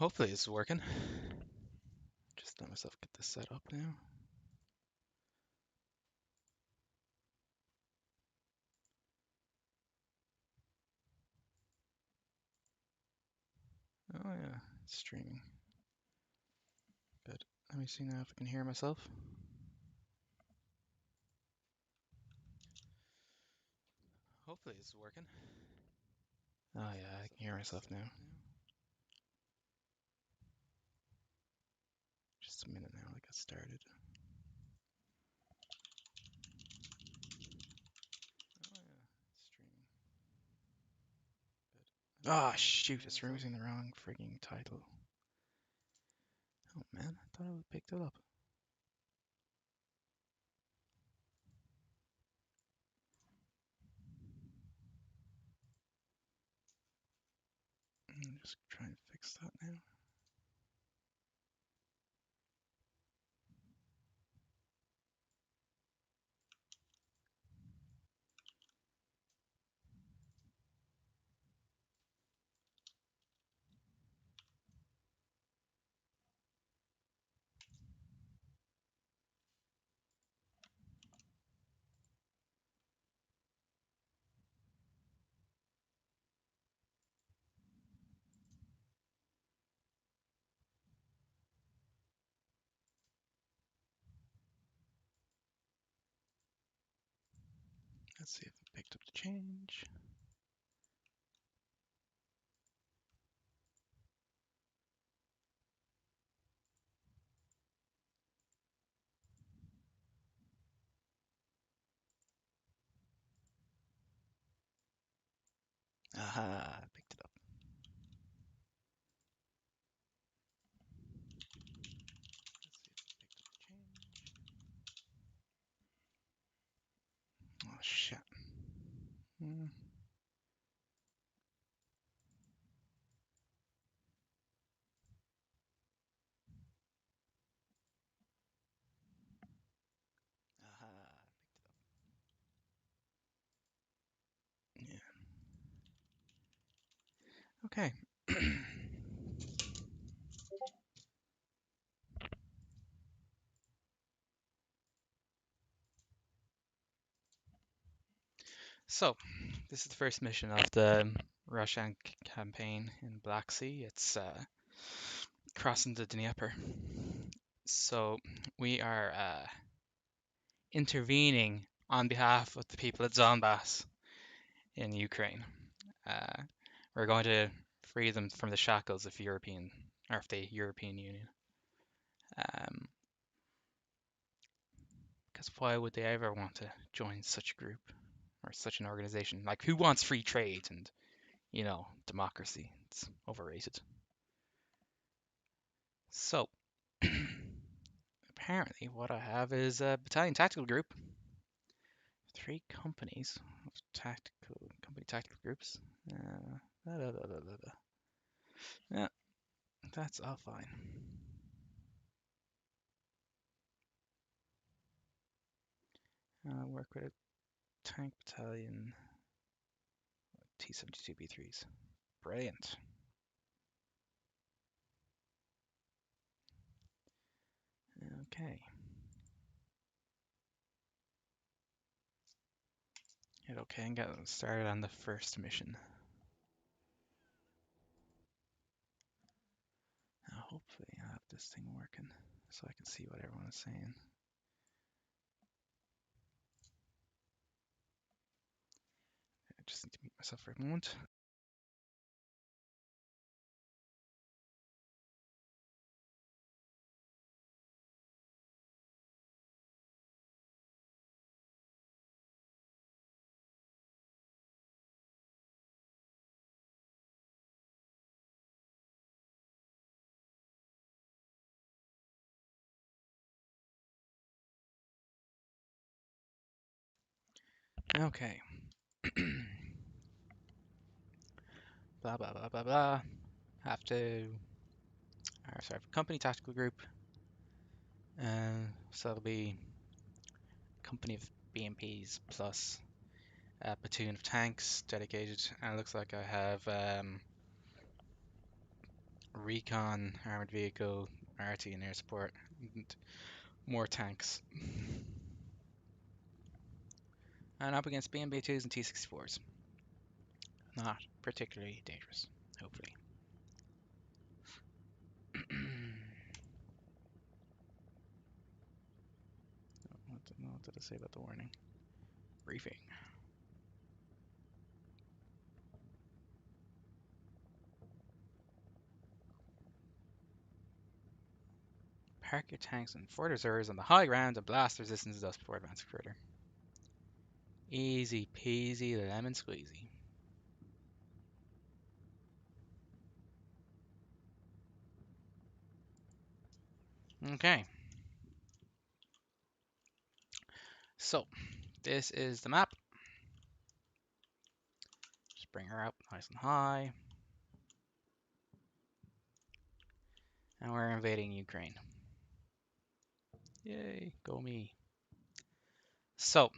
Hopefully it's working. Just let myself get this set up now. Oh yeah, it's streaming. Good. Let me see now if I can hear myself. Hopefully it's working. Oh yeah, I can hear myself now. Just a minute now, I got started. Oh yeah, it's streaming. Good. Ah, shoot, it's using the wrong frigging title. Oh man, I thought I would picked it up. Just try and fix that now. Let's see if it picked up the change. Aha, I picked it up. Let's see if it picked up the change. Oh shit. Hmm. Aha, I picked it up. Yeah. Okay. So, this is the first mission of the Russian campaign in Black Sea. It's crossing the Dnieper. So, we are intervening on behalf of the people of Donbass in Ukraine. Uh, we're going to free them from the shackles of the European Union. Because why would they ever want to join such a group or such an organization? Like, who wants free trade and, democracy? It's overrated. So, apparently, what I have is a battalion tactical group, 3 companies of company tactical groups. Da, da, da, da, da, da. Yeah, that's all fine. Work with a tank battalion, T-72B3s. Brilliant. Okay. Hit OK and get started on the first mission. Now, hopefully I have this thing working so I can see what everyone is saying. I just need to mute myself for a moment. Okay. Blah, blah, blah, blah, blah. Have to, sorry, company tactical group. So it'll be a company of BMPs plus a platoon of tanks dedicated. And it looks like I have Recon, armored vehicle, RT and air support, and more tanks. And up against BMB2s and T-64s. Not particularly dangerous, hopefully. What did I say about the warning? Briefing. Park your tanks and fort reserves on the high ground and blast resistance dust before advancing further. Easy peasy lemon squeezy. Okay. So, this is the map. Just bring her up nice and high. And we're invading Ukraine. Yay, go me. So,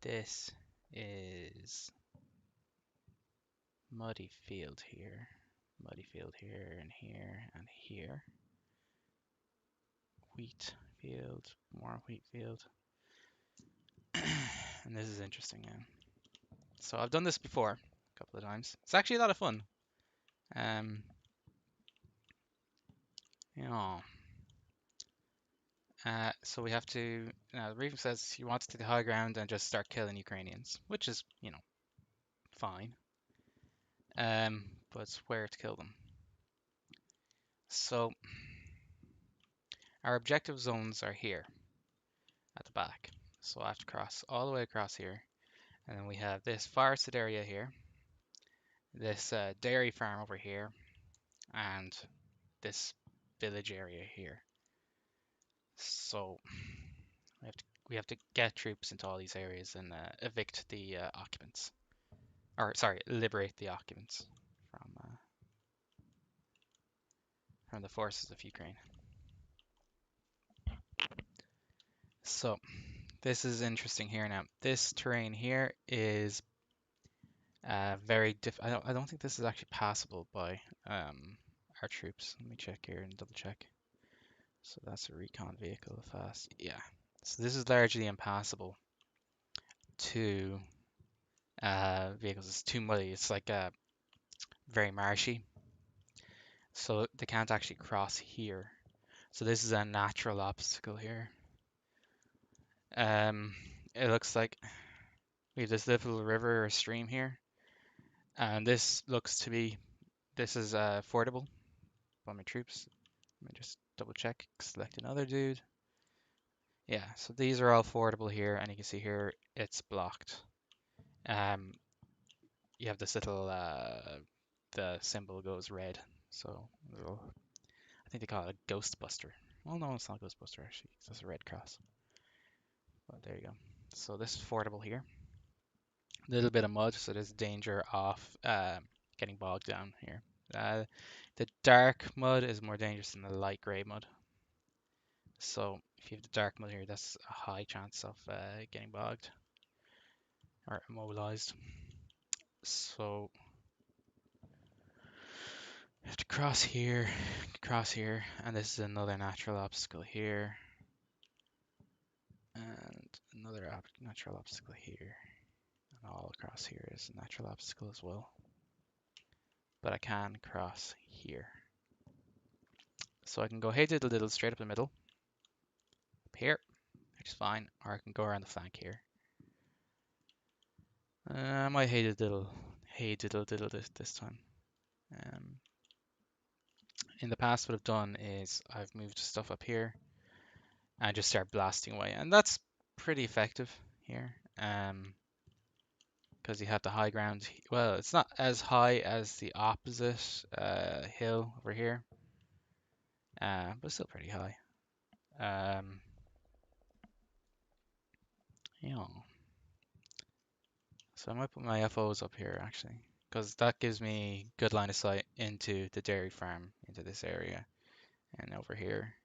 this is muddy field here, and here, and here. Wheat field, more wheat field. And this is interesting now. So I've done this before a couple of times. It's actually a lot of fun. You know, so we have to. The briefing says he wants to take the high ground and just start killing Ukrainians, which is, fine. But it's where to kill them. So our objective zones are here at the back. So I have to cross all the way across here, and then we have this forested area here, this dairy farm over here, and this village area here. So we have to get troops into all these areas and evict the occupants, or sorry, liberate the occupants from the forces of Ukraine. So this is interesting here now. This terrain here is very I don't think this is actually passable by our troops. Let me check here and double check. So that's a recon vehicle fast. Yeah. So this is largely impassable to vehicles. It's too muddy. It's like very marshy. So they can't actually cross here. So this is a natural obstacle here. It looks like we have this little river or stream here. And this is fordable by my troops. Let me just double check, select another dude. Yeah, so these are all fordable here, and you can see here it's blocked. You have this little, the symbol goes red, so I think they call it a Ghostbuster. Well, no, it's not Ghostbuster actually, it's just a red cross. But there you go. So this is fordable here. A little bit of mud, so there's danger of getting bogged down here. The dark mud is more dangerous than the light grey mud. So if you have the dark mud here, that's a high chance of getting bogged or immobilized. So you have to cross here, and this is another natural obstacle here, and another natural obstacle here, and all across here is a natural obstacle as well. But I can cross here. So I can go hey diddle diddle straight up the middle, up here, which is fine, or I can go around the flank here. I might hey diddle this time. In the past, what I've done is I've moved stuff up here and just start blasting away, and that's pretty effective here. Because you have the high ground. Well, it's not as high as the opposite hill over here, but still pretty high. Yeah. So I might put my FOs up here actually, because that gives me good line of sight into the dairy farm, into this area, and over here.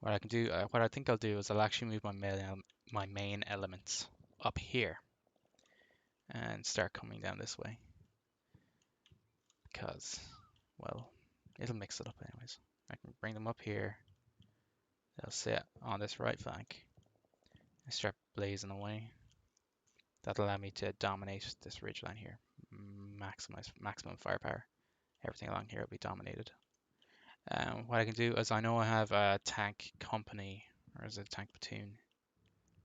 What I can do, what I think I'll do is I'll actually move my main elements up here and start coming down this way, because, well, it'll mix it up anyways. I can bring them up here. They'll sit on this right flank and start blazing away. That'll allow me to dominate this ridgeline here. Maximum firepower. Everything along here will be dominated. What I can do is I know I have a tank company, or is it a tank platoon?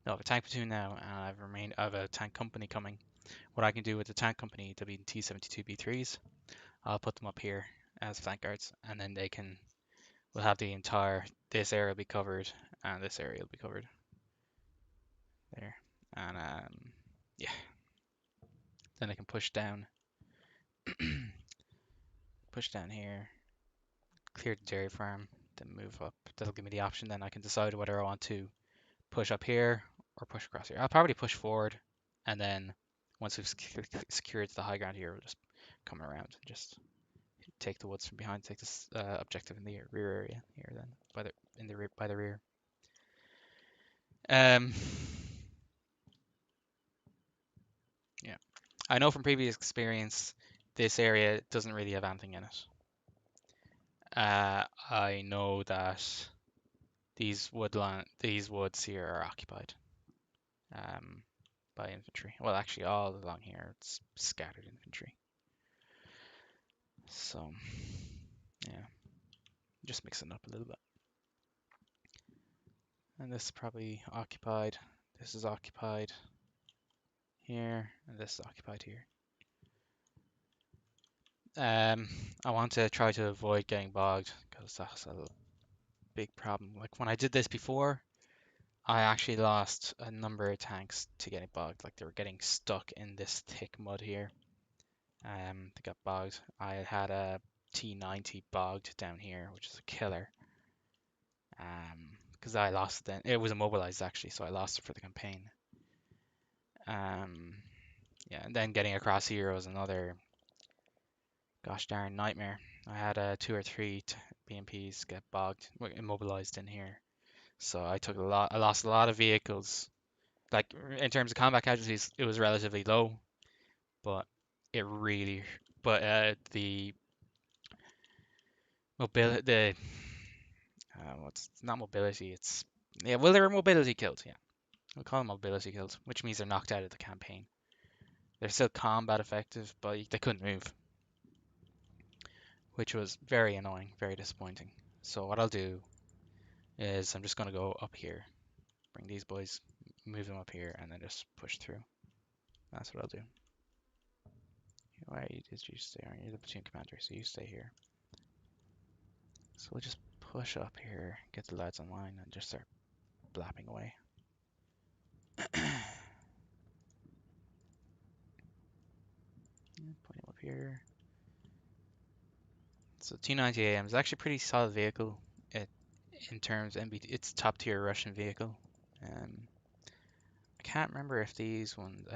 No, I have a tank platoon now, and I have a tank company coming. What I can do with the tank company, they'll be T-72B3s. I'll put them up here as flank guards, and then we'll have this area will be covered, and this area will be covered. There. And yeah, then I can push down, push down here, clear the dairy farm, then move up. That'll give me the option. Then I can decide whether I want to push up here or push across here. I'll probably push forward, and then once we've secured the high ground here, we'll just come around and just take the woods from behind. Take this objective in the rear area here, then by the rear. Um, yeah, I know from previous experience this area doesn't really have anything in it. I know that these woods here are occupied by infantry. Well, actually, all along here it's scattered infantry. So, yeah, just mixing up a little bit. And this is probably occupied. This is occupied here, and this is occupied here. I want to try to avoid getting bogged because that's a big problem. Like when I did this before, I actually lost a number of tanks to getting bogged. Like they were getting stuck in this thick mud here. They got bogged. I had a T90 bogged down here, which is a killer. Because I lost it then. It was immobilized actually, so I lost it for the campaign. Yeah, and then getting across here was another gosh darn nightmare. I had 2 or 3 BMPs get bogged, immobilized in here. So I lost a lot of vehicles. Like in terms of combat casualties, it was relatively low, but it really, but the mobility, what's it's not mobility, it's yeah, well they were mobility kills, yeah. We'll call them mobility kills, which means they're knocked out of the campaign. They're still combat effective, but they couldn't move, which was very annoying, very disappointing. So what I'll do is I'm just going to go up here, bring these boys, move them up here, and then just push through. That's what I'll do. Why did you stay? Aren't you the platoon commander? So you stay here. So we'll just push up here, get the lads online, and just start blapping away. Point him up here. So T90AM is actually a pretty solid vehicle. In terms of MBT, it's top tier Russian vehicle. I can't remember if these ones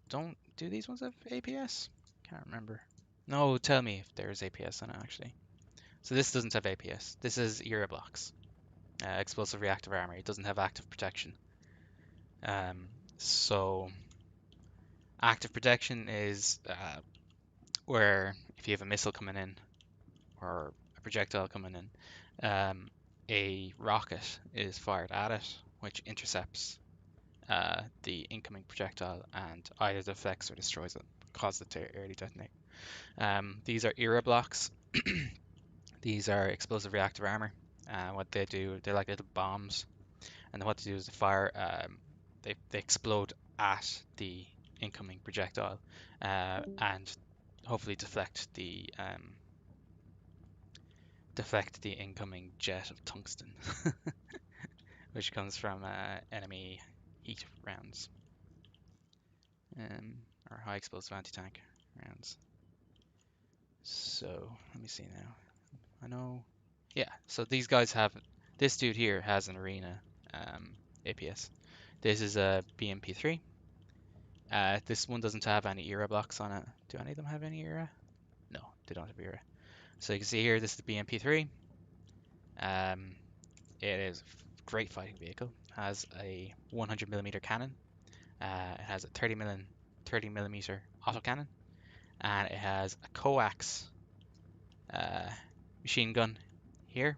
don't do these ones have APS? Can't remember. No, tell me if there's APS on it actually. So this doesn't have APS. This is ERA blocks, explosive reactive armor. It doesn't have active protection. So active protection is where if you have a missile coming in or a projectile coming in, a rocket is fired at it, which intercepts the incoming projectile and either deflects or destroys it, causes it to early detonate. These are ERA blocks. These are explosive reactive armor. What they do, they're like little bombs, and what they do is they fire. They explode at the incoming projectile, and hopefully deflect the incoming jet of tungsten, which comes from enemy heat rounds, or high explosive anti-tank rounds. So let me see now. I know. Yeah, so these guys have. This dude here has an arena APS. This is a BMP3. This one doesn't have any ERA blocks on it. Do any of them have any ERA? No, they don't have ERA. So you can see here, this is the BMP3. It is a great fighting vehicle. Has a 100mm cannon. It has a 30mm autocannon, and it has a coax machine gun here.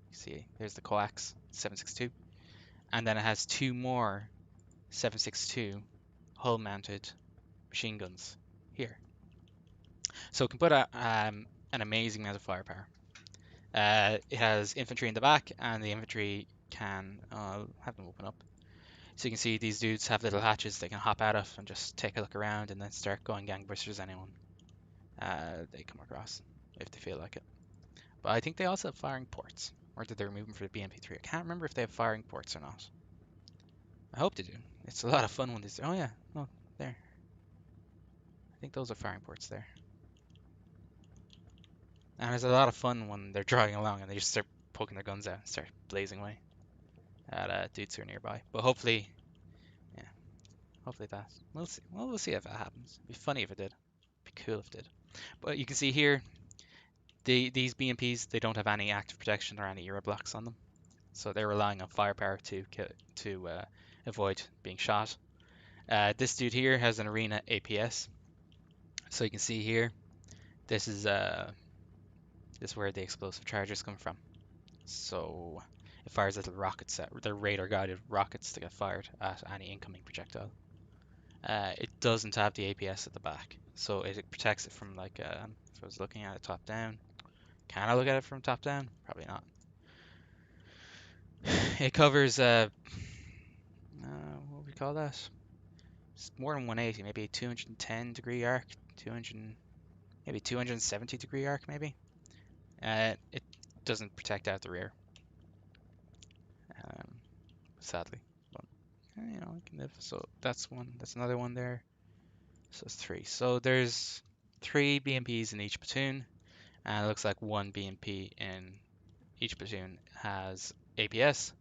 You see, there's the coax 7.62, and then it has two more 7.62 hull-mounted machine guns here. So it can put an amazing amount of firepower. It has infantry in the back, and the infantry can have them open up. So you can see these dudes have little hatches they can hop out of and just take a look around and then start going gangbusters anyone they come across if they feel like it. But I think they also have firing ports, or that they're moving for the BMP3. I can't remember if they have firing ports or not. I hope they do. It's a lot of fun when they. Oh yeah, oh there. I think those are firing ports there. And it's a lot of fun when they're driving along and they just start poking their guns out and start blazing away at dudes who are nearby. But hopefully, yeah, hopefully that. We'll see. Well, we'll see if that happens. It'd be funny if it did. It'd be cool if it did. But you can see here, these BMPs, they don't have any active protection or any Euro blocks on them. So they're relying on firepower to avoid being shot. This dude here has an arena APS. So you can see here, this is where the explosive charges come from. So it fires little rockets at they're radar guided rockets to get fired at any incoming projectile. It doesn't have the APS at the back, so it protects it from like if I was looking at it top down. Can I look at it from top down? Probably not. It covers what would we call that? It's more than 180, maybe a 210 degree arc, 200, maybe 270-degree arc, maybe. It doesn't protect out the rear, um, sadly. But you know, I can live. So that's one. That's another one there. So it's three. So there's three BMPs in each platoon, and it looks like one BMP in each platoon has APS.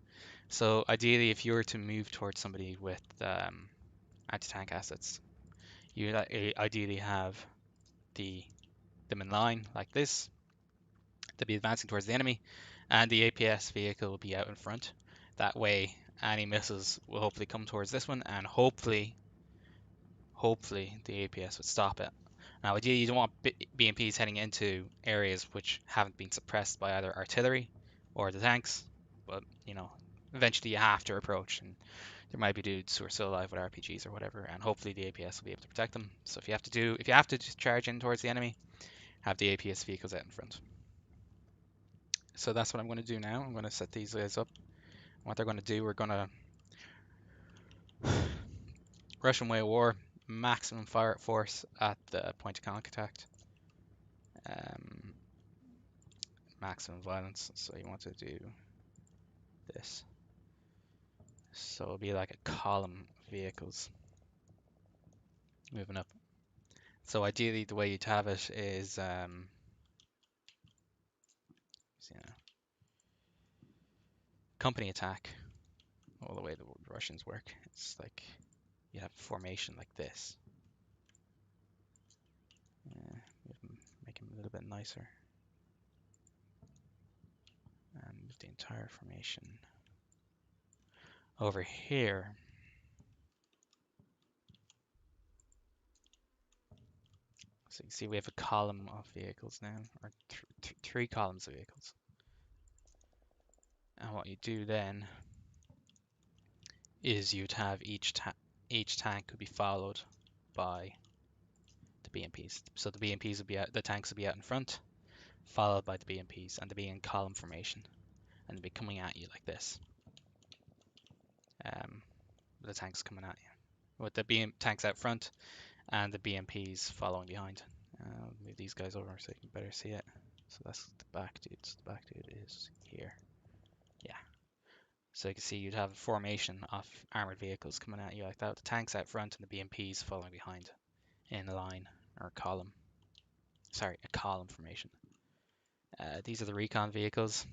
So ideally, if you were to move towards somebody with anti-tank assets, you ideally have them in line like this. They'll be advancing towards the enemy, and the APS vehicle will be out in front. That way, any missiles will hopefully come towards this one, and hopefully the APS would stop it. Now, ideally, you don't want BMPs heading into areas which haven't been suppressed by either artillery or the tanks, but you know, eventually you have to approach, and there might be dudes who are still alive with RPGs or whatever, and hopefully the APS will be able to protect them. So if you have to charge in towards the enemy, have the APS vehicles out in front. So that's what I'm going to do now. I'm going to set these guys up. What they're going to do, we're going to Russian way of war, maximum fire force at the point of contact, um, maximum violence. So you want to do this. So it'll be like a column of vehicles moving up. So ideally, the way you'd have it is, company attack. All the way the Russians work. It's like you have a formation like this. Make them a little bit nicer. And move the entire formation over here. So you can see we have a column of vehicles now, or three columns of vehicles. And what you do then is you'd have each tank could be followed by the BMPs. So the BMPs would be out, the tanks would be out in front, followed by the BMPs, and they'd be in column formation, and they'd be coming at you like this. The tanks coming at you, with the tanks out front and the BMPs following behind. I'll move these guys over so you can better see it. So that's the back dude. So the back dude is here. Yeah. So you can see you'd have a formation of armored vehicles coming at you like that, with the tanks out front and the BMPs following behind in a line or a column. Sorry, a column formation. These are the Recon vehicles.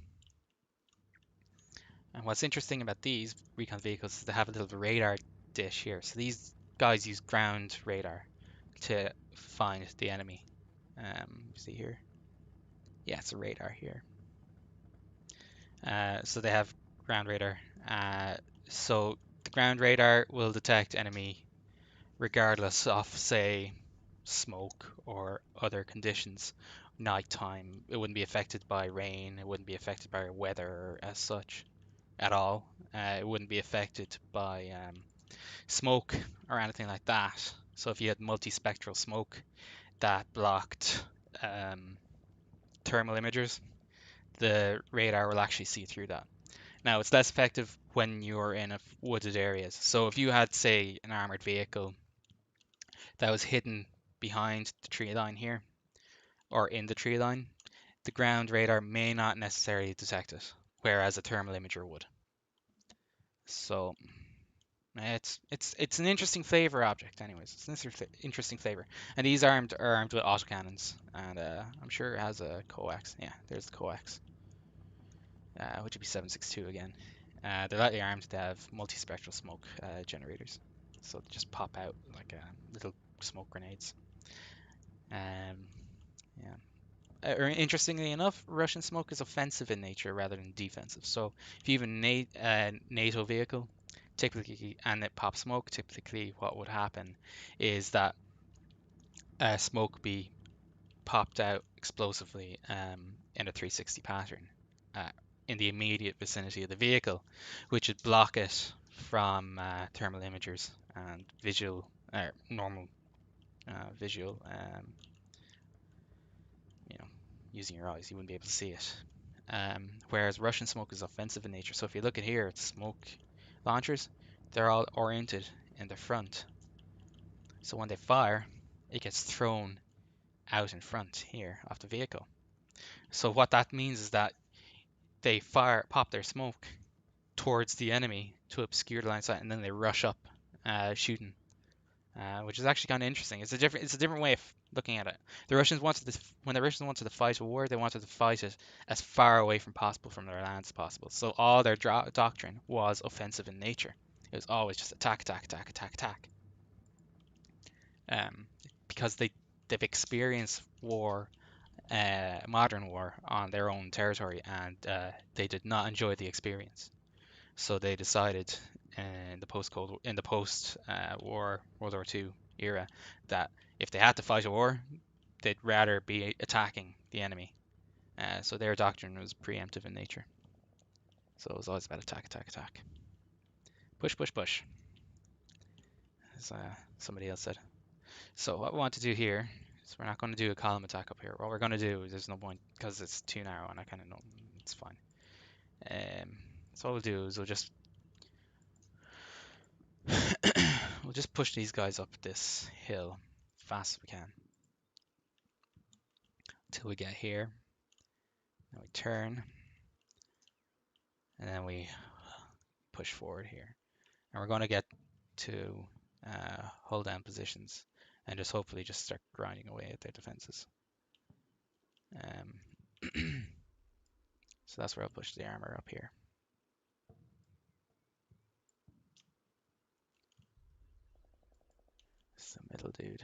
And what's interesting about these Recon vehicles is they have a little radar dish here. So these guys use ground radar to find the enemy. See here? Yeah, it's a radar here. So they have ground radar. So the ground radar will detect enemy regardless of, say, smoke or other conditions, nighttime. It wouldn't be affected by rain. It wouldn't be affected by weather as such at all. It wouldn't be affected by smoke or anything like that. So if you had multispectral smoke that blocked um, thermal imagers, the radar will actually see through that. Now, it's less effective when you're in wooded areas. So if you had, say, an armored vehicle that was hidden behind the tree line here, or in the tree line, the ground radar may not necessarily detect it, whereas a thermal imager would. So it's an interesting flavor object, anyways. It's an interesting flavor. And these are armed with autocannons, and I'm sure it has a coax. Yeah, there's the coax, which would be 7.62 again. They're lightly armed. They have multispectral smoke generators, so they just pop out like little smoke grenades. Um, yeah. Interestingly enough, Russian smoke is offensive in nature rather than defensive. So if you have a NATO vehicle, typically, and it pops smoke, typically what would happen is that smoke be popped out explosively in a 360 pattern uh, in the immediate vicinity of the vehicle, which would block it from thermal imagers and visual, normal visual, you know, using your eyes, you wouldn't be able to see it. Whereas Russian smoke is offensive in nature. So if you look at here, it's smoke launchers. They're all oriented in the front. So when they fire, it gets thrown out in front here of the vehicle. So what that means is that they pop their smoke towards the enemy to obscure the line of sight, and then they rush up, shooting, which is actually kind of interesting. It's a different way of looking at it. The Russians wanted this when the Russians wanted to fight a war, they wanted to fight it as far away from possible from their lands as possible. So all their doctrine was offensive in nature. It was always just attack, attack, attack, attack, attack. Um, because they've experienced war, modern war on their own territory, and they did not enjoy the experience. So they decided in the post war World War II era that if they had to fight a war, they'd rather be attacking the enemy. So their doctrine was preemptive in nature. So it was always about attack, attack, attack. Push, push, push, as somebody else said. So what we want to do here is we're not going to do a column attack up here. What we're going to do is there's no point because it's too narrow and I kind of know it's fine. So what we'll do is we'll just push these guys up this hill fast as we can until we get here. Then we turn and then we push forward here. And we're going to get to hold down positions and just hopefully just start grinding away at their defenses. So that's where I'll push the armor up here. It's the middle dude.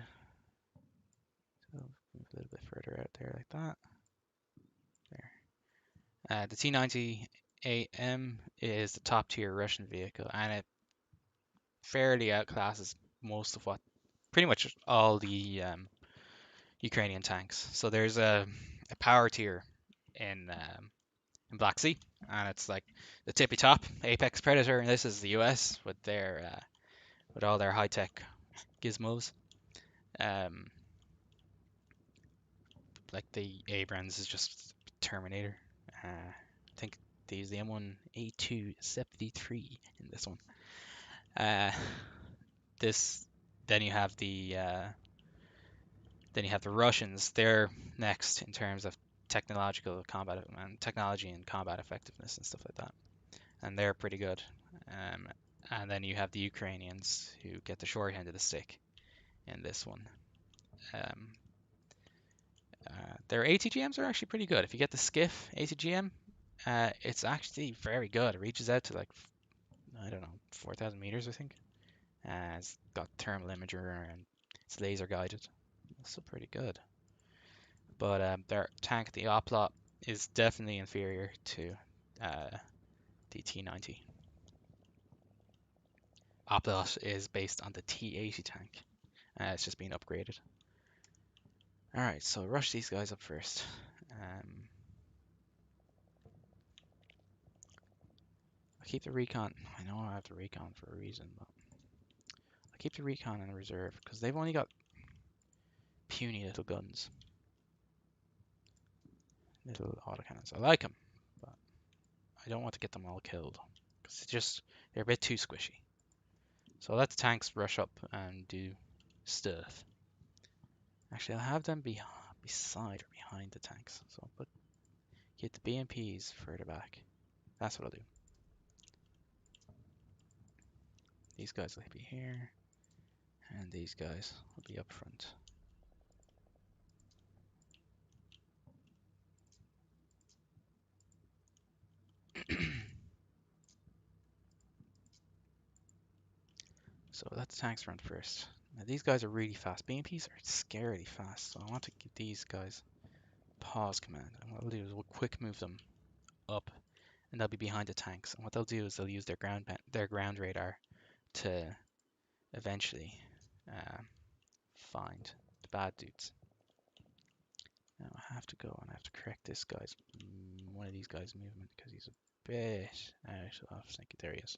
So move a little bit further out there like that. There. The T-90AM is the top tier Russian vehicle, and it fairly outclasses pretty much all the Ukrainian tanks. So there's a power tier in Black Sea, and it's like the tippy top apex predator, and this is the US with all their high tech gizmos. Um, like the Abrams is just Terminator. I think they use the M1A273 in this one. Uh, this then you have the Russians. They're next in terms of technology and combat effectiveness and stuff like that, and they're pretty good. Um, and then you have the Ukrainians who get the short end of the stick in this one. Um, their ATGMs are actually pretty good. If you get the Skiff ATGM, it's actually very good. It reaches out to like, I don't know, 4,000 meters, I think. It's got thermal imager and it's laser guided. So pretty good. But their tank, the Oplot, is definitely inferior to the T90. Oplot is based on the T80 tank. It's just been upgraded. Alright, so rush these guys up first. I'll keep the recon. I know I have the recon for a reason, but I'll keep the recon in reserve because they've only got puny little guns. Little autocannons. I like them, but I don't want to get them all killed because they're a bit too squishy. So let the tanks rush up and do stuff. Actually, I'll have them be beside or behind the tanks. So I'll get the BMPs further back. That's what I'll do. These guys will be here, and these guys will be up front. So let the tanks run first. Now these guys are really fast. BMPs are scarily fast, so I want to give these guys pause command. And what we'll do is we'll quick move them up, and they'll be behind the tanks. And what they'll do is they'll use their ground radar to eventually find the bad dudes. Now I have to go and I have to correct this guy's one of these guys' movement because he's a bit out of sync. There he is.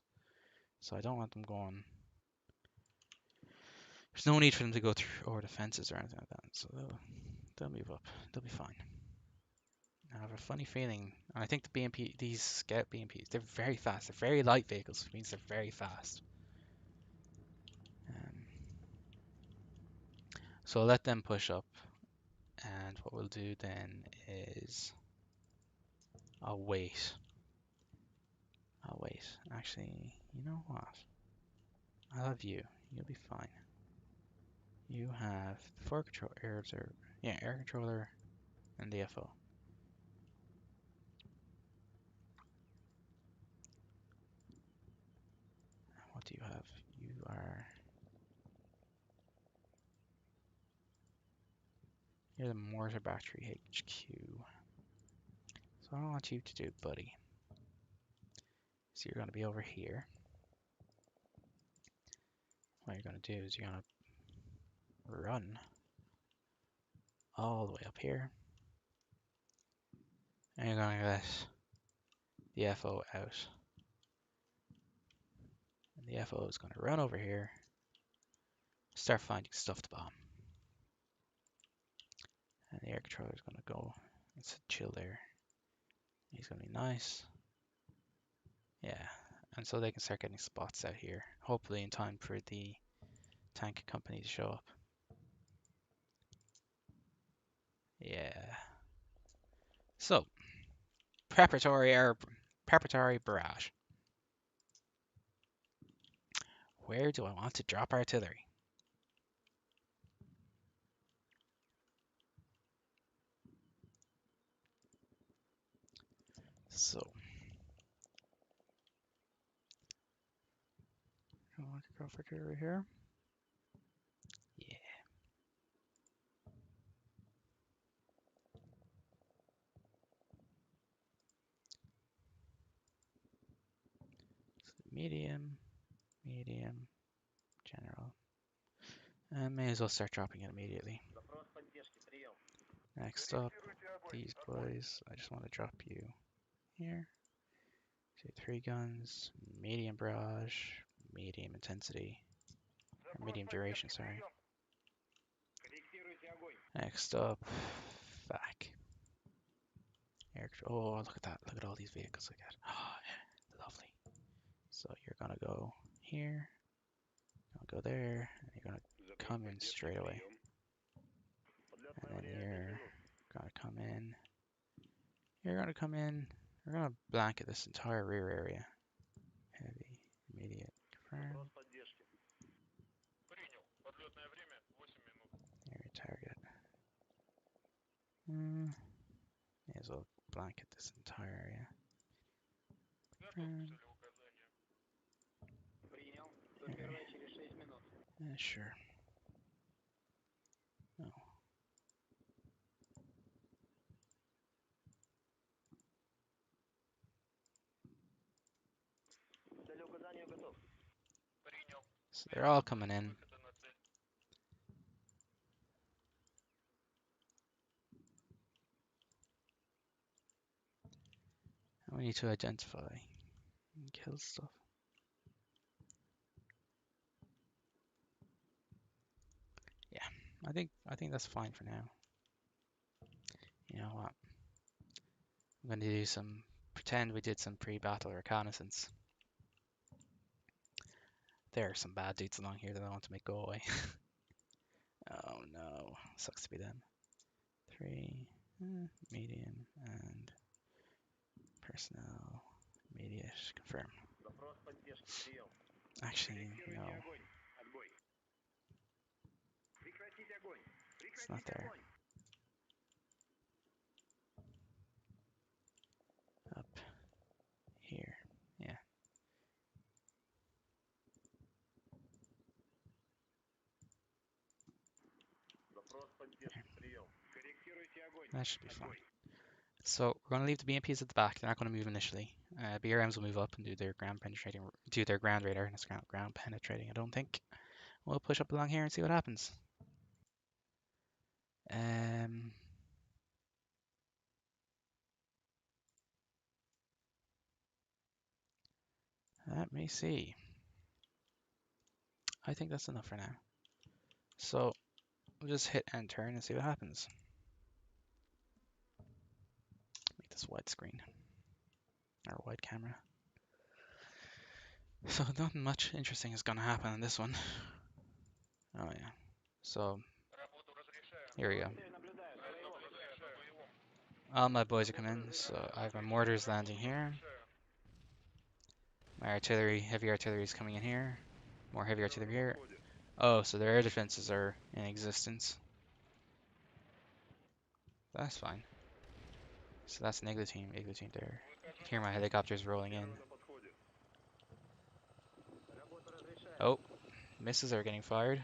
So I don't want them going. There's no need for them to go through over the fences or anything like that. So they'll move up. They'll be fine. I have a funny feeling, and I think the BMP, these scout BMPs, they're very fast. They're very light vehicles, which means they're very fast. So I'll let them push up, and what we'll do then is I'll wait. I'll wait. Actually, you know what? I'll have you. You'll be fine. You have the four control air observer, yeah, air controller, and the FO. What do you have? You're the mortar battery HQ. So I don't want you to do, buddy. So you're going to be over here. What you're going to do is you're going to run all the way up here. And you're going to let the FO out. And the FO is going to run over here, start finding stuff to bomb. And the air controller is going to go and chill there. He's going to be nice. Yeah, and so they can start getting spots out here, hopefully in time for the tank company to show up. Yeah. So, preparatory barrage. Where do I want to drop artillery? So, I want to go for artillery here. Yeah. So medium, general. And may as well start dropping it immediately. Next up, these boys. I just want to drop you here. So 3 guns, medium barrage, medium intensity, or medium duration, sorry. Next up, back. Oh, look at that. Look at all these vehicles I got. Oh, yeah. Lovely. So you're going to go here, go there, and you're going to come in straight away. And then you're going to come in. You're going to come in. We're going to blanket this entire rear area. Heavy, immediate, confirm. Area target. May as well blanket this entire area. Sure. Oh. So they're all coming in. We need to identify and kill stuff. Yeah, I think that's fine for now. You know what? I'm going to do some pretend we did some pre-battle reconnaissance. There are some bad dudes along here that I want to make go away. Oh no, sucks to be them. 3, medium, and personnel, immediate, confirm. Actually, no. It's not there. Up here, yeah. That should be fine. So we're going to leave the BMPs at the back. They're not going to move initially. BRMs will move up and do their ground penetrating, do their ground radar, and it's ground penetrating. I don't think. We'll push up along here and see what happens. Let me see. I think that's enough for now. So we'll just hit enter and see what happens. Make this widescreen or wide camera. So nothing much interesting is going to happen in this one. Oh yeah. So here we go. All my boys are coming in. So I have my mortars landing here. My artillery, heavy artillery is coming in here. More heavy artillery here. Oh, so their air defenses are in existence. That's fine. So that's an igloo team there. Here my helicopters rolling in. Oh, missiles are getting fired.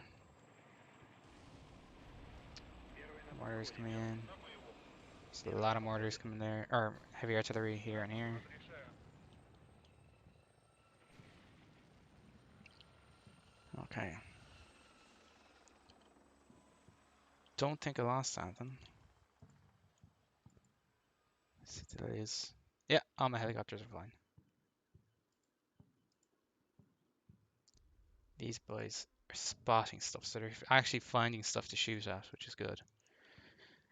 Mortars coming in. So a lot of mortars coming there, or heavy artillery here and here. Okay. Don't think I lost something. Delays. Yeah, all my helicopters are fine. These boys are spotting stuff, so they're actually finding stuff to shoot at, which is good.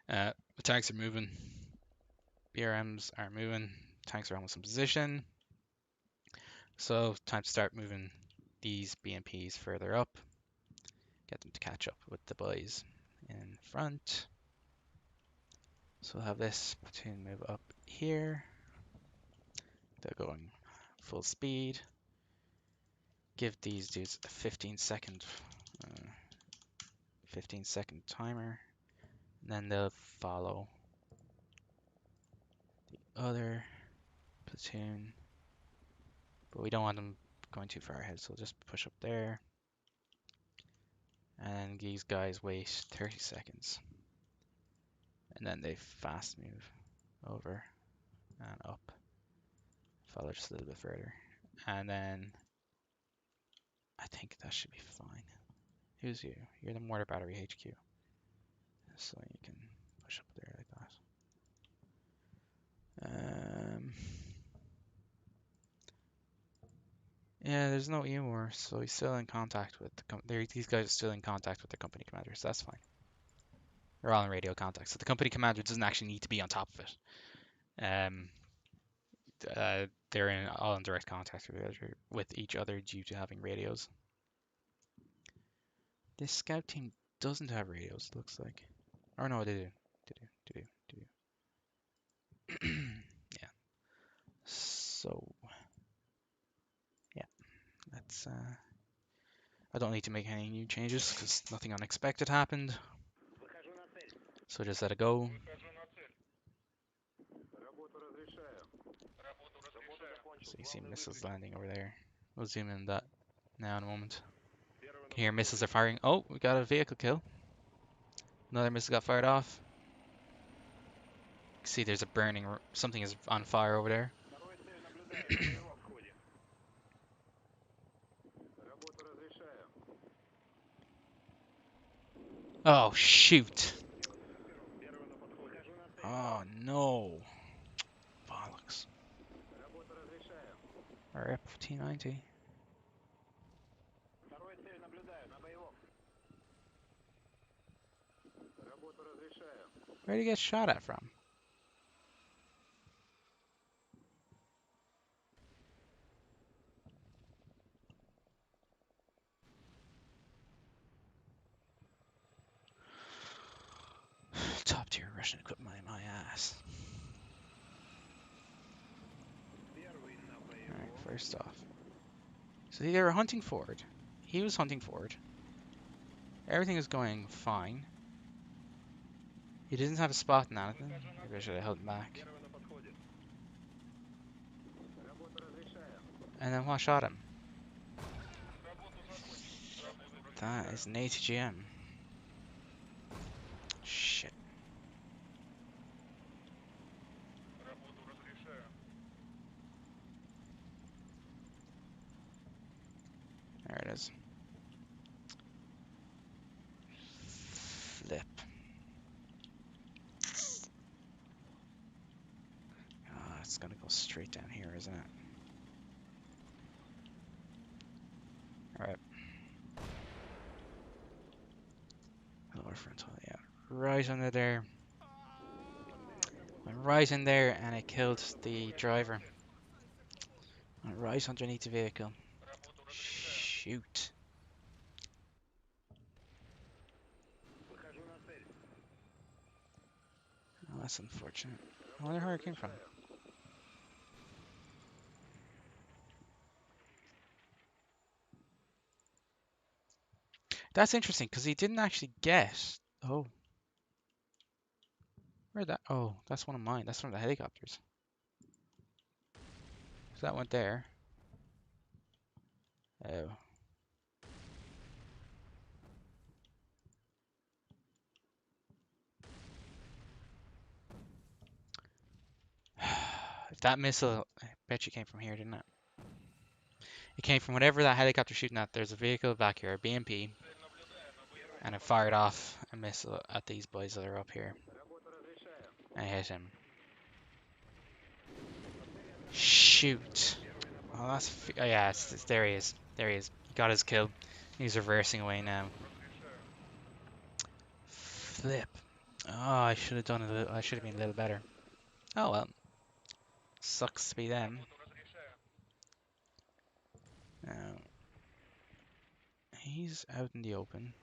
The tanks are moving. BRMs are moving. Tanks are almost in position. So time to start moving these BMPs further up. Get them to catch up with the boys in front. So we'll have this platoon move up here. They're going full speed. Give these dudes a 15-second timer. And then they'll follow the other platoon. But we don't want them going too far ahead, so we'll just push up there. And these guys wait 30 seconds. And then they fast move over and up. Follow just a little bit further. And then I think that should be fine. Who's you? You're the mortar battery HQ. So you can push up there like that. Yeah, there's no Emor, so he's still in contact with the these guys are still in contact with the company commander, so that's fine. They're all in radio contact, so the company commander doesn't actually need to be on top of it. They're all in direct contact with each other due to having radios. This scout team doesn't have radios, it looks like. Or no, they do. They do. Yeah. So, yeah, that's I don't need to make any new changes because nothing unexpected happened. So just let it go. So you see missiles landing over there. We'll zoom in on that now in a moment. Here, missiles are firing. Oh, we got a vehicle kill. Another missile got fired off. See, there's a burning, something is on fire over there. Oh, shoot. Oh, no. Bollocks. Rip T90. Where'd he get shot at from? Top tier Russian equipment in my ass. Alright, first off. So they were hunting forward. He was hunting forward. Everything is going fine. He doesn't have a spot in anything. Maybe I should have held him back. And then what shot him? That is an ATGM. Shit. There it is. Flip. Ah, it's gonna go straight down here, isn't it? Alright. Lower frontal, yeah. Right under there. Went right in there and it killed the driver. Went right underneath the vehicle. Shoot. Oh, that's unfortunate. I wonder where it came from. That's interesting because he didn't actually get. Oh. Where'd that? Oh, that's one of mine. That's one of the helicopters. So that went there. Oh. If that missile, I bet you came from here, didn't it? It came from whatever that helicopter shooting at. There's a vehicle back here, a BMP, and it fired off a missile at these boys that are up here. And I hit him. Shoot. Oh, that's. Oh, yeah, there he is. There he is. He got his kill. He's reversing away now. Flip. Oh, I should have done a little. I should have been a little better. Oh well. Sucks to be them. Now, he's out in the open.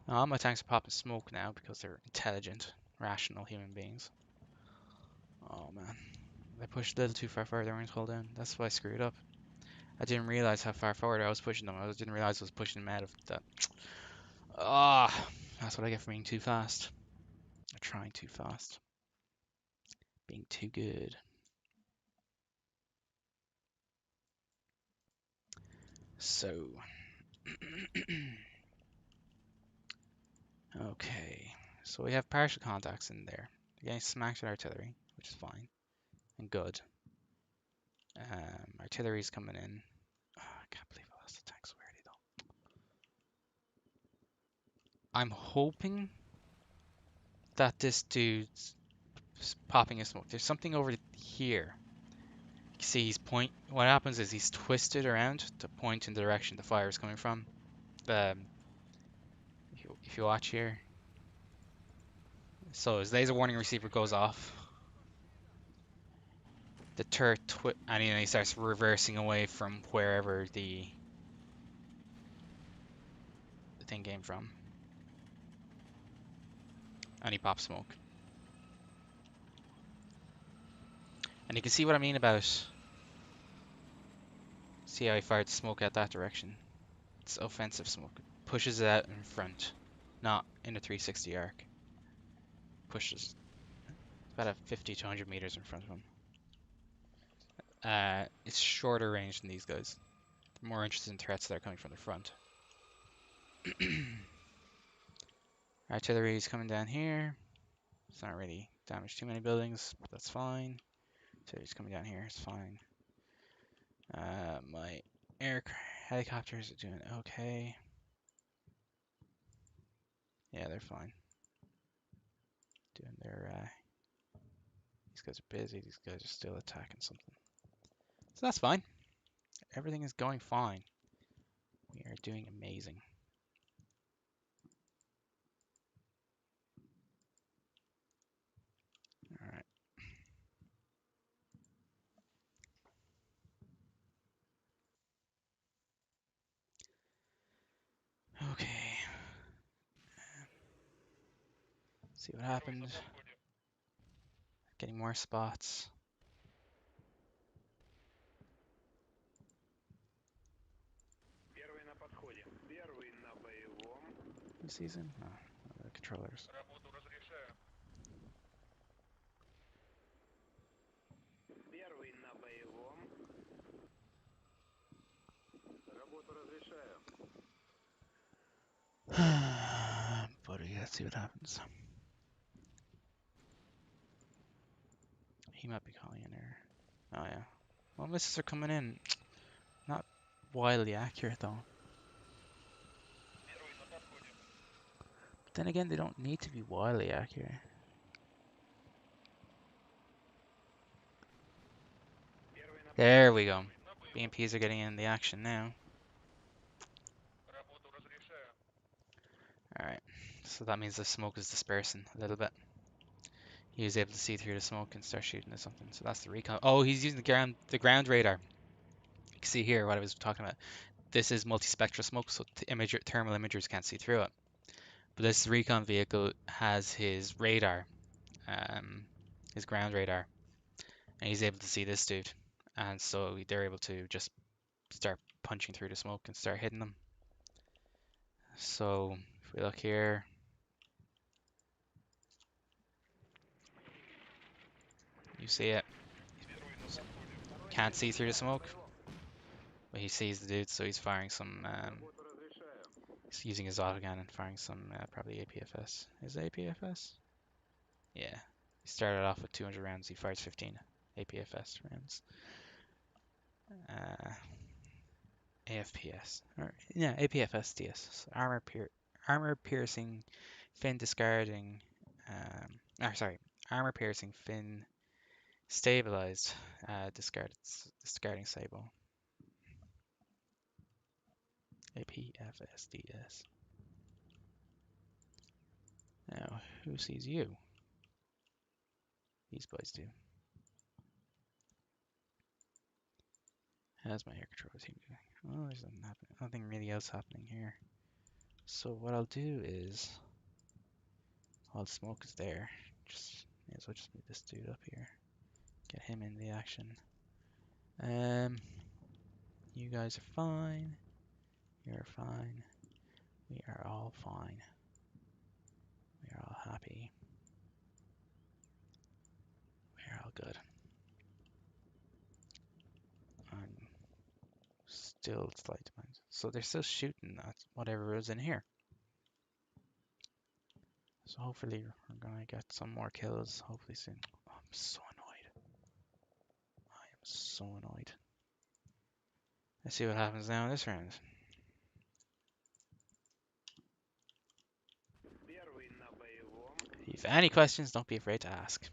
All my tanks are popping smoke now because they're intelligent, rational human beings. Oh man. I pushed a little too far forward, they weren't hold down. That's why I screwed up. I didn't realize how far forward I was pushing them. I didn't realize I was pushing them out of that. Ah, that's what I get for being too fast. Or trying too fast. Being too good. So. Okay. So we have partial contacts in there. They're getting smacked with artillery, which is fine. And good. Artillery's coming in. Oh, I can't believe I lost the tanks. Where are they though? I'm hoping that this dude's popping a smoke. There's something over here. You see, what happens is he's twisted around to point in the direction the fire is coming from. If you watch here, so his laser warning receiver goes off. The turret and he starts reversing away from wherever the thing came from, and he pops smoke. And you can see what I mean about. See how he fired smoke out that direction. It's offensive smoke. Pushes it out in front, not in a 360 arc. Pushes about a 50 to 100 meters in front of him. It's shorter range than these guys. They're more interested in threats that are coming from the front. Artillery is coming down here. It's not really damaged too many buildings, but that's fine. Artillery's coming down here. It's fine. My Air helicopters are doing okay. Yeah, they're fine. Doing their. These guys are busy. These guys are still attacking something. So that's fine. Everything is going fine. We are doing amazing. All right. Okay. See what happens. Getting more spots. Who sees him? Oh, the controllers. Buddy, let's see what happens. He might be calling in there. Oh yeah. Well, missiles are coming in. Not wildly accurate though. But then again, they don't need to be wildly accurate. There we go. BMPs are getting in the action now. Alright. So that means the smoke is dispersing a little bit. He was able to see through the smoke and start shooting at something. So that's the recon. Oh, he's using the ground radar. You can see here what I was talking about. This is multispectral smoke, so thermal imagers can't see through it. But this recon vehicle has his radar, um, his ground radar, and he's able to see this dude. And so they're able to just start punching through the smoke and start hitting them. So if we look here, you see it. Can't see through the smoke, but he sees the dude, so he's firing some. He's using his autogun and firing some probably APFS. Is it APFS? Yeah. He started off with 200 rounds. He fires 15 APFS rounds. Uh, AFPS. Or, yeah, APFS DS. So armor piercing, fin discarding. Sorry, armor piercing, fin stabilized, discarding sable. APFS DS. Now, who sees you? These boys do. How's my air control team doing? Oh, there's nothing really else happening here. So what I'll do is, while the smoke is there, may as well just move this dude up here. Get him in the action. You guys are fine. You're fine. We are all fine. We are all happy. We are all good. I'm still slight mind. So they're still shooting at whatever is in here. So hopefully we're gonna get some more kills. Hopefully soon. Oh, I'm so annoyed. I am so annoyed. Let's see what happens now in this round. If you have any questions, don't be afraid to ask.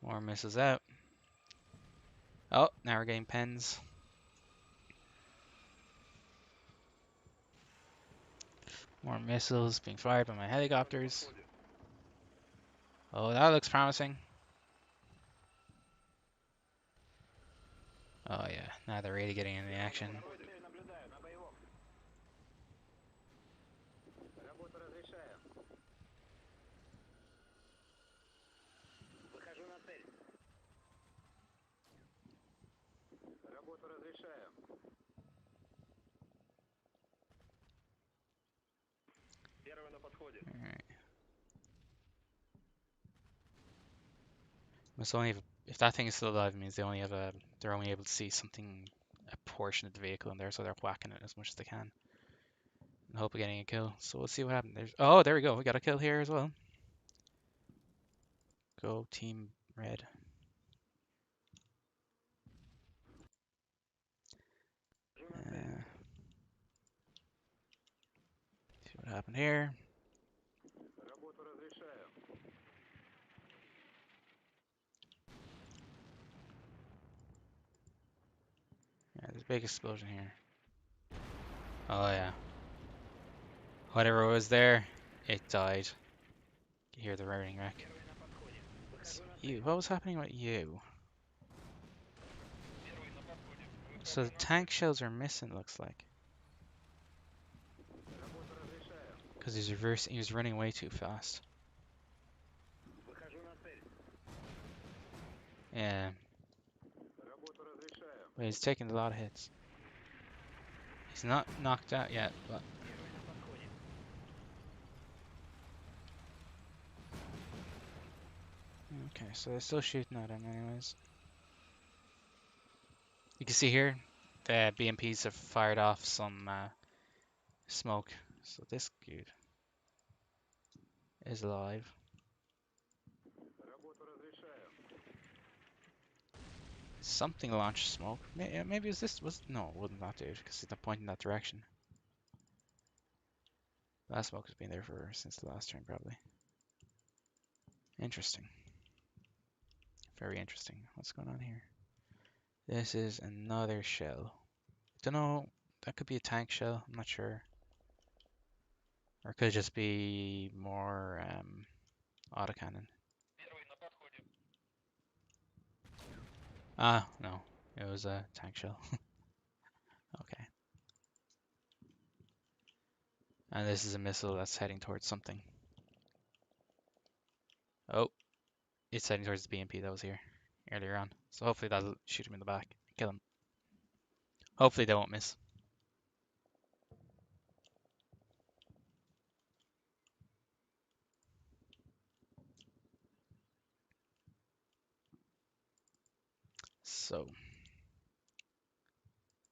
More missiles out. Oh, now we're getting pens. More missiles being fired by my helicopters. Oh, that looks promising. Oh yeah, now they're really getting into the action. Alright. It's only if that thing is still alive, it means they're only able to see something, a portion of the vehicle in there, so they're whacking it as much as they can in hope of getting a kill. So we'll see what happens. Oh, there we go. We got a kill here as well. go team red. See what happened here. Yeah, there's a big explosion here. Oh yeah. Whatever was there, it died. You hear the roaring wreck. You, what was happening with you? So the tank shells are missing, looks like. Because he was running way too fast. Yeah. But he's taking a lot of hits. He's not knocked out yet, but... Okay, so they're still shooting at him anyways. You can see here, the BMPs have fired off some smoke. So this dude is alive. Something launched smoke. Maybe it was this. No, it wasn't that dude, because he's not pointing that direction. That smoke has been there since the last turn, probably. Interesting. Very interesting. What's going on here? This is another shell. Don't know. That could be a tank shell. I'm not sure. Or it could just be more autocannon. Ah, no. It was a tank shell. Okay. And this is a missile that's heading towards something. Oh, it's heading towards the BMP that was here earlier on. So hopefully that'll shoot him in the back. Kill him. Hopefully they won't miss. So,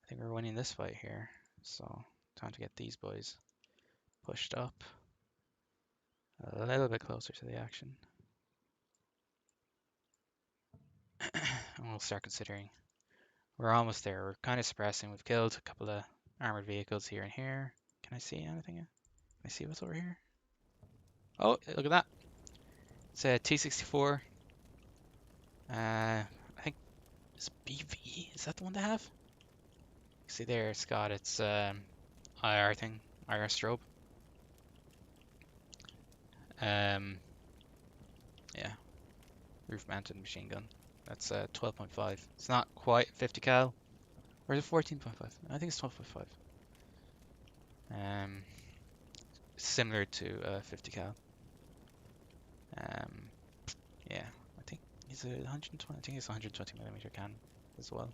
I think we're winning this fight here. So, time to get these boys pushed up a little bit closer to the action. And we'll start considering. We're almost there. We're kind of suppressing. We've killed a couple of armored vehicles here and here. Can I see anything? Can I see what's over here? Oh, look at that. It's a T-64. I think it's BV. Is that the one they have? See there, it's got its IR thing, IR strobe. Yeah, roof-mounted machine gun. That's 12.5. It's not quite 50 cal. Or is it 14.5? I think it's 12.5. Similar to 50 cal. Yeah, I think it's a 120. I think it's 120 millimeter cannon as well.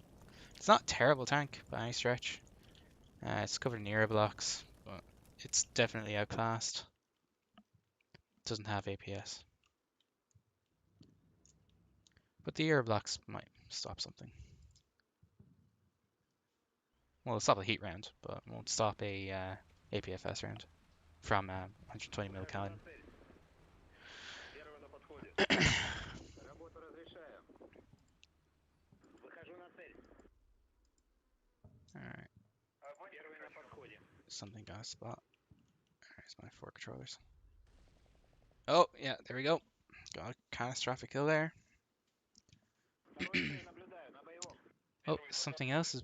It's not a terrible tank by any stretch. It's covered in air blocks, but it's definitely outclassed. It doesn't have APS. But the air blocks might stop something. Well, it'll stop a heat round, but it won't stop a APFS round from 120 mil cannon. Alright. Something got a spot. There's my 4 controllers. Oh, yeah, there we go. Got a catastrophic kill there. Oh, something else is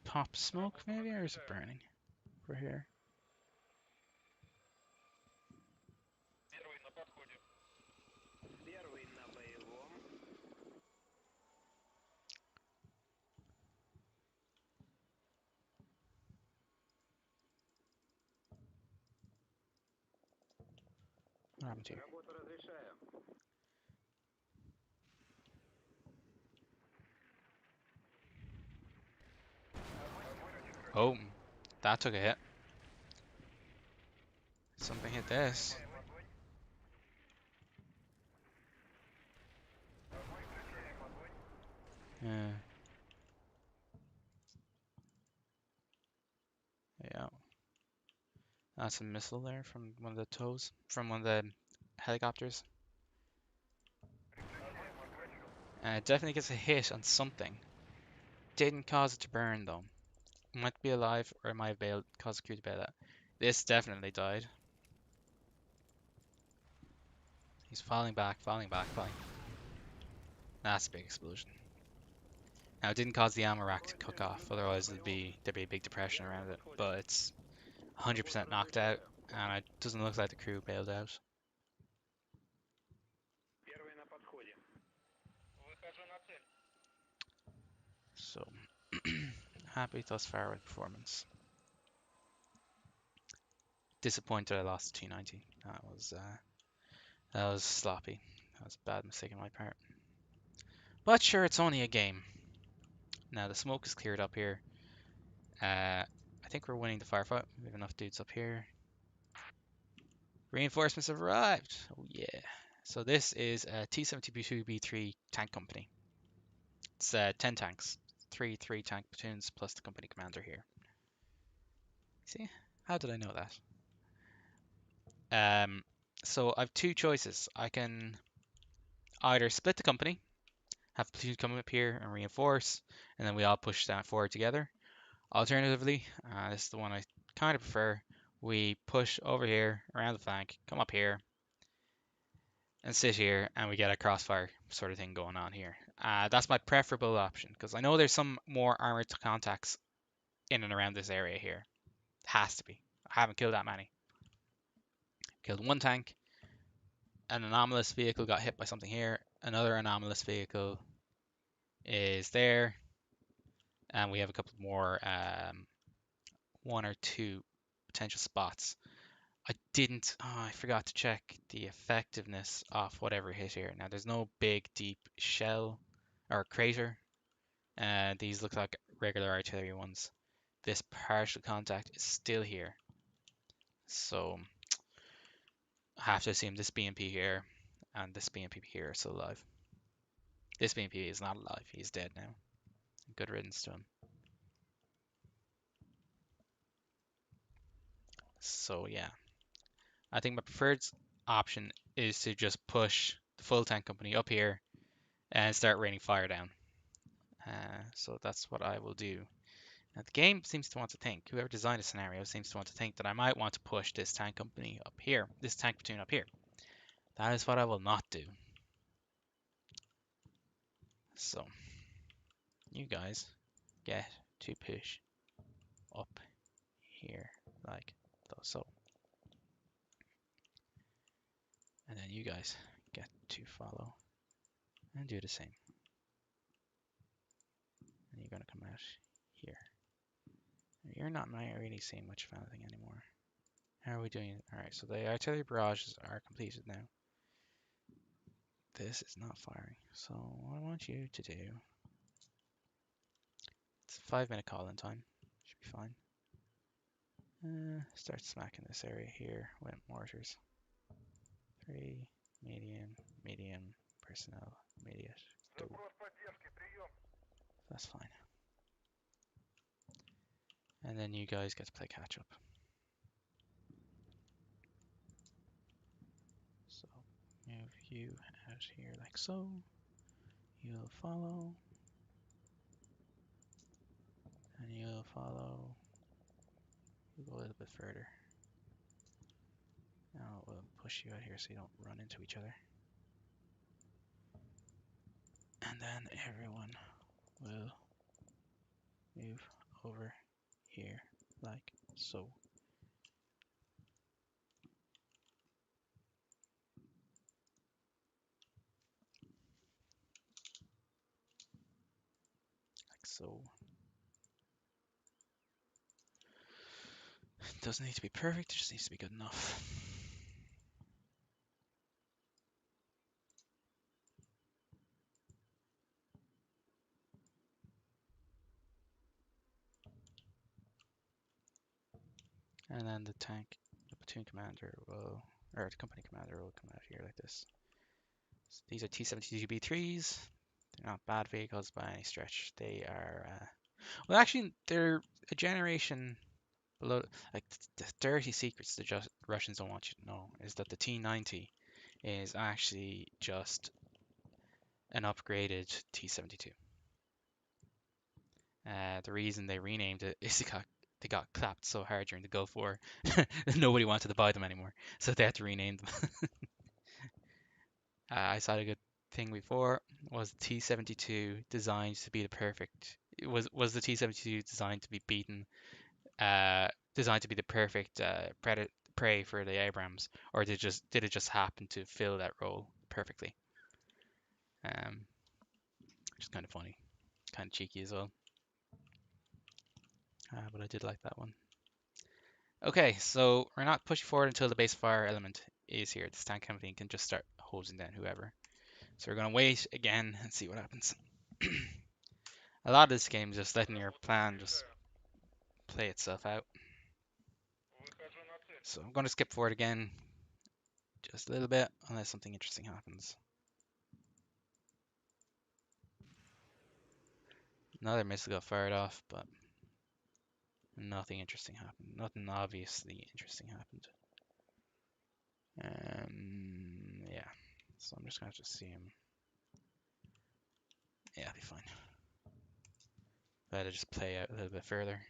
pop smoke maybe, or is it burning? We're here. What happened here? Oh, that took a hit. Something hit this. Yeah. Yeah. That's a missile there from one of the tows, from one of the helicopters. It definitely gets a hit on something. Didn't cause it to burn though. Might be alive or it might have bailed, caused the crew to bail out. This definitely died. He's falling back, falling back, falling. That's a big explosion. Now it didn't cause the ammo rack to cook off, otherwise there'd be a big depression around it. But it's 100% knocked out, and it doesn't look like the crew bailed out. So happy thus far with performance. Disappointed I lost the 290. That was sloppy. That was a bad mistake on my part. But sure, it's only a game. Now the smoke is cleared up here. I think we're winning the firefight. We have enough dudes up here. Reinforcements have arrived. Oh yeah. So this is a T-72B3 tank company. It's 10 tanks. Three tank platoons plus the company commander here. See? How did I know that? So I've two choices. I can either split the company, have the platoon come up here and reinforce, and then we all push down forward together. Alternatively, this is the one I kind of prefer. We push over here around the flank, come up here, and sit here, and we get a crossfire sort of thing going on here. That's my preferable option because I know there's some more armored contacts in and around this area here. Has to be. I haven't killed that many. Killed one tank. An anomalous vehicle got hit by something here. Another anomalous vehicle is there, and we have a couple more, one or two potential spots. I forgot to check the effectiveness of whatever hit here. Now, there's no big, deep shell or crater. These look like regular artillery ones. This partial contact is still here. So, I have to assume this BMP here and this BMP here are still alive. This BMP is not alive. He's dead now. Good riddance to him. So, yeah. I think my preferred option is to just push the full tank company up here and start raining fire down. So that's what I will do. Now the game seems to want to think, whoever designed the scenario seems to want to think that I might want to push this tank company up here, this tank platoon up here. That is what I will not do. So, you guys get to push up here like so. And then you guys get to follow and do the same. And you're going to come out here. You're not really seeing much of anything anymore. How are we doing? Alright, so the artillery barrages are completed now. This is not firing. So what I want you to do, it's a 5-minute call-in time. Should be fine. Start smacking this area here with mortars. 3, medium, personnel, immediate, go. That's fine. And then you guys get to play catch up. So move you out here like so. You'll follow. And you'll follow. You go a little bit further. Now we'll push you out here so you don't run into each other. And then everyone will move over here like so. Like so. It doesn't need to be perfect, it just needs to be good enough. And then the platoon commander will, or the company commander will come out here like this. So these are T-72B3s. They're not bad vehicles by any stretch. They are, well, actually, they're a generation below. Like the dirty secrets the Russians don't want you to know is that the T-90 is actually just an upgraded T-72. The reason they renamed it is they got clapped so hard during the Gulf War that nobody wanted to buy them anymore, so they had to rename them. I saw a good thing before. Was the T-72 designed to be the perfect? Was the T-72 designed to be beaten? Designed to be the perfect prey for the Abrams, or did it just happen to fill that role perfectly? Which is kind of funny, kind of cheeky as well. But I did like that one. Okay, so we're not pushing forward until the base fire element is here. This tank campaign can just start hosing down whoever. So we're gonna wait again and see what happens. A lot of this game is just letting your plan just play itself out. So I'm gonna skip forward again just a little bit unless something interesting happens. Another missile got fired off, but nothing interesting happened. Nothing obviously interesting happened. Yeah. So I'm just gonna have to see him. Yeah, I'll be fine. Let it just play out a little bit further.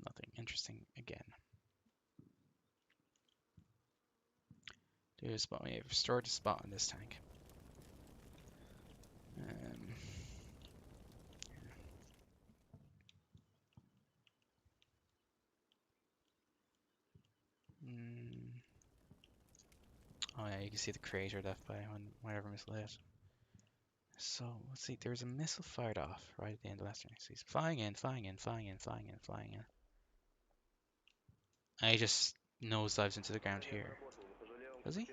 Nothing interesting again. Do a spot. We have restored the spot on this tank. Oh yeah, you can see the crater left by whatever missile hit. So let's see. There's a missile fired off right at the end of last turn. So he's flying in, flying in, flying in, flying in, flying in. And he just nosedives into the ground here. Does he?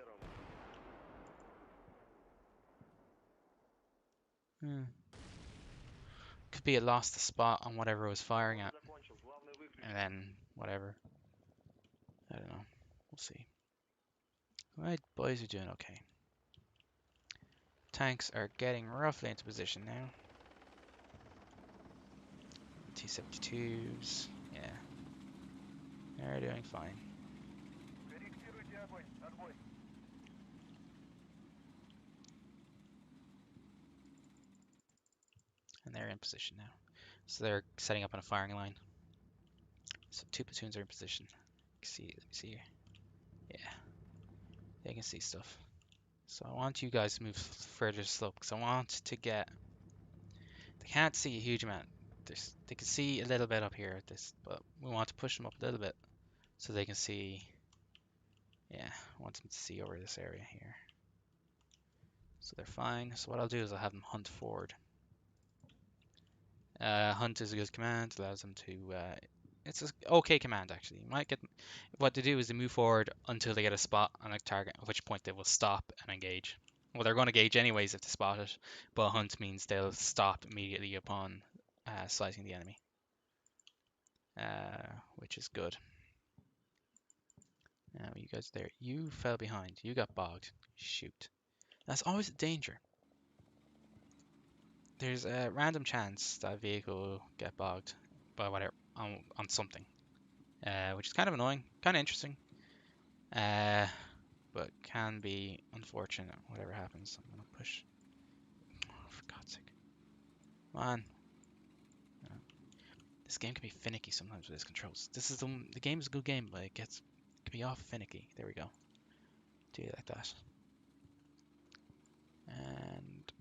Could be it lost the spot on whatever it was firing at. And then whatever. I don't know. We'll see. Right, boys are doing okay. Tanks are getting roughly into position now. T-72s. Yeah. They're doing fine. And they're in position now. So they're setting up on a firing line. So 2 platoons are in position. See, let me see. Yeah, they can see stuff. So I want you guys to move further slope because I want to get. They can't see a huge amount. They can see a little bit up here at this, but we want to push them up a little bit so they can see. Yeah, I want them to see over this area here. So they're fine. So what I'll do is I'll have them hunt forward. Hunt is a good command. Allows them to. It's an okay command actually. You might get. What they do is they move forward until they get a spot on a target, at which point they will stop and engage. Well, they're going to engage anyways if they spot it, but hunt means they'll stop immediately upon sighting the enemy, which is good. Now you guys there. You fell behind. You got bogged. Shoot. That's always a danger. There's a random chance that a vehicle will get bogged by whatever on something, which is kind of annoying, kind of interesting, but can be unfortunate. Whatever happens, I'm gonna push. Oh, for God's sake, come on! This game can be finicky sometimes with its controls. This is the game is a good game, but it can be off finicky. There we go. Do it like that, and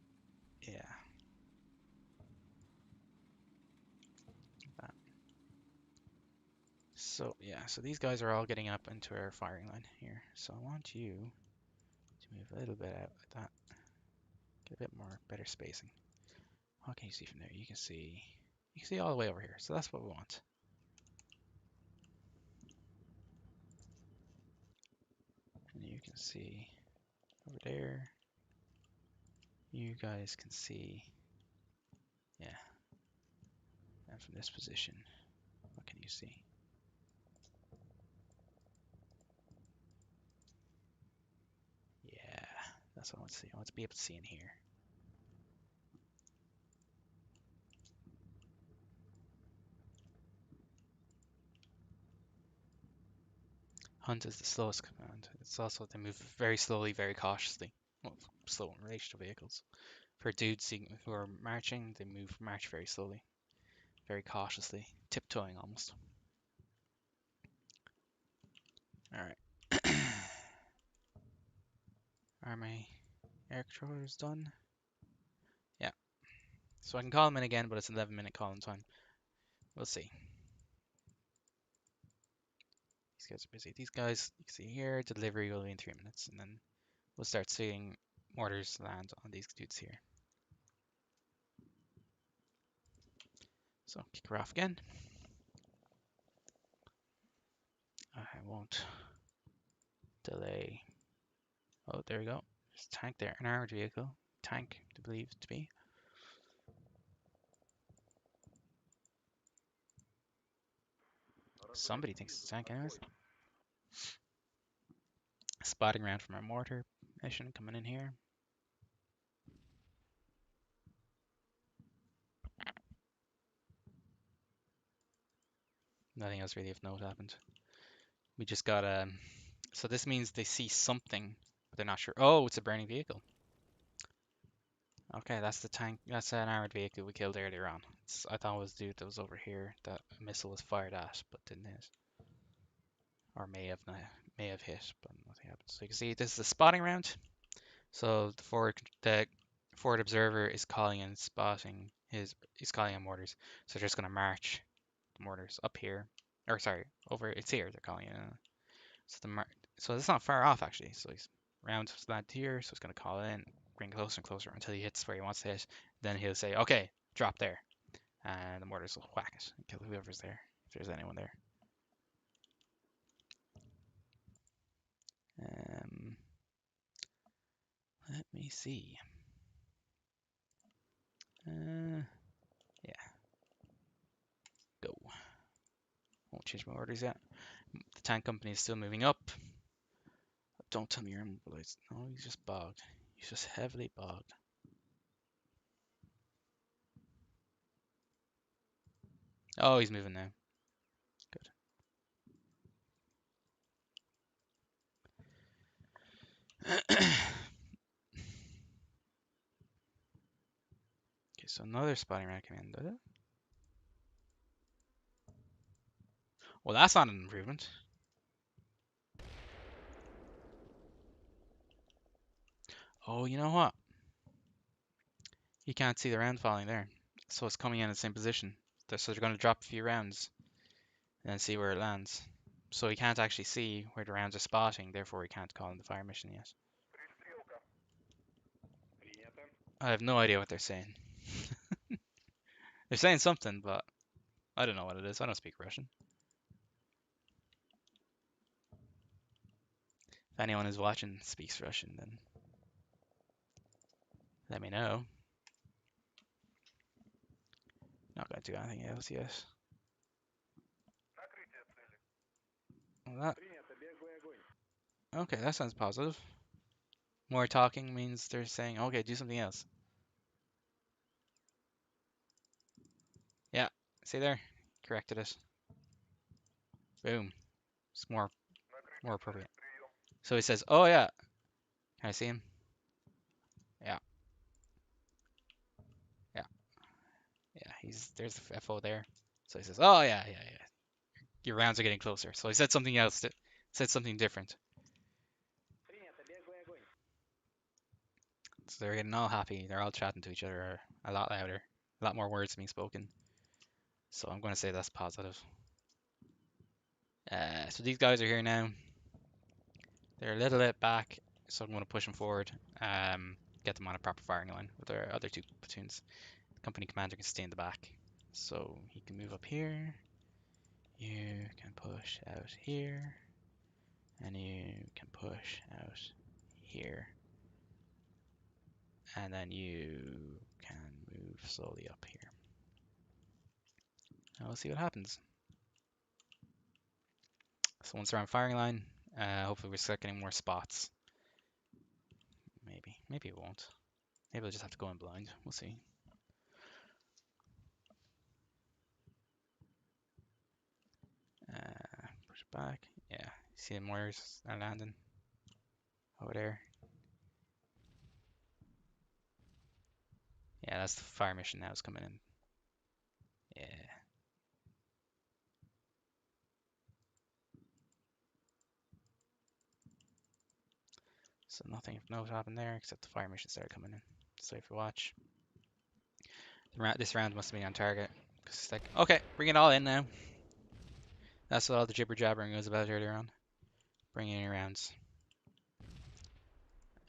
yeah. So yeah, so these guys are all getting up into our firing line here. So I want you to move a little bit out like that. Get a bit more better spacing. What can you see from there? You can see all the way over here. So that's what we want. And you can see over there. You guys can see, yeah. And from this position, what can you see? Yeah, that's what I want to see. I want to be able to see in here. Hunt is the slowest command. It's also they move very slowly, very cautiously. Well, slow in relation to vehicles. For dudes who are marching, they march very slowly, very cautiously, tiptoeing almost. All right. Are my air controllers done? Yeah. So I can call them in again, but it's 11-minute calling time. We'll see. These guys are busy. These guys, you can see here, delivery will be in 3 minutes, and then we'll start seeing orders land on these dudes here. So kick her off again. I won't delay. Oh, there we go. There's a tank there, an armored vehicle. Tank, I believe it to be. Somebody thinks it's a tank anyways. Spotting round from our mortar mission coming in here. Nothing else really of note happened. We just got so this means they see something, but they're not sure. Oh, it's a burning vehicle. Okay, that's the tank. That's an armored vehicle we killed earlier on. I thought it was the dude that was over here that a missile was fired at, but didn't hit. Or may have not, may have hit, but nothing happened. So you can see this is a spotting round. So the forward observer is calling and spotting he's calling in mortars. So they're just gonna march the mortars up here. Or sorry, over it's here they're calling it. So it's not far off actually. So he's round land here, so he's gonna call in, bring closer and closer until he hits where he wants to hit. Then he'll say, okay, drop there. And the mortars will whack it and kill whoever's there, if there's anyone there. Let me see. Yeah, go. Won't change my orders yet. The tank company is still moving up. Don't tell me you're immobilized. No, he's just bogged. He's just heavily bogged. Oh, he's moving now. Good. Okay, so another spotting round came in, did it? Well, that's not an improvement. Oh, you know what? You can't see the round falling there. So it's coming in the same position. So they're going to drop a few rounds and then see where it lands. So he can't actually see where the rounds are spotting, therefore he can't call in the fire mission yet. I have no idea what they're saying. They're saying something, but I don't know what it is. I don't speak Russian. If anyone who's watching speaks Russian, then let me know. Not going to do anything else yet. Well, okay, that sounds positive. More talking means they're saying, okay, do something else. Yeah, see there? Corrected it. Boom. It's more appropriate. So he says, oh yeah. Can I see him? Yeah. Yeah. Yeah, there's the FO there. So he says, oh yeah. Your rounds are getting closer. So he said something else, said something different. So they're getting all happy. They're all chatting to each other a lot louder. A lot more words being spoken. So I'm going to say that's positive. So these guys are here now. They're a little bit back, so I'm going to push them forward. Get them on a proper firing line with their other two platoons. The company commander can stay in the back. So he can move up here. You can push out here. And you can push out here. And then you can move slowly up here. And we'll see what happens. So once they're on firing line, hopefully we'll start getting more spots. Maybe it won't. Maybe we'll just have to go in blind. We'll see. Push it back. Yeah, See the mortars are landing over there. Yeah, that's the fire mission now is coming in. Yeah. So nothing of note happened there except the fire mission started coming in. So if you watch, this round must have been on target. Cause it's like, okay, bring it all in now. That's what all the jibber jabbering was about earlier on. Bringing in rounds.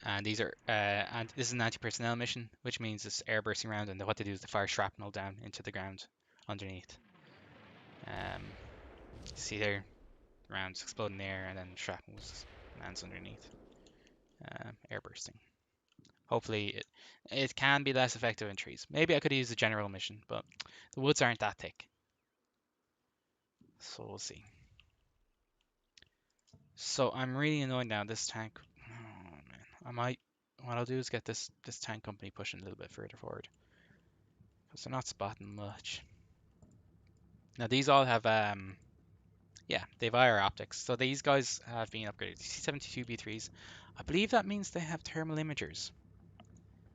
And these are, and this is an anti-personnel mission, which means it's air bursting around, and what they do is they fire shrapnel down into the ground underneath. See there, rounds explode in the air, and then shrapnel lands underneath. Air bursting. Hopefully, it can be less effective in trees. Maybe I could use the general mission, but the woods aren't that thick, so we'll see. So I'm really annoyed now. This tank. Oh man, I might. What I'll do is get this tank company pushing a little bit further forward because they're not spotting much. Now these all have yeah, they've IR optics. So these guys have been upgraded. C-72B3s. I believe that means they have thermal imagers.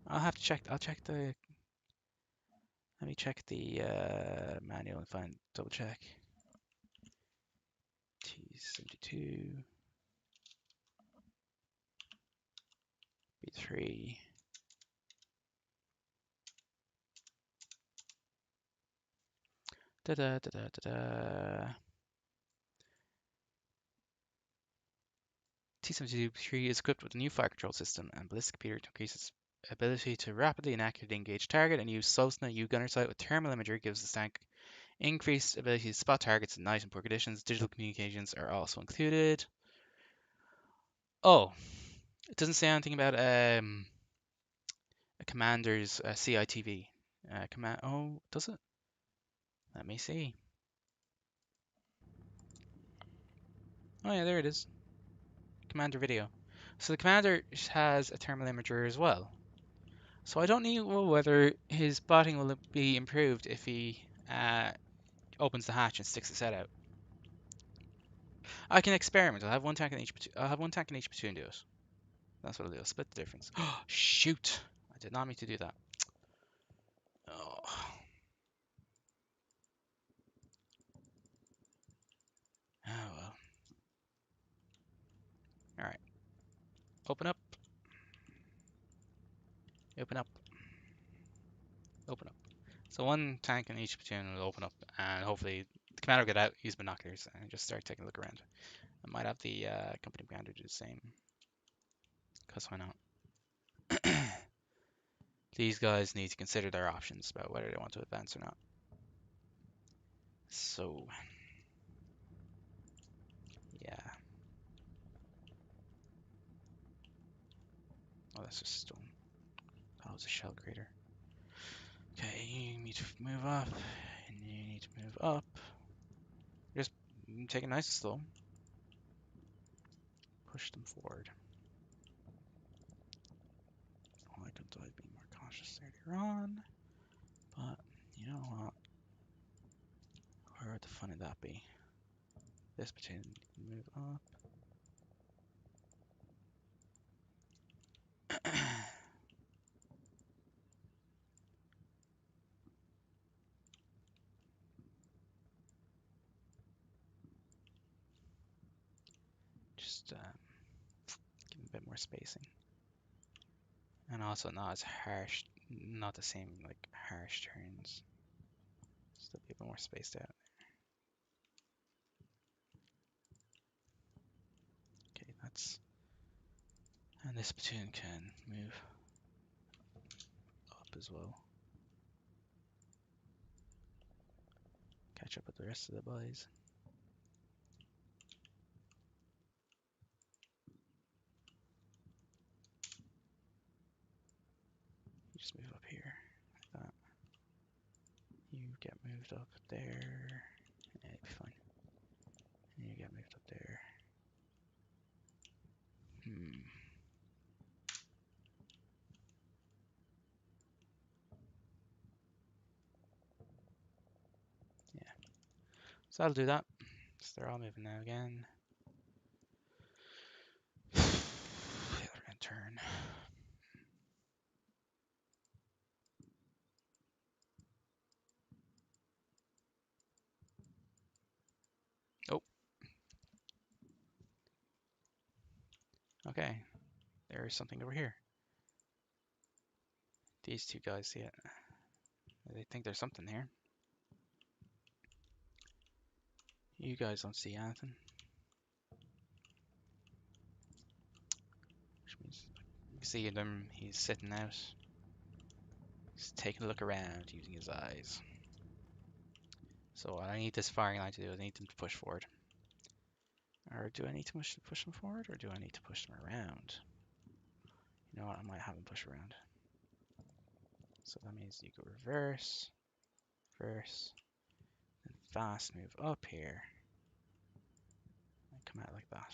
I'll have to check. I'll check the. Let me check the manual and find double check. T-72 B3. Da da da da da da. T-72B3 is equipped with a new fire control system and ballistic computer to increase its ability to rapidly and accurately engage target, and use Cessna U gunner sight with thermal imager gives the tank increased ability to spot targets at night in poor conditions. Digital communications are also included. Oh, it doesn't say anything about a commander's CITV. Command. Oh, does it? Let me see. Oh yeah, there it is. Commander video. So the commander has a thermal imager as well. So I don't know whether his spotting will be improved if he opens the hatch and sticks his head out. I can experiment. I'll have one tank in each platoon. I'll have one tank in each platoon do it. That's what I'll do. I'll split the difference. Oh, shoot! I did not mean to do that. Oh. Oh well. Alright. Open up. Open up. Open up. So one tank in each platoon will open up, and hopefully the commander will get out, use binoculars, and just start taking a look around. I might have the company commander do the same, because why not? These guys need to consider their options about whether they want to advance or not. So, yeah. Oh, that's just stone. That was a shell crater. Okay, you need to move up, and you need to move up. Just take it nice and slow. Push them forward. Why couldn't I be more cautious earlier on? But, you know what? Where would the fun of that be? This platoon move up. Just give them a bit more spacing. And also not as harsh, not the same like harsh turns. Still be a bit more spaced out. Okay, that's. And this platoon can move up as well. Catch up with the rest of the boys. You just move up here like that. You get moved up there. Yeah, you'll be fine. And you get moved up there. Yeah. So that'll do that. So they're all moving now again. Okay, there's something over here. These two guys see it. They think there's something here. You guys don't see anything. Which means you can see him, he's sitting out. He's taking a look around using his eyes. So what I need this firing line to do is I need them to push forward. Or do I need to push them forward, or do I need to push them around? You know what, I might have them push around. So that means you go reverse, reverse, and fast move up here. And come out like that.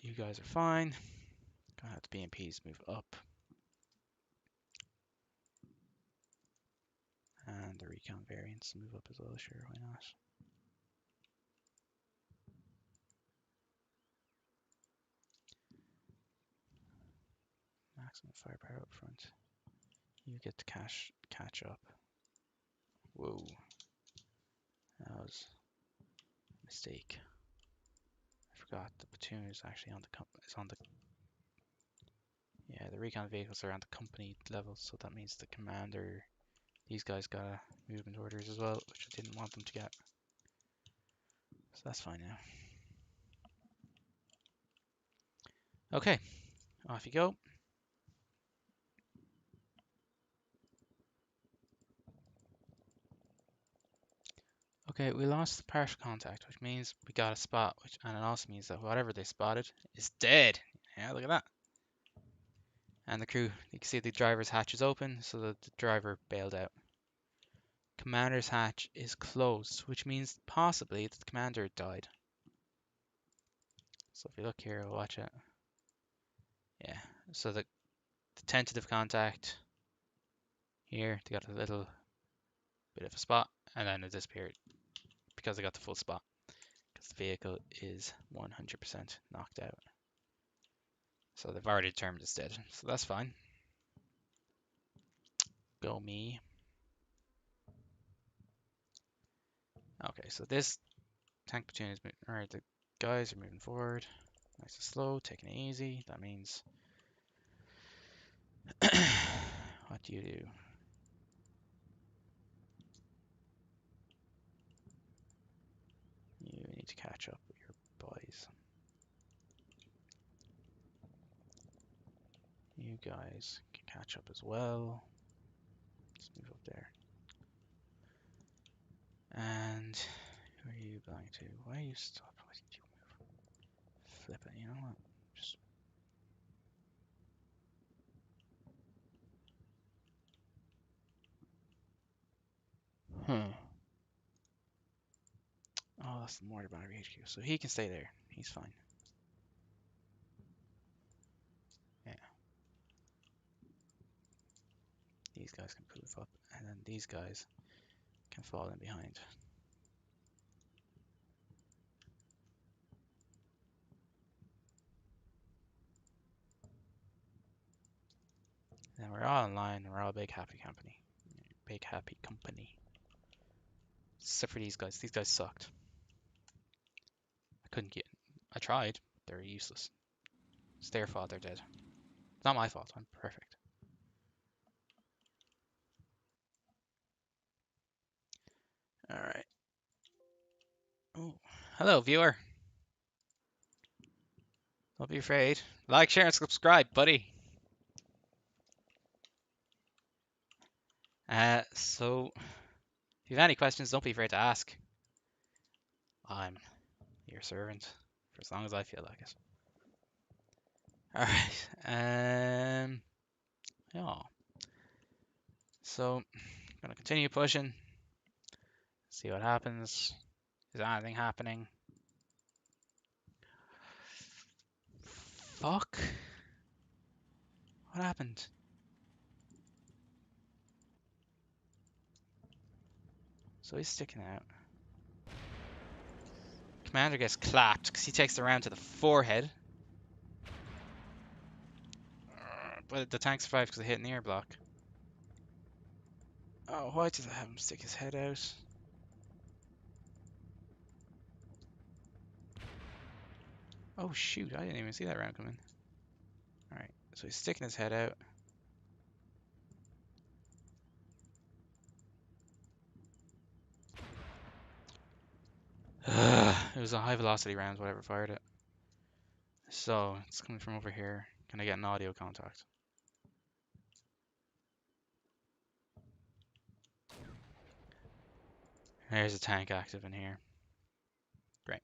You guys are fine. Gonna have the BMPs move up. And the Recon variants move up as well, sure, why not? Maximum firepower up front. You get to catch up. Whoa. That was a mistake. I forgot the platoon is actually on the yeah, the recon vehicles are on the company level, so that means the commander, these guys got movement orders as well, which I didn't want them to get. So that's fine now. Okay, off you go. Okay, we lost the partial contact, which means we got a spot, and it also means that whatever they spotted is dead. Yeah, look at that. And the crew, you can see the driver's hatch is open, so that the driver bailed out. Commander's hatch is closed, which means possibly that the commander died. So if you look here, we'll watch it. Yeah, so the tentative contact here, they got a little bit of a spot, and then it disappeared because they got the full spot, because the vehicle is 100% knocked out. So they've already determined it's dead, so that's fine. Go me. Okay, so this tank platoon is moving. Alright, the guys are moving forward. Nice and slow, taking it easy. That means what do you do? You need to catch up with your boys. You guys can catch up as well. Let's move up there. And who are you belonging to? Why are you stop? Why did you move? Flip it, you know what? Just Oh, that's the mortar battery HQ. So he can stay there. He's fine. Yeah. These guys can move up, and then these guys can fall in behind. And we're all in line, and we're all a big happy company. Big happy company. Except for these guys. These guys sucked. I couldn't get. I tried. They're useless. It's their fault they're dead. It's not my fault. I'm perfect. Alright. Oh, hello, viewer. Don't be afraid. Like, share, and subscribe, buddy. So, if you have any questions, don't be afraid to ask. I'm your servant for as long as I feel like it. Alright. Yeah. So, I'm gonna continue pushing. See what happens. Is anything happening? Fuck. What happened? So he's sticking out. Commander gets clapped because he takes the round to the forehead. But the tank survives because it hit an ear block. Oh, why does it have him stick his head out? Oh shoot, I didn't even see that round come in. Alright, so he's sticking his head out. It was a high velocity round, whatever fired it. So, it's coming from over here. Can I get an audio contact? There's a tank active in here. Great.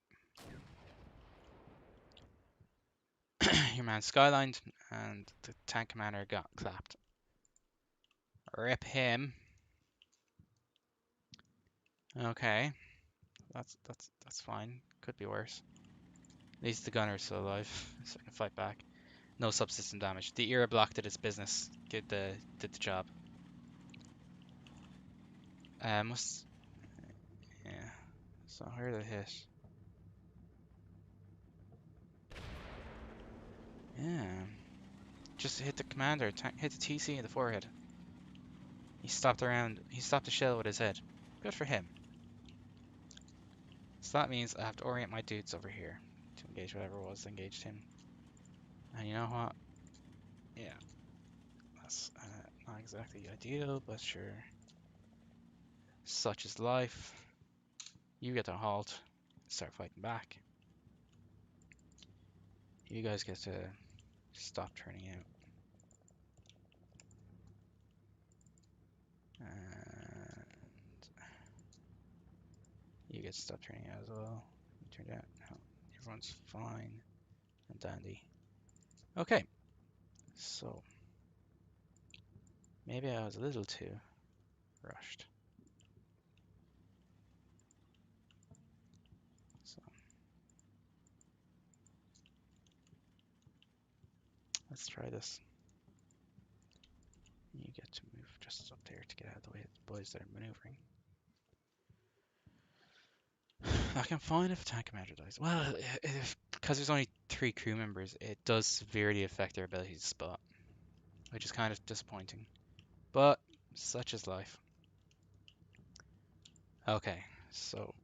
Your man skylined, and the tank commander got clapped. Rip him. Okay, that's fine. Could be worse. At least the gunner's still alive, so I can fight back. No subsystem damage. The era block did its business. Did the job. Must yeah. So where did it hit? Yeah. Just hit the commander. Hit the TC in the forehead. He stopped around. He stopped the shell with his head. Good for him. So that means I have to orient my dudes over here to engage whatever was that engaged him. And you know what? Yeah, that's not exactly ideal, but sure. Such is life. You get to halt, start fighting back. You guys get to stop turning out. And you get to stop turning out as well. You turned out. No, everyone's fine and dandy. Okay, so maybe I was a little too rushed. So let's try this. You get to move just up there to get out of the way of the boys that are maneuvering. I can find if a tank commander dies. Well, because there's only 3 crew members, it does severely affect their ability to spot, which is kind of disappointing. But such is life. Okay, so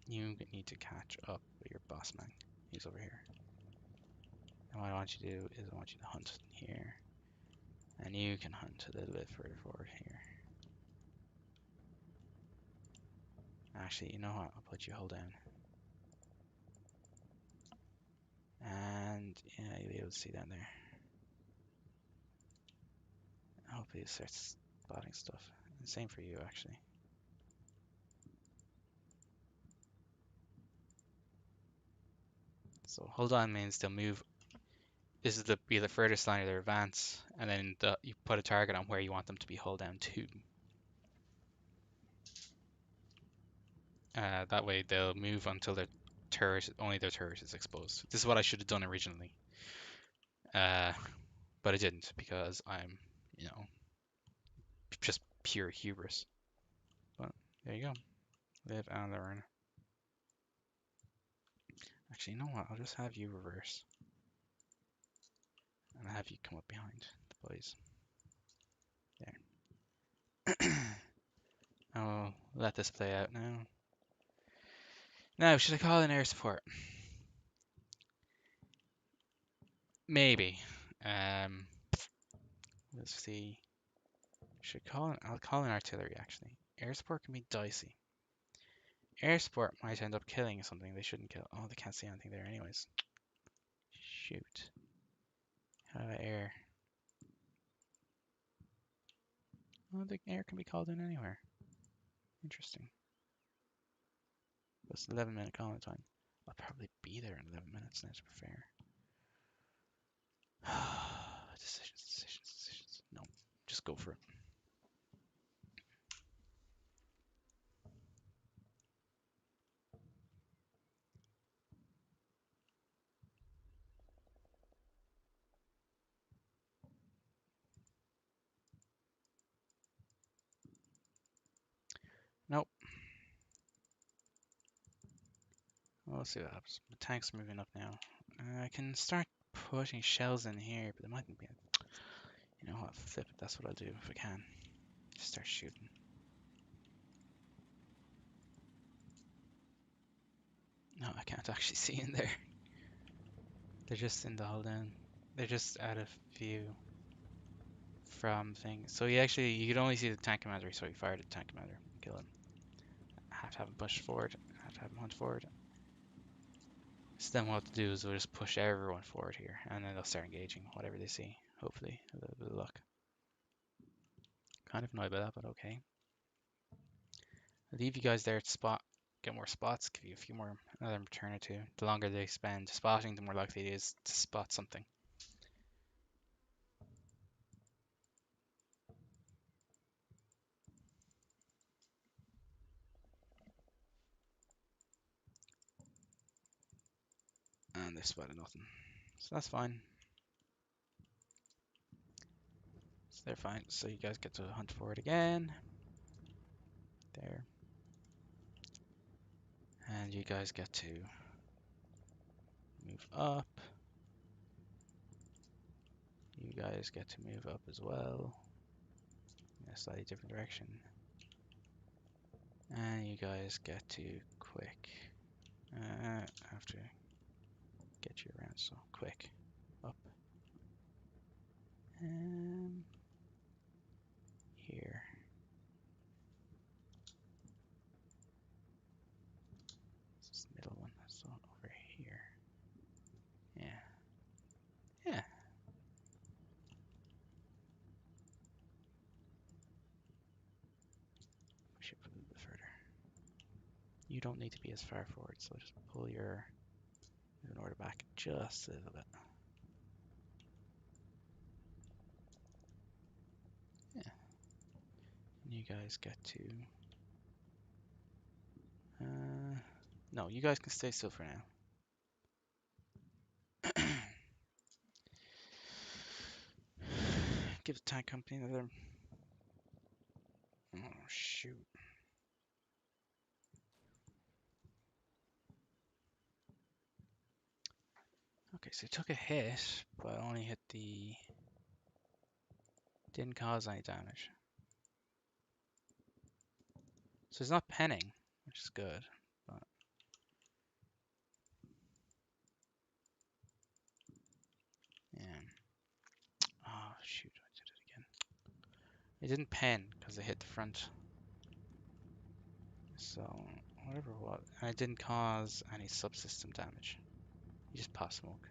you need to catch up with your boss man. He's over here. And what I want you to do is I want you to hunt here. And you can hunt a little bit further forward here. Actually, you know what? I'll put you hold down. And yeah, you'll be able to see down there. Hopefully it starts spotting stuff. And same for you, actually. So hold on means they'll move. This is be the furthest line of their advance, and then you put a target on where you want them to be hold down to. That way they'll move until only their turret is exposed. This is what I should have done originally, but I didn't because I'm, you know, just pure hubris. But there you go, live and learn. Actually, you know what? I'll just have you reverse, and I'll have you come up behind the boys. There. I'll let this play out now. Now, should I call in air support? Maybe. Um, let's see. I'll call in artillery actually. Air support can be dicey. Air support might end up killing something they shouldn't kill. Oh, they can't see anything there anyways. Shoot. How about air? Oh, the air can be called in anywhere. Interesting. That's 11-minute calling time. I'll probably be there in 11 minutes now, to be fair. Decisions. No, just go for it. Nope. Well, let's see what happens. The tank's moving up now. I can start putting shells in here, but there mightn't be. You know what? Flip it. That's what I'll do if I can. Just start shooting. No, I can't actually see in there. They're just in the hull down. They're just out of view from things. So you could only see the tank commander, so you fired at the tank commander. Kill him. Have to have him push forward. Have to have him hunt forward. So then what to do is we'll just push everyone forward here, and then they'll start engaging whatever they see. Hopefully, a little bit of luck. Kind of annoyed by that, but okay. I'll leave you guys there to spot, get more spots, give you a few more, another turn or two. The longer they spend spotting, the more likely it is to spot something. And they spotted nothing. So that's fine. So they're fine. So you guys get to hunt forward again. There. And you guys get to move up. You guys get to move up as well. In a slightly different direction. And you guys get to quick. Have to get you around, so quick. Up. And here. This is the middle one, so over here. Yeah. Yeah. Push it a little bit further. You don't need to be as far forward, so just pull your order back just a little bit. Yeah. And you guys get to... no, you guys can stay still for now. Give the tank company another... Oh, shoot. Okay, so it took a hit, but only hit the... Didn't cause any damage. So it's not penning, which is good. But yeah. Oh, shoot, I did it again. It didn't pen because it hit the front. So, whatever it was. And it didn't cause any subsystem damage. You just pop smoke.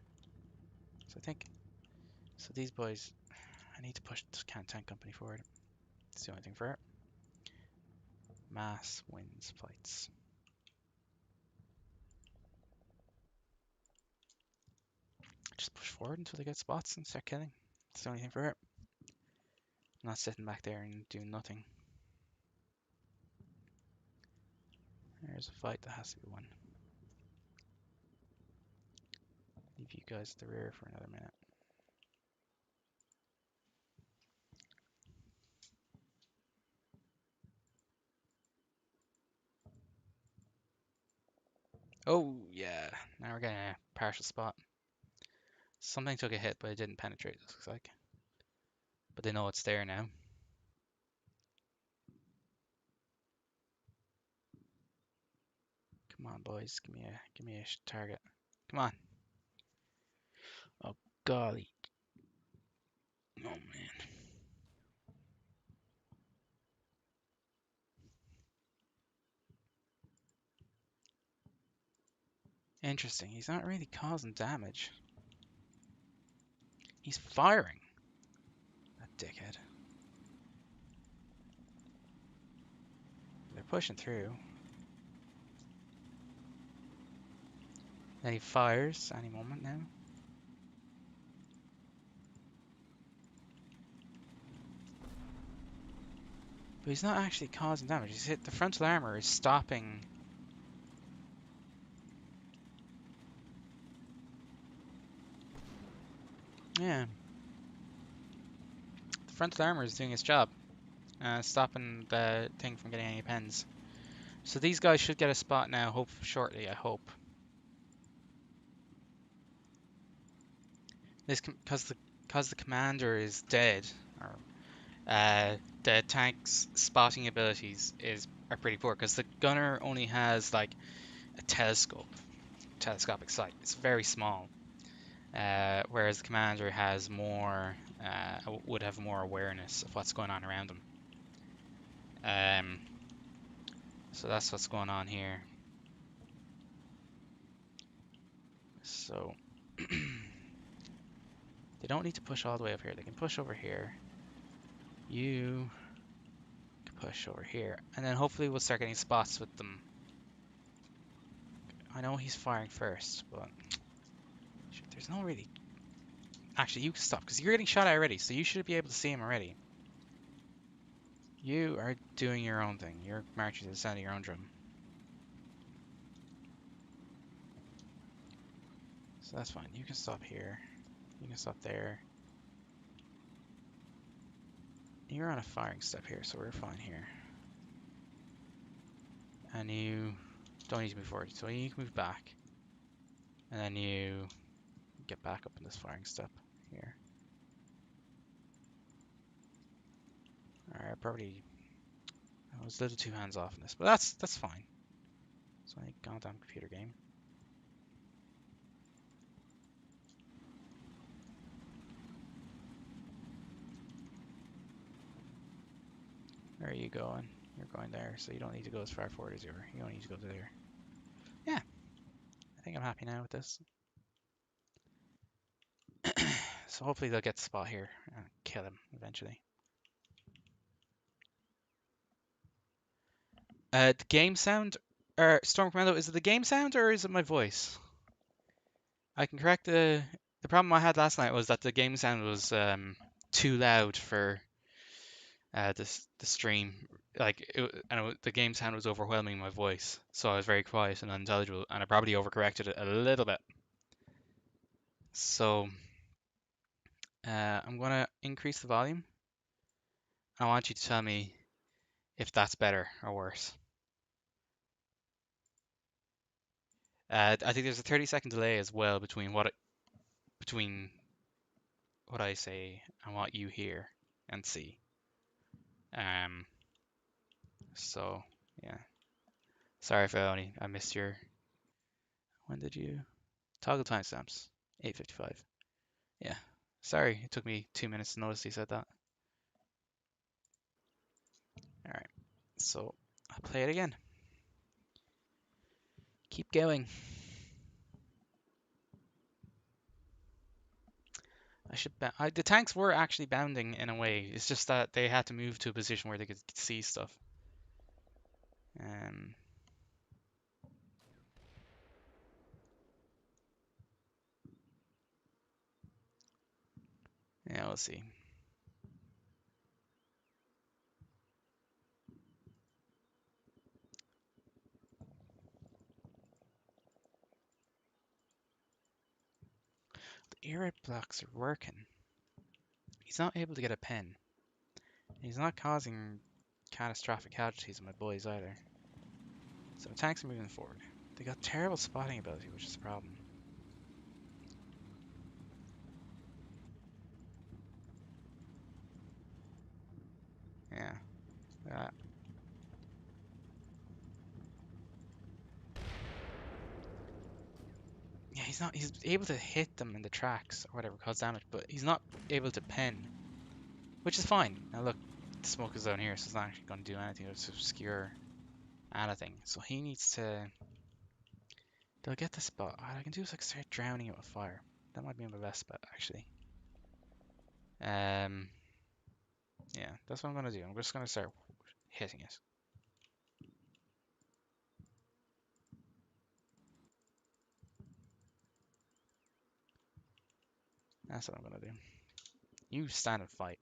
So I think... So these boys... I need to push this tank company forward. It's the only thing for it. Mass wins fights. Just push forward until they get spots and start killing. It's the only thing for it. I'm not sitting back there and doing nothing. There's a fight that has to be won. Leave you guys at the rear for another minute. Oh, yeah. Now we're getting a partial spot. Something took a hit, but it didn't penetrate, it looks like. But they know it's there now. Come on, boys. Give me a target. Come on. Oh, golly. Oh, man. Interesting. He's not really causing damage. He's firing. That dickhead. They're pushing through. Then he fires any moment now. But he's not actually causing damage. He's hit the frontal armor is stopping. Yeah. The frontal armor is doing its job. Stopping the thing from getting any pens. So these guys should get a spot now, hope shortly, I hope. This because the commander is dead, or the tank's spotting abilities are pretty poor because the gunner only has like a telescopic sight. It's very small, whereas the commander has more, would have more awareness of what's going on around him. Um, so that's what's going on here. So they don't need to push all the way up here. They can push over here. You can push over here, and then hopefully we'll start getting spots with them. I know he's firing first, but shit, there's no really. Actually, you can stop because you're getting shot at already, so you should be able to see him already. You are doing your own thing. You're marching to the sound of your own drum. So that's fine. You can stop here. You can stop there. You're on a firing step here, so we're fine here. And you don't need to move forward, so you can move back. And then you get back up in this firing step here. Alright, probably I was a little too hands off in this, but that's fine. It's only a goddamn computer game. Where are you going? You're going there, so you don't need to go as far forward as you were. You don't need to go to there. Yeah, I think I'm happy now with this. So hopefully they'll get the spot here and kill him eventually. The game sound, or Storm Commando, is it the game sound or is it my voice? I can correct the problem I had last night was that the game sound was too loud for the stream. Like the game sound was overwhelming my voice, so I was very quiet and unintelligible, and I probably overcorrected it a little bit. So I'm gonna increase the volume. I want you to tell me if that's better or worse. I think there's a 30-second delay as well between between what I say and what you hear and see. Um, so yeah. Sorry if I missed your. When did you toggle timestamps? 8:55. Yeah. Sorry, it took me 2 minutes to notice he said that. All right. So I'll play it again. Keep going. The tanks were actually bounding in a way. It's just that they had to move to a position where they could see stuff. Um, yeah, we'll see. The air blocks are working. He's not able to get a pen. He's not causing catastrophic casualties on my boys either. So tanks are moving forward. They got terrible spotting ability, which is a problem. Yeah. Yeah, he's able to hit them in the tracks or whatever, cause damage, but he's not able to pen, which is fine. Now look, the smoke is down here, so it's not actually going to do anything. It's obscure anything. So he needs to. They'll get the spot. What I can do is like start drowning it with fire. That might be my best bet actually. Yeah, that's what I'm gonna do. I'm just gonna start hitting it. That's what I'm gonna do. You stand and fight.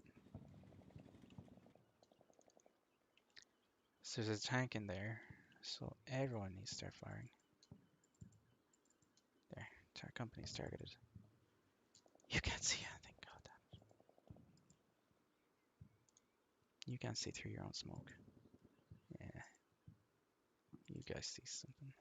So there's a tank in there, so everyone needs to start firing. There, our company's targeted. You can't see anything, goddamn. You can't see through your own smoke. Yeah, you guys see something.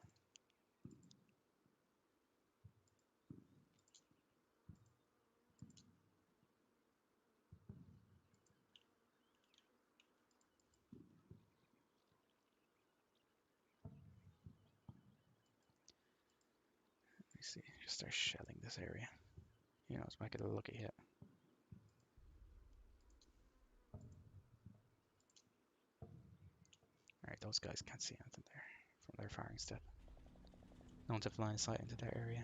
Let me see. Just start shelling this area. You know, let's make it a lucky hit. Alright, those guys can't see anything there from their firing step. No one's have line of sight into their area.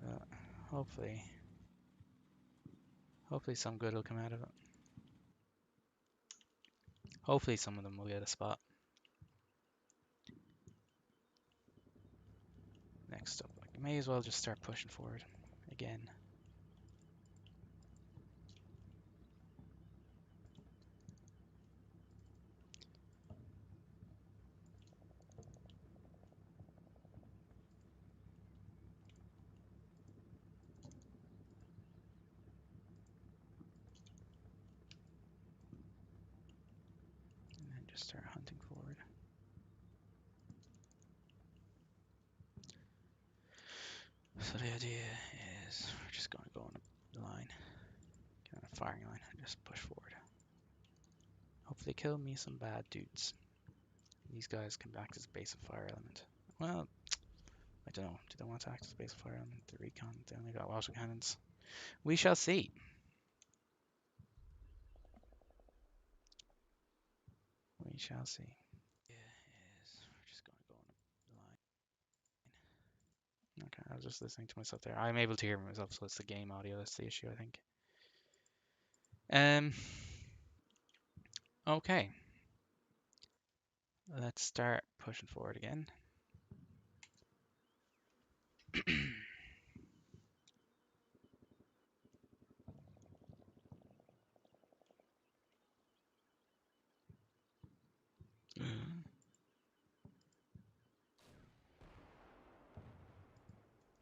But hopefully some good will come out of it. Hopefully some of them will get a spot. Next up, like, may as well just start pushing forward again. And then just start hunting forward. So the idea is we're just going to go on a line, get on a firing line, and just push forward. Hopefully kill me some bad dudes. These guys can act as base of fire element. Well, I don't know. Do they want to act as base of fire element? The Recon, they only got water cannons. We shall see. We shall see. Is we're just going to go on a line. Okay, I was just listening to myself there. I'm able to hear myself, so it's the game audio that's the issue, I think. Okay. Let's start pushing forward again.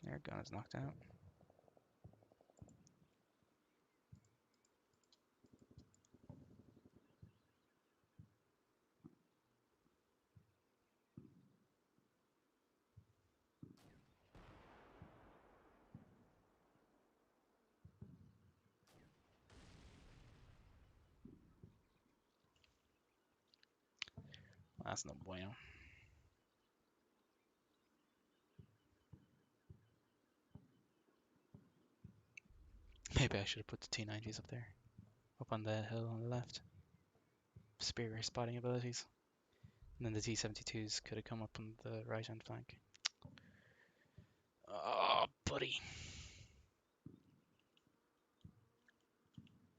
Their gun is knocked out. That's no bueno. Maybe I should have put the T90s up there. Up on the hill on the left. Superior spotting abilities. And then the T72s could have come up on the right hand flank. Oh, buddy.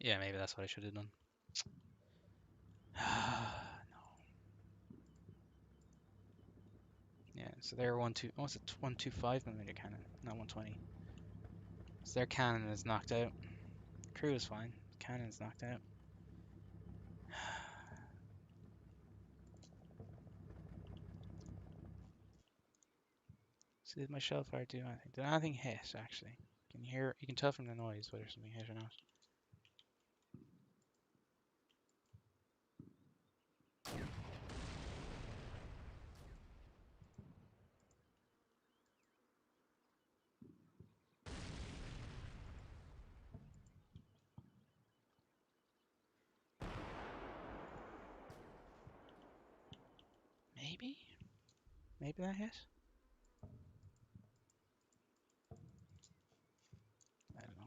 Yeah, maybe that's what I should have done. No. Yeah, so they're 1.2. Oh, it's a 125mm cannon, not 120. So their cannon is knocked out. Crew is fine. Cannon's knocked out. So did my shell fire do anything? Did anything hit, actually? Can you hear? You can tell from the noise whether something hit or not. Maybe? Maybe that hit? I don't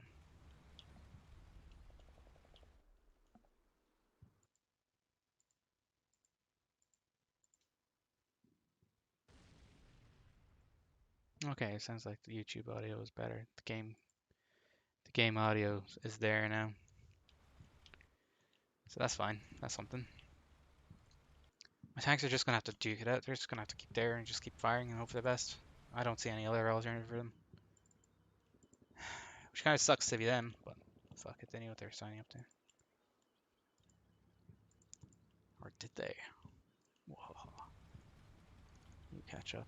know. Okay, it sounds like the YouTube audio is better. The game audio is there now. So that's fine. That's something. My tanks are just gonna have to duke it out. They're just gonna have to keep there and just keep firing and hope for the best. I don't see any other alternative for them. Which kind of sucks to be them, but fuck it, they knew what they were signing up to. Or did they? Whoa. You catch up.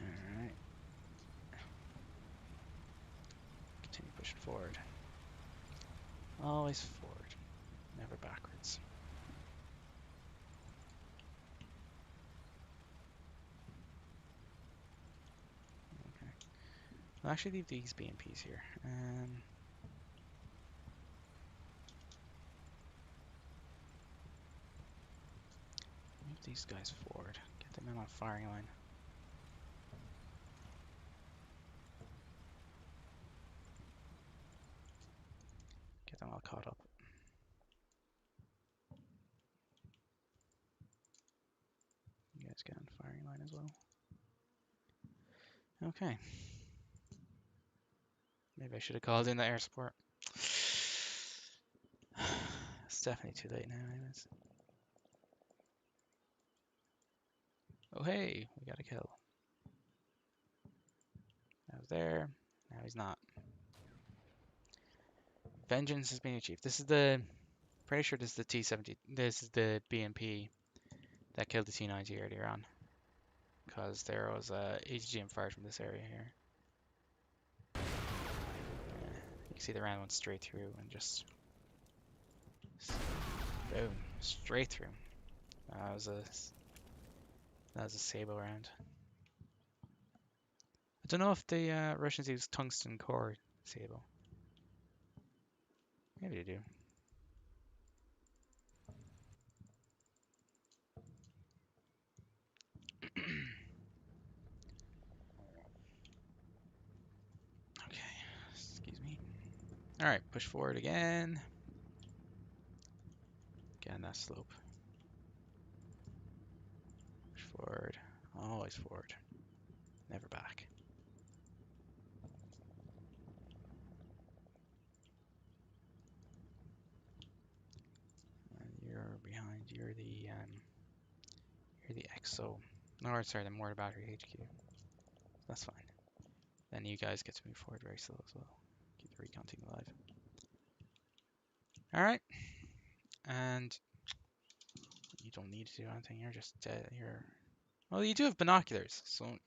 Alright. Continue pushing forward. Always forward, never backwards. Okay. I'll actually leave these BMPs here. Move these guys forward. Get Get them on firing line. Get them all caught up. You guys get on firing line as well. Okay. Maybe I should have called in the air support. It's definitely too late now, anyways. Oh hey, we got a kill. I was there. Now he's not. Vengeance has been achieved. This is the... Pretty sure this is the T-70. This is the BMP that killed the T-90 earlier on. Because there was a ATGM fired from this area here. You can see the round went straight through and just... Boom. Straight through. That was a Sabo round. I don't know if the Russians use tungsten core Sabo. Maybe they do. Okay, excuse me. Alright, push forward again. Again, that slope. Push forward. Always forward. Never back. And you're behind. You're the XO. No, sorry, the mortar battery HQ. That's fine. Then you guys get to move forward very slow as well. Keep the recon team alive. Alright. And you don't need to do anything. You're just dead. Well, you do have binoculars, so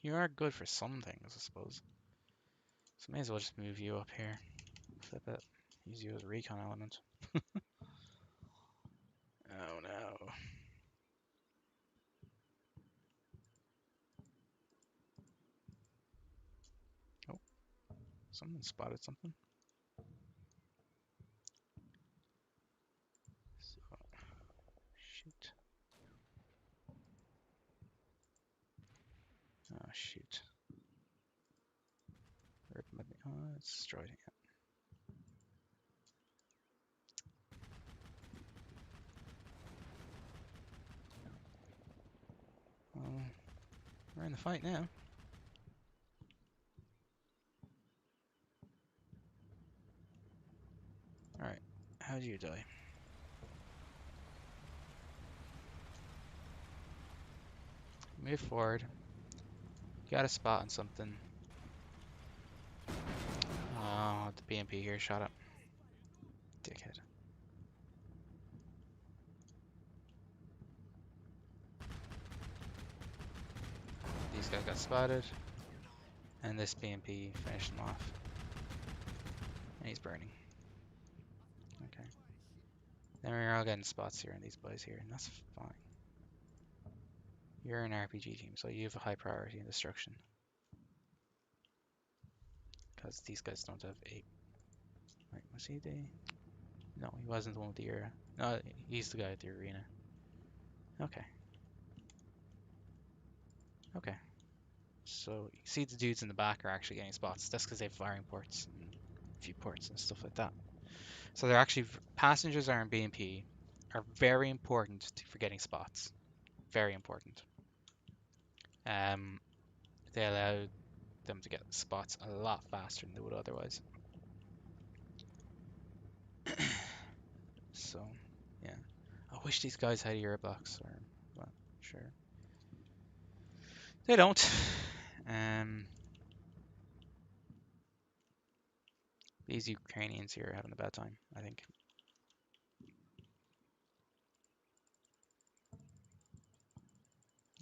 you are good for some things, I suppose. So may as well just move you up here. Flip it. Use you as a recon element. Oh no. Oh, someone spotted something. So, shoot. Oh, shoot. Oh, it's destroyed it. Well, we're in the fight now. Alright, how do you die? Move forward. Got a spot on something. Oh, the BMP here shot up. Dickhead. These guys got spotted. And this BMP finished him off. And he's burning. Okay. Then we're all getting spots here on these boys here, and that's fine. You're an RPG team, so you have a high priority in destruction. Because these guys don't have a... Wait, was he the... No, he wasn't the one with the era. No, he's the guy at the arena. Okay. Okay. So, you see the dudes in the back are actually getting spots. That's because they have firing ports and viewports and stuff like that. So they're actually... Passengers are in BMP are very important for getting spots. Very important. They allow them to get spots a lot faster than they would otherwise. So, yeah. I wish these guys had ear blocks, or, well, sure. They don't. These Ukrainians here are having a bad time, I think.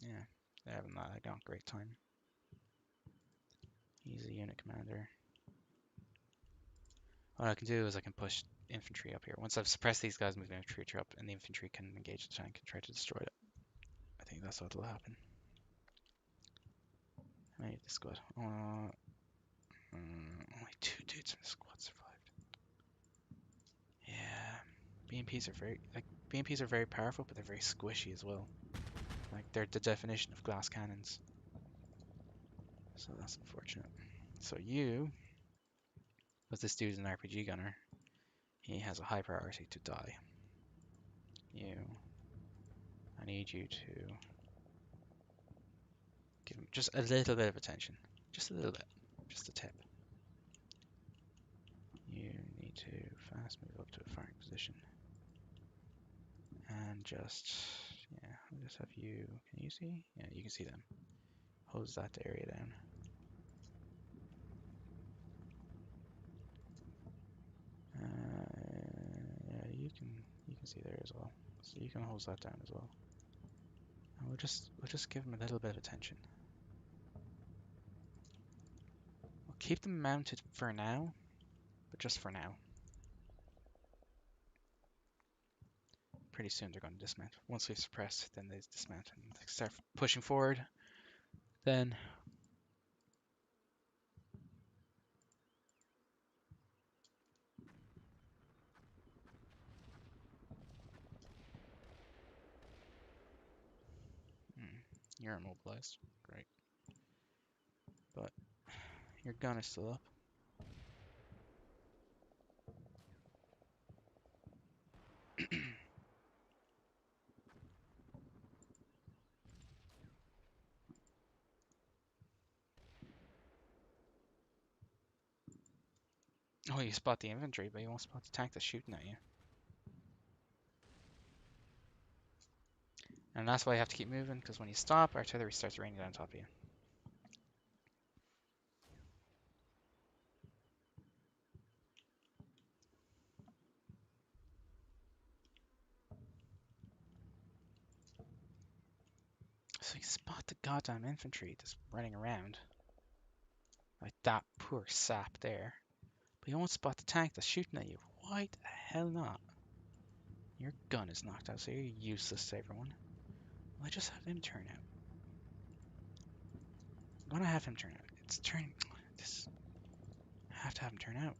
Yeah, they're having not a great time. He's a unit commander. What I can do is I can push infantry up here. Once I've suppressed these guys, move the infantry up, and the infantry can engage the tank and try to destroy it. I think that's what will happen. How many of the squad? Only 2 dudes in the squad survived. Yeah, BMPs are very powerful, but they're very squishy as well. Like, they're the definition of glass cannons. So that's unfortunate. So you, but this dude's an RPG gunner, he has a high priority to die. You, I need you to give him just a little bit of attention. Just a little bit. Just a tip. You need to fast move up to a firing position. And just, yeah, I'll just have you, can you see? Yeah, you can see them. Hose that area down. Yeah, you can see there as well. So you can hose that down as well. And we'll just give them a little bit of attention. We'll keep them mounted for now, but just for now. Pretty soon they're going to dismount. Once we've suppressed, then they dismount and they start pushing forward. Then you're immobilized. Great. But your gun is still up. Oh, you spot the infantry, but you won't spot the tank that's shooting at you. And that's why you have to keep moving, because when you stop, artillery starts raining down on top of you. So you spot the goddamn infantry that's running around. Like that poor sap there. But you won't spot the tank that's shooting at you. Why the hell not? Your gun is knocked out, so you're useless to everyone. Well, I just have him turn out. I'm gonna have him turn out. It's turning. This. I have to have him turn out.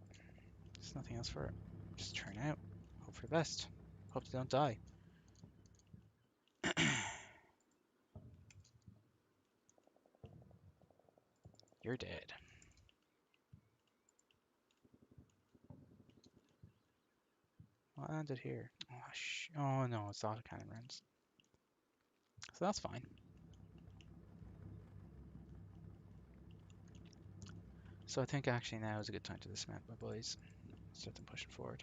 There's nothing else for it. Just turn out. Hope for the best. Hope they don't die. You're dead. What landed here? Oh no, it's autocannon runs. So that's fine. So I think actually now is a good time to dismount my boys. Start them pushing forward.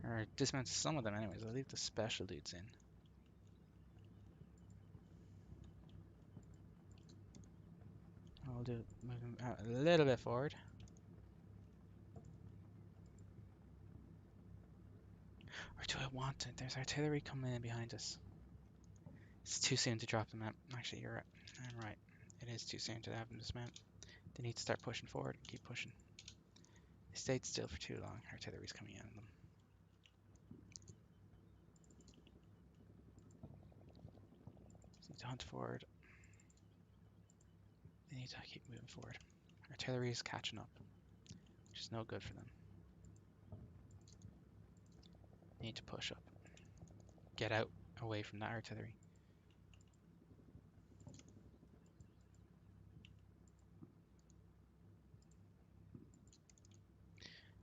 Or dismount some of them anyways. I'll leave the special dudes in. I'll do move them out a little bit forward. Or do I want to? There's artillery coming in behind us. It's too soon to drop them out. Actually, you're right. I'm right. It is too soon to have them dismount. They need to start pushing forward and keep pushing. They stayed still for too long. Artillery's coming in on them. They need to hunt forward. They need to keep moving forward. Artillery is catching up, which is no good for them. They need to push up. Get out away from that artillery.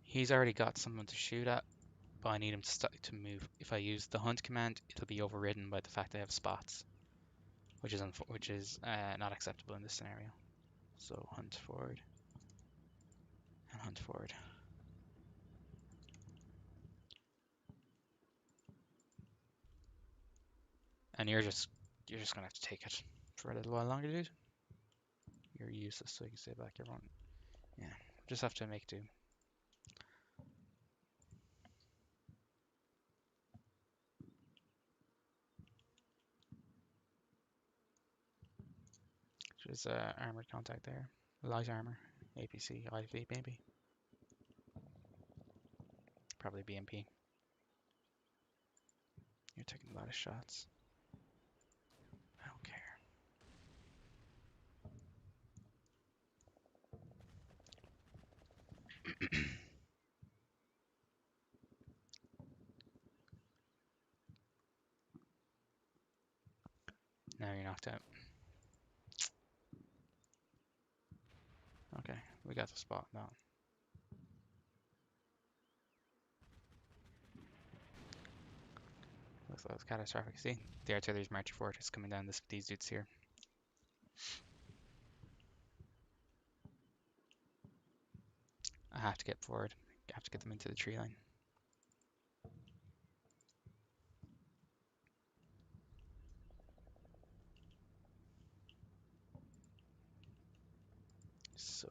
He's already got someone to shoot at, but I need him to move. If I use the hunt command, it'll be overridden by the fact they have spots, which is not acceptable in this scenario. So hunt forward and hunt forward. And you're just gonna have to take it for a little while longer, dude. You're useless, so you can stay back. Everyone, yeah, just have to make do. There's armored contact there. Light armor, APC, IV maybe. Probably BMP. You're taking a lot of shots. I don't care. Now you're knocked out. Okay, we got the spot now. Looks like it's catastrophic. See? The artillery's marching forward. It's coming down these dudes here. I have to get forward. I have to get them into the tree line. So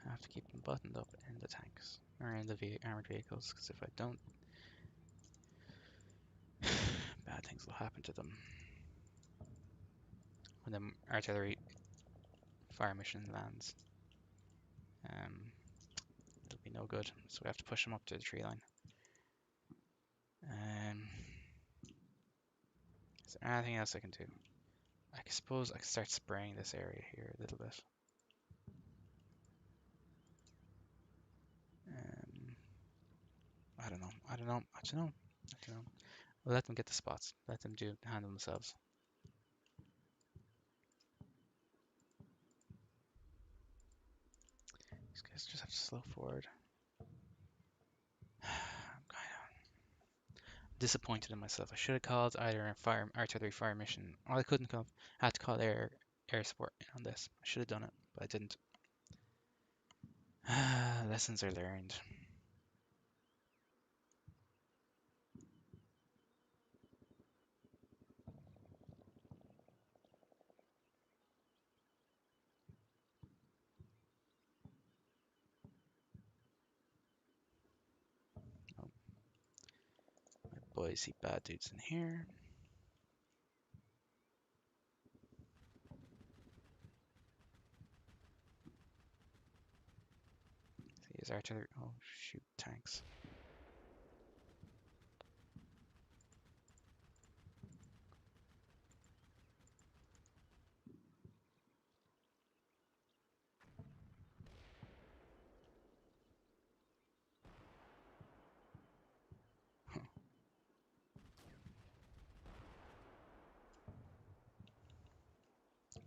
I have to keep them buttoned up in the tanks or in the armored vehicles, because if I don't, bad things will happen to them. When the artillery fire mission lands, it'll be no good. So we have to push them up to the tree line. Is there anything else I can do? I suppose I can start spraying this area here a little bit. I don't know. I don't know. I don't know. I don't know. We'll let them get the spots. Let them handle themselves. These guys just have to slow forward. I'm kind of disappointed in myself. I should have called either a artillery fire mission, or I couldn't have. I had to call air support on this. I should have done it, but I didn't. Lessons are learned. Oh, my boys see bad dudes in here. See his artillery. Oh shoot, tanks.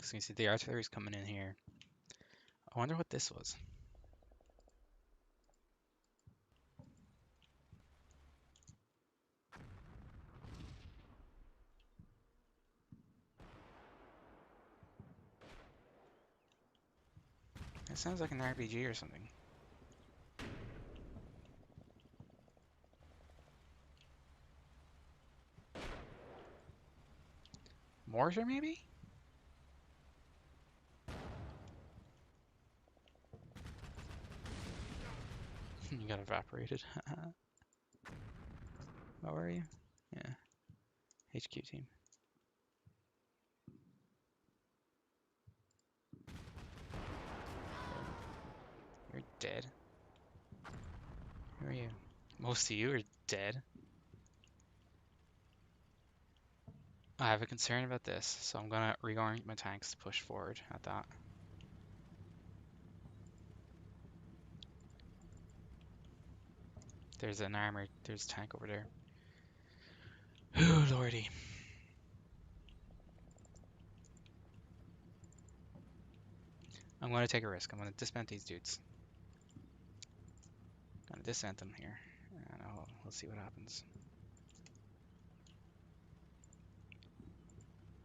So you see the artillery's coming in here. I wonder what this was. It sounds like an RPG or something. Mortar, maybe? You got evaporated. How are you? Yeah. HQ team. You're dead. Who are you? Most of you are dead. I have a concern about this, so I'm gonna reorient my tanks to push forward at that. There's there's a tank over there. Oh lordy. I'm gonna take a risk. I'm gonna dismount these dudes. I'm gonna dismount them here, and we'll see what happens.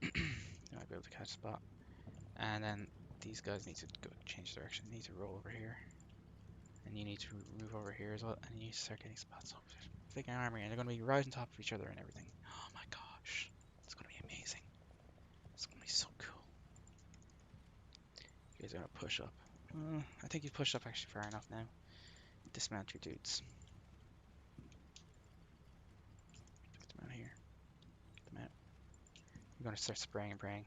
I might be able to catch a spot. And then these guys need to go change direction. They need to roll over here. And you need to move over here as well. And you need to start getting spots over there. Fligging armory, and they're going to be right on top of each other and everything. Oh my gosh. It's going to be amazing. It's going to be so cool. You guys are going to push up. I think you pushed up actually far enough now. Dismount your dudes. Get them out of here. Get them out. You're going to start spraying and praying.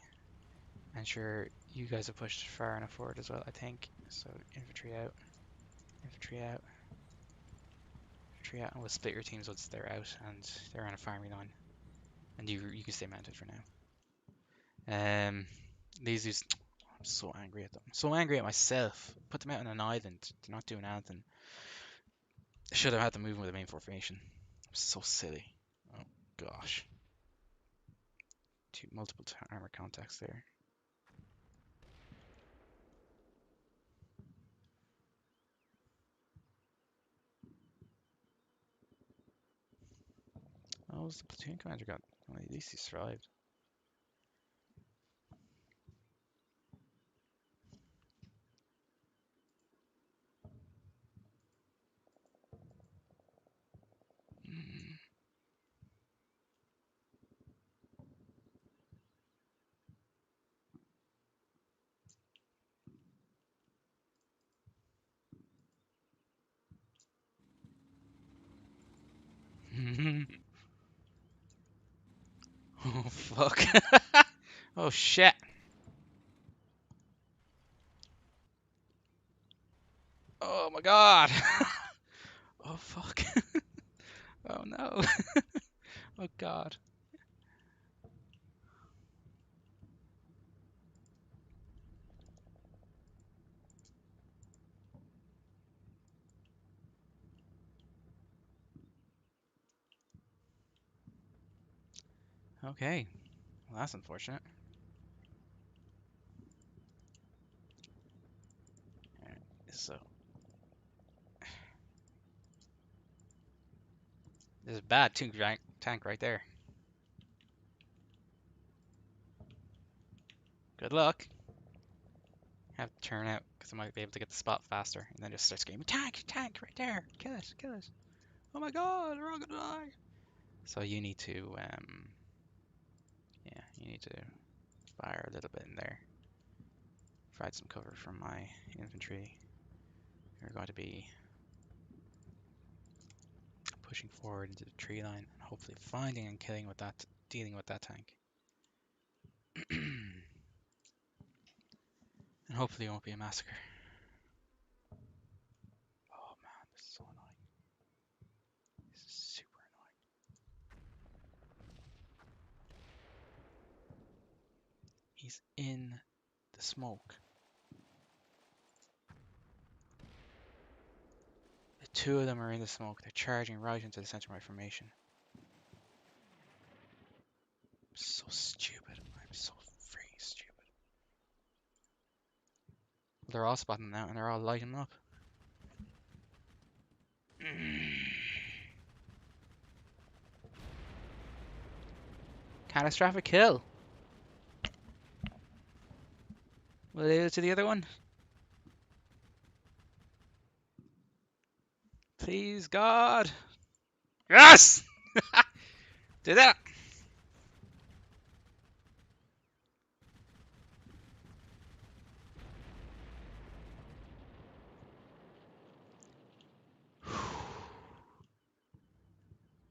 And sure, you guys have pushed far enough forward as well, I think. So infantry out. Infantry out. Infantry out. And we'll split your teams once they're out and they're on a farming line. And you can stay mounted for now. These I'm so angry at them. I'm so angry at myself. Put them out on an island. They're not doing anything. I should have had them moving with the main formation. I'm so silly. Oh gosh. Multiple armor contacts there. Oh, the platoon commander got. Well, at least he survived. Oh fuck. Oh shit. Oh my god. Oh fuck. Oh no. Oh god. Okay. Well, that's unfortunate. Alright, so there's a bad tank right there. Good luck. Have to turn out because I might be able to get the spot faster and then just start screaming, tank, tank, right there. Kill it, kill it. Oh my god, we're all gonna die. So you need to, yeah, you need to fire a little bit in there. Provide some cover from my infantry. We're going to be pushing forward into the tree line and hopefully finding and killing with that, dealing with that tank. And hopefully it won't be a massacre. Oh man, this is so annoying. This is super annoying. He's in the smoke. The two of them are in the smoke. They're charging right into the center of my formation. I'm so stupid. I'm so freaking stupid. They're all spotting them out and they're all lighting them up. Catastrophic kill. Will they do it to the other one? Please, God. Yes! Do that!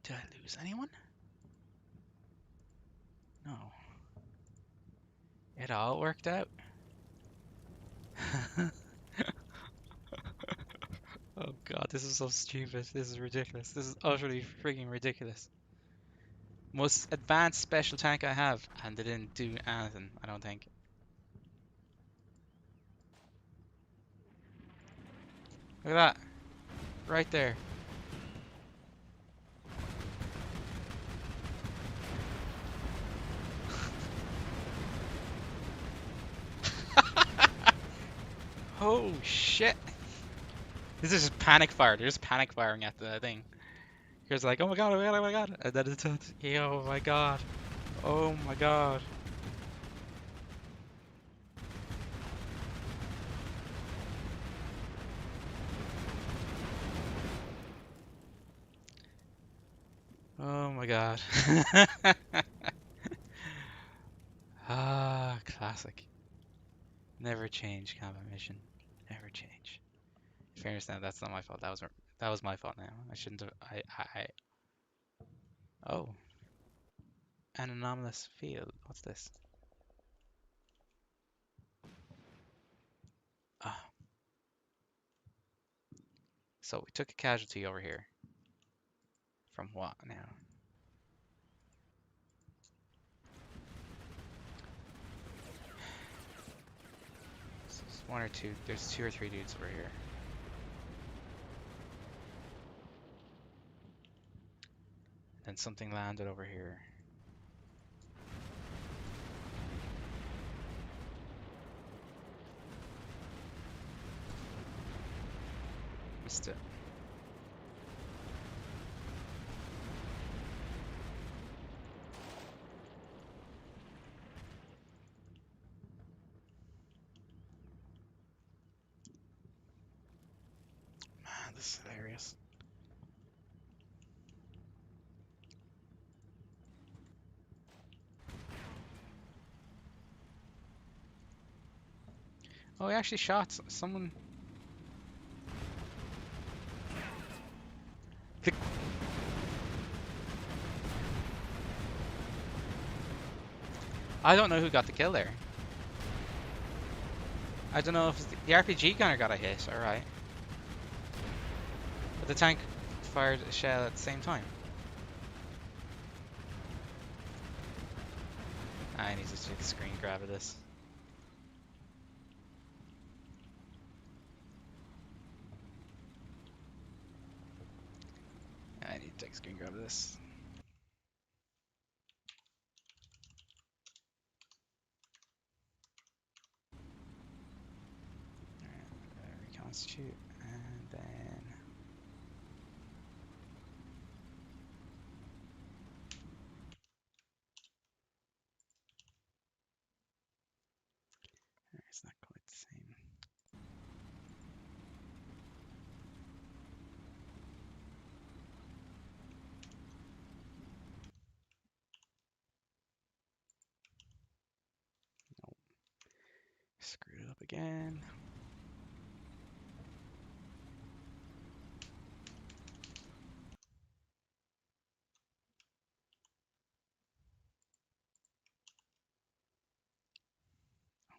Did I lose anyone? No. It all worked out. Oh god, this is so stupid. This is ridiculous. This is utterly freaking ridiculous. Most advanced special tank I have, and they didn't do anything, I don't think. Look at that. Right there. Oh shit. This is just panic fire. They're just panic firing at the thing. Here's like, oh my god, oh my god, oh my god. And then it's, oh my god. Oh my god. Oh my god. Ah, classic. Never change combat mission. Never change. In fairness now, that's not my fault. That was my fault now. I shouldn't have Oh. An anomalous field. What's this? Ah. So we took a casualty over here. From what now? one or two. There's two or three dudes over here. And something landed over here. Missed it. Man, this is hilarious. Oh, he actually shot someone. I don't know who got the kill there. I don't know if the RPG gunner got a hit, alright. But the tank fired a shell at the same time. I need to take a screen grab of this. I need to take a screen grab of this. Reconstitute, and then it's not quite the same. Nope. Screwed it up again.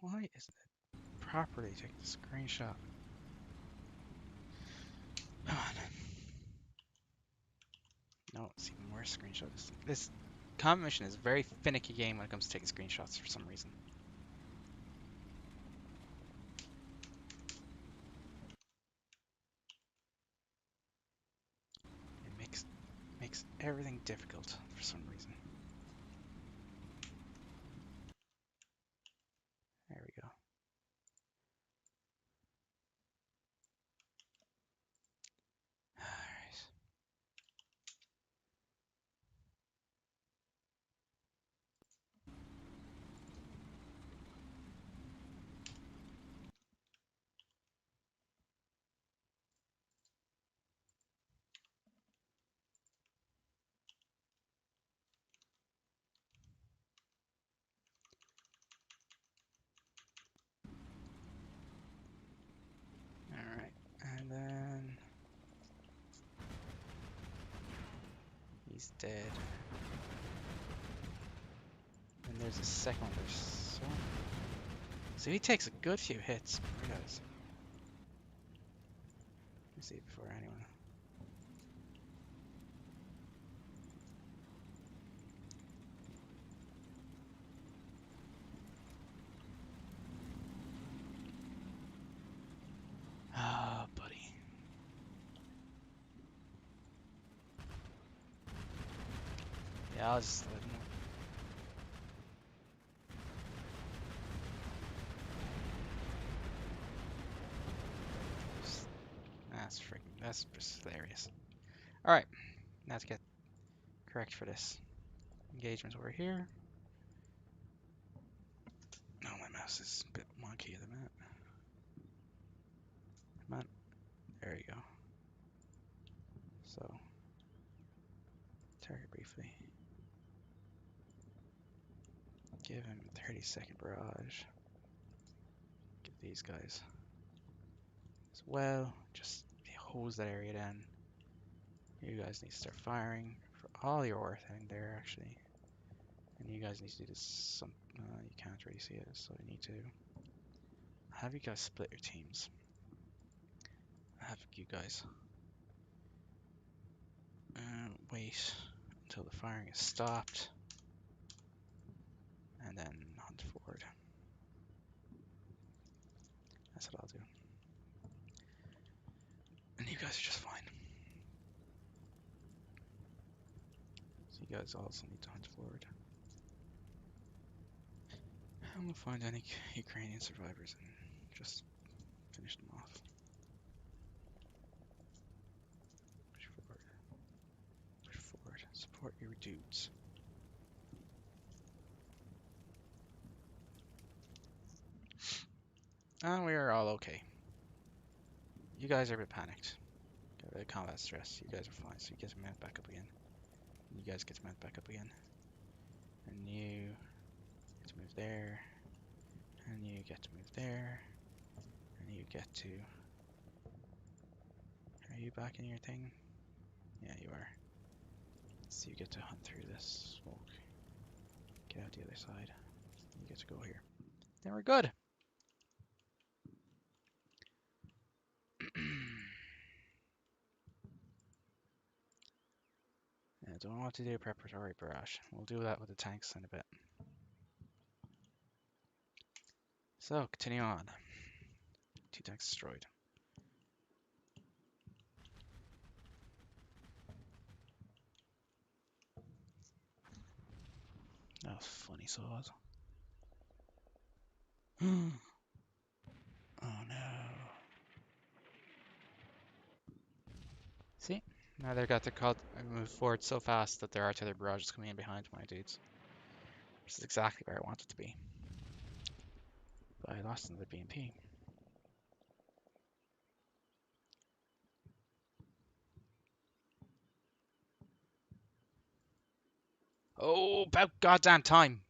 Why isn't it properly taking the screenshot? Come on. No, it's even worse screenshots. This combat mission is a very finicky game when it comes to taking screenshots for some reason. It makes everything difficult for some reason. There we go. Alright. Alright, and then he's dead. And there's a second one. So he takes a good few hits. He does. Let me see before anyone. Ah, buddy. Yeah, I'll just let him know. That's just hilarious. Alright, now to get correct for this. Engagement over here. Oh, my mouse is a bit wonky at the minute. Come on. There you go. So, target briefly. Give him a 30-second barrage. Give these guys as well. Just hose that area down. You guys need to start firing for all your worth in there, actually. And you guys need to do this. You can't really see it, so you need to have you guys split your teams. Have you guys wait until the firing is stopped, and then hunt forward. That's what I'll do. And you guys are just fine. So you guys also need to hunt forward. And we'll find any Ukrainian survivors and just finish them off. Push forward. Push forward. Support your dudes. And we are all okay. You guys are a bit panicked. Got a bit of combat stress. You guys are fine, so you get to mount back up again. And you guys get to mount back up again. And you get to move there. And you get to move there. And you get to... Are you back in your thing? Yeah, you are. So you get to hunt through this smoke. Get out the other side. You get to go here. Then we're good. I don't want to do a preparatory barrage. We'll do that with the tanks in a bit. So, continue on. 2 tanks destroyed. That was funny, so it was. Oh no. See? Now they've got to move forward so fast that their artillery barrage is coming in behind my dudes. Which is exactly where I want it to be. But I lost another BMP. Oh, about goddamn time!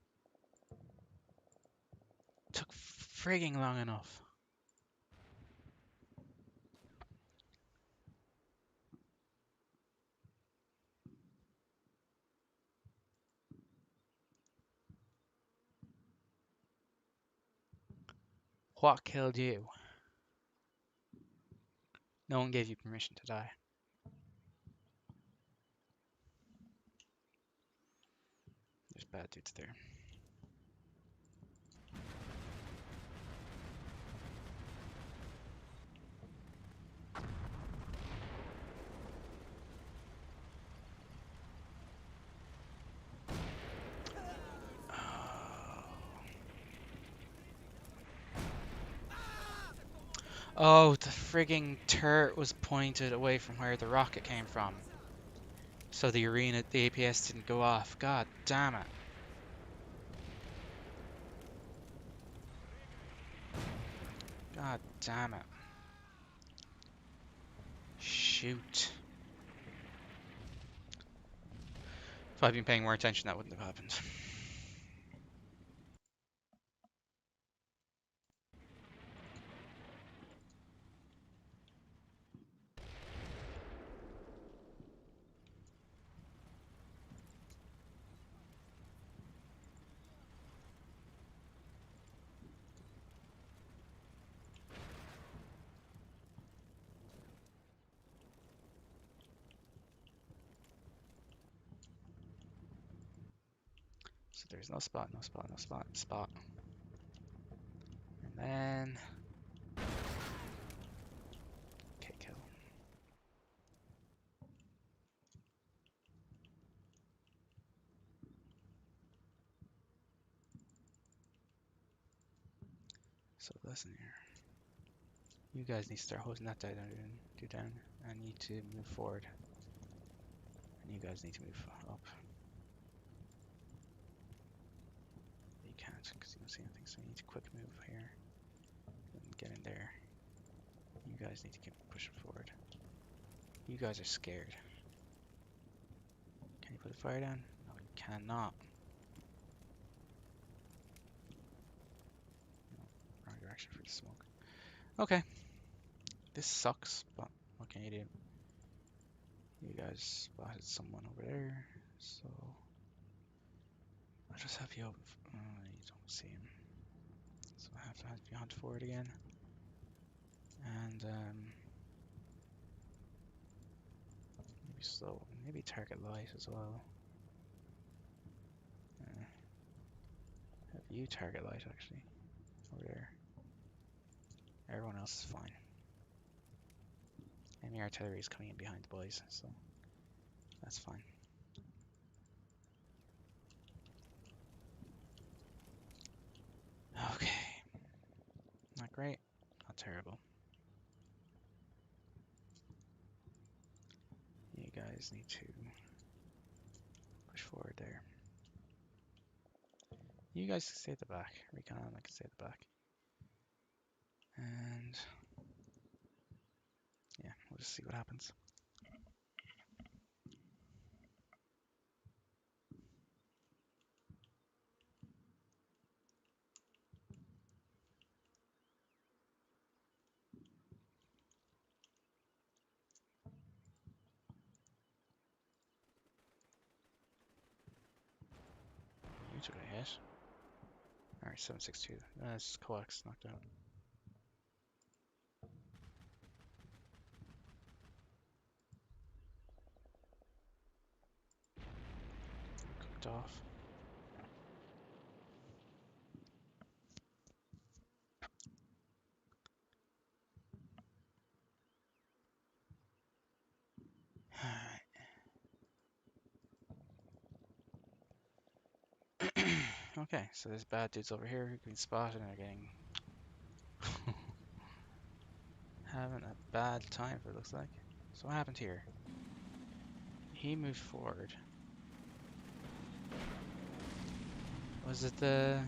Took frigging long enough. What killed you? No one gave you permission to die. There's bad dudes there. Oh, the frigging turret was pointed away from where the rocket came from. So the APS didn't go off. God damn it. God damn it. Shoot. If I'd been paying more attention, that wouldn't have happened. So there's no spot, no spot, no spot, spot. And then... Okay, kill. So listen here. You guys need to start holding that down. I need to move forward. And you guys need to move up. You can't because you don't see anything, so you need to quick move here. And get in there. You guys need to keep pushing forward. You guys are scared. Can you put a fire down? No, you cannot. No, wrong direction for the smoke. Okay. This sucks, but what can you do? You guys spotted someone over there, so I'll just have you open. You don't see him, so I have to you hunt forward again, and maybe slow, maybe target light as well. Have you target light actually over there, Everyone else is fine. Enemy artillery is coming in behind the boys, so that's fine. Okay. Not great, not terrible. You guys need to push forward there. You guys can stay at the back. Recon, I can stay at the back. And yeah, we'll just see what happens. You took a hit. Alright, 762. That's coax knocked out. Cooked off. Alright. Okay, so there's bad dudes over here who can spot and are getting having a bad time, it looks like. So what happened here? He moved forward. Was it the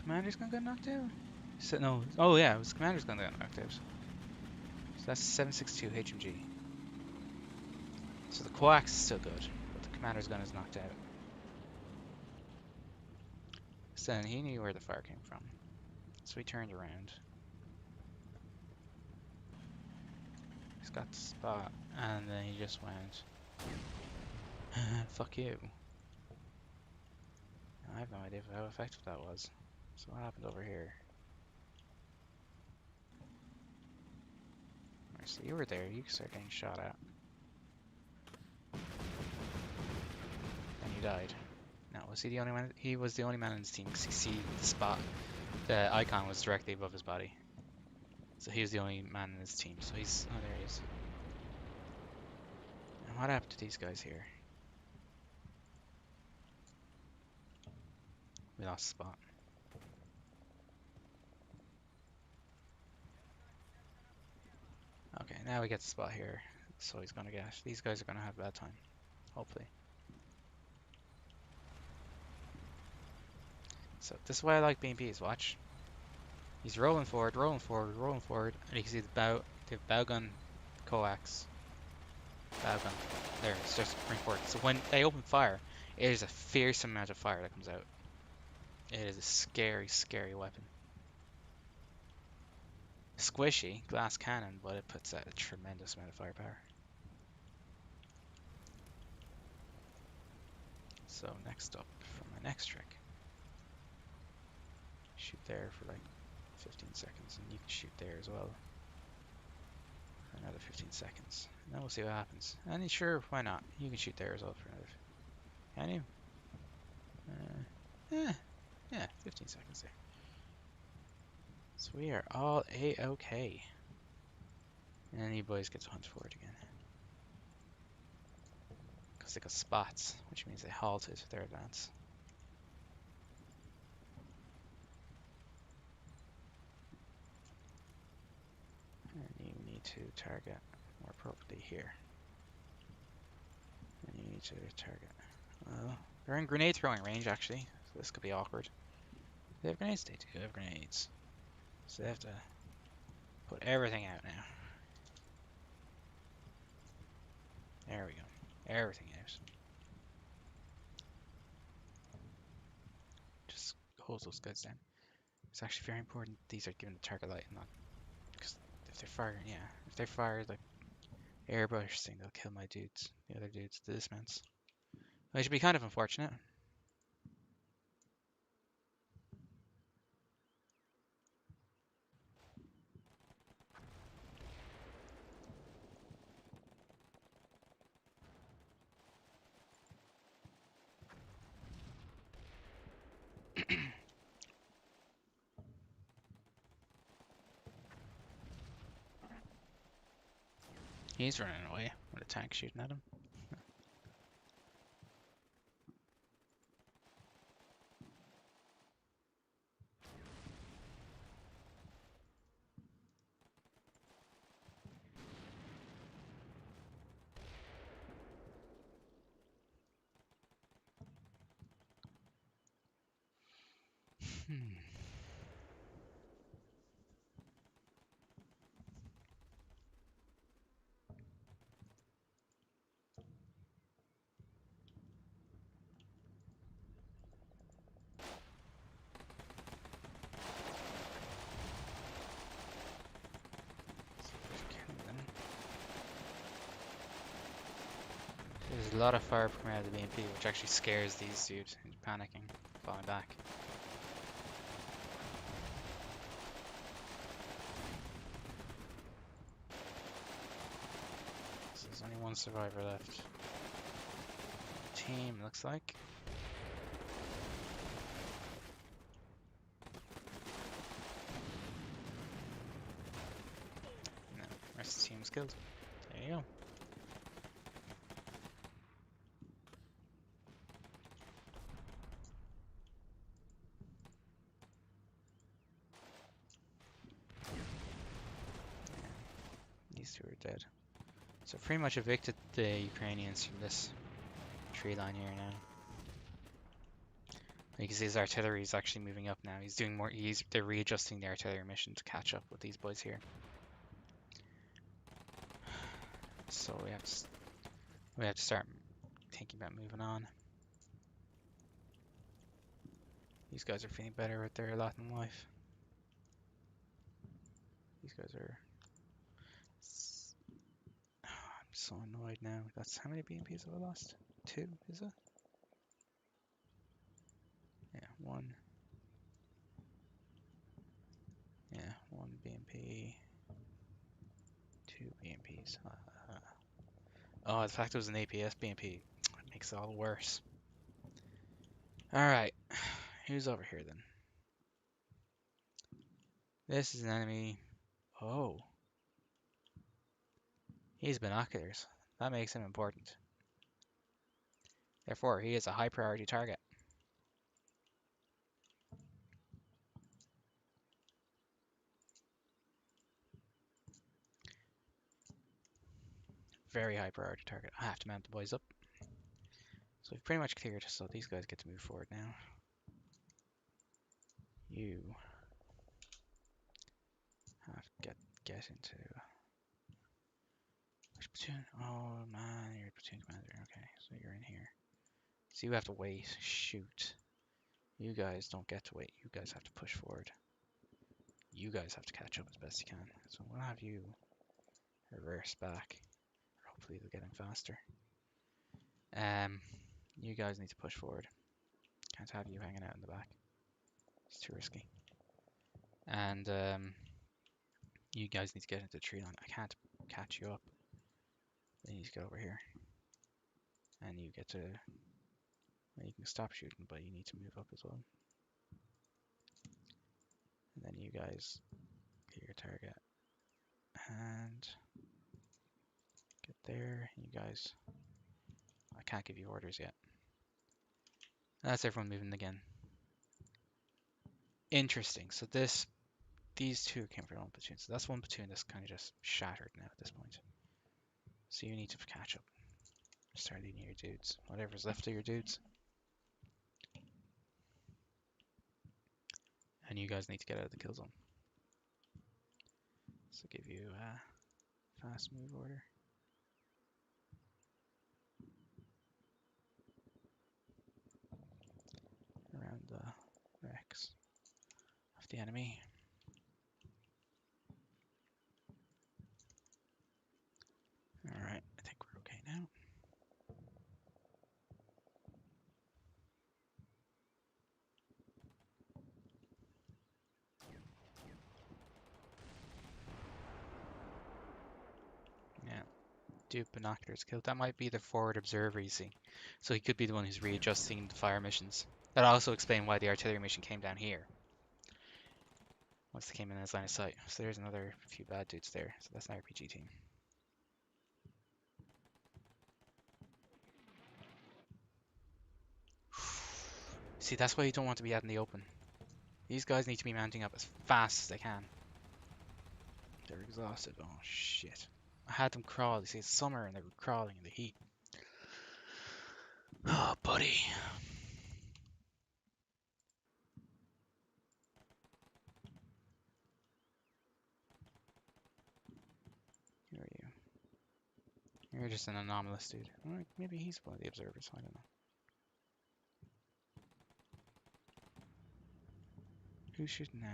commander's gun got knocked out? So, no. Oh yeah, it was the commander's gun that got knocked out. So that's 762 HMG. So the coax is still good, but the commander's gun is knocked out. So then he knew where the fire came from. So he turned around. He's got the spot, and then he just went, fuck you. I have no idea how effective that was. So what happened over here? Alright, so you were there, you start getting shot at. And you died. Now, was he the only one? He was the only man in his team because you see the spot. The icon was directly above his body. So he was the only man in his team. So he's... Oh, there he is. And what happened to these guys here? We lost spot. Okay, now we get the spot here. So he's gonna get... These guys are gonna have a bad time. Hopefully. So this is why I like BMPs. Watch. He's rolling forward, rolling forward, rolling forward. And you can see the bow gun coax. Bow gun. There, it starts to bring forward. So when they open fire, it is a fearsome amount of fire that comes out. It is a scary, scary weapon. Squishy, glass cannon, but it puts out a tremendous amount of firepower. So next up, for my next trick, shoot there for like 15 seconds, and you can shoot there as well for another 15 seconds. And then we'll see what happens. And sure, why not? You can shoot there as well for another. Can you? Yeah, 15 seconds there. So we are all A-okay. And then you boys get to hunt forward again. Because they got spots, which means they halted their advance. And you need to target more appropriately here. And you need to target. They're in grenade throwing range actually, so this could be awkward. They have grenades? They do have grenades. So they have to put everything out now. There we go. Everything out. Just hold those guys down. It's actually very important these are given the target light, not because if they're firing, yeah, if they fire like airbrush thing, they'll kill my dudes, the other dudes, the dismounts. Which would be kind of unfortunate. He's running away with a tank shooting at him. Hmm. There's a lot of fire coming out of the BMP, which actually scares these dudes into panicking, falling back. So there's only one survivor left. Team, looks like. No, rest of the team's killed. There you go. These two are dead. So pretty much evicted the Ukrainians from this tree line here now. You can see his artillery is actually moving up now. He's doing more. They're readjusting the artillery mission to catch up with these boys here. So we have to start thinking about moving on. These guys are feeling better with their lot in life. These guys are. I'm so annoyed now. That's how many BMPs have I lost? 2, is it? Yeah, 1. Yeah, 1 BMP. 2 BMPs. Oh, the fact it was an APS BMP makes it all worse. Alright, who's over here then? This is an enemy. Oh, he's binoculars. That makes him important. Therefore, he is a high priority target. Very high priority target. I have to mount the boys up. So we've pretty much cleared, so these guys get to move forward now. You have to get into which platoon? Oh man, you're a platoon commander. Okay, so you're in here. So you have to wait. Shoot. You guys don't get to wait. You guys have to push forward. You guys have to catch up as best you can. So we'll have you reverse back. Hopefully they'll get in faster. You guys need to push forward. Can't have you hanging out in the back. It's too risky. And you guys need to get into the tree line. I can't catch you up. They need to get over here. And you get to... Well, you can stop shooting, but you need to move up as well. And then you guys get your target. And get there. You guys... I can't give you orders yet. That's everyone moving again. Interesting. So these two came from one platoon. So that's one platoon that's kind of just shattered now at this point. So you need to catch up. Start leading your dudes. Whatever's left of your dudes. And you guys need to get out of the kill zone. So give you a fast move order. Around the wrecks of the enemy. Alright, I think we're okay now. Yeah. Duke binoculars killed. That might be the forward observer, you see. So he could be the one who's readjusting the fire missions. That also explains why the artillery mission came down here. Once they came in his line of sight. So there's another few bad dudes there. So that's an RPG team. See, that's why you don't want to be out in the open. These guys need to be mounting up as fast as they can. They're exhausted. Oh shit. I had them crawl. You see, it's summer and they were crawling in the heat. Oh, buddy. Who are you? You're just an anomalous dude. Alright, maybe he's one of the observers. I don't know. Who's shooting now?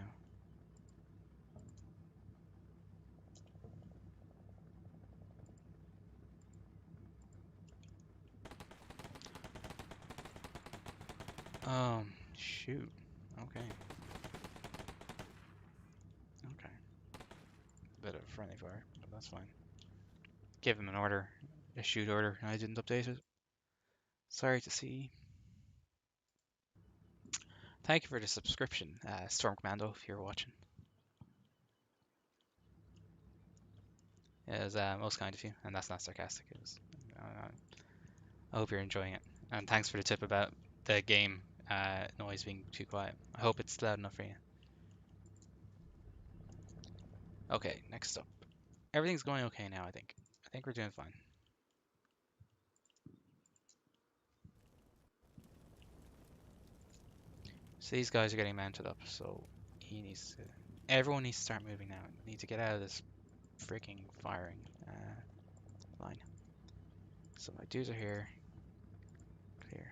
Shoot. Okay. Okay. Bit of friendly fire, but that's fine. Give him an order. A shoot order. I didn't update it. Sorry to see. Thank you for the subscription, Storm Commando, if you're watching. It was most kind of you, and that's not sarcastic. It was. I hope you're enjoying it, and thanks for the tip about the game noise being too quiet. I hope it's loud enough for you. Okay, next up. Everything's going okay now, I think. I think we're doing fine. So these guys are getting mounted up, so he needs to. Everyone needs to start moving now. We need to get out of this freaking firing line. So my dudes are here. Clear.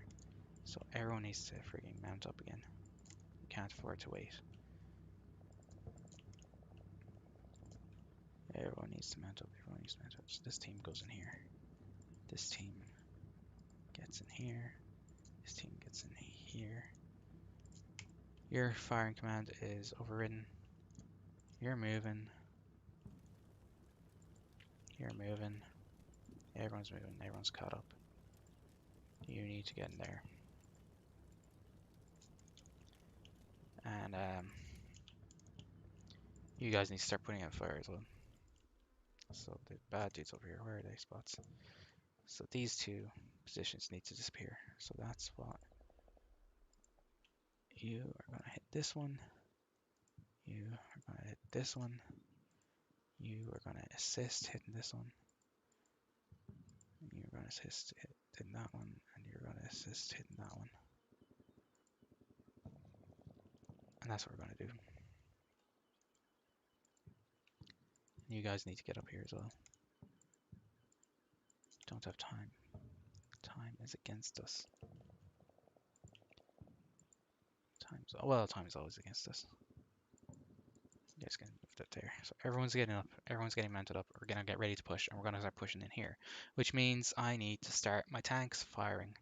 So everyone needs to freaking mount up again. We can't afford to wait. Everyone needs to mount up. Everyone needs to mount up. So this team goes in here. This team gets in here. This team gets in here. Your firing command is overridden. You're moving. You're moving. Everyone's moving. Everyone's caught up. You need to get in there. And you guys need to start putting out fire as well. So the bad dudes over here, where are they spots? So these two positions need to disappear. So that's what you are going to hit this one. You are going to hit this one. You are going to assist hitting this one. And you're going to assist hitting that one. And you're going to assist hitting that one. And that's what we're going to do. You guys need to get up here as well. Don't have time. Time is against us. Time is always against us. You guys can move that there. So everyone's getting up. Everyone's getting mounted up. We're going to get ready to push. And we're going to start pushing in here. Which means I need to start my tanks firing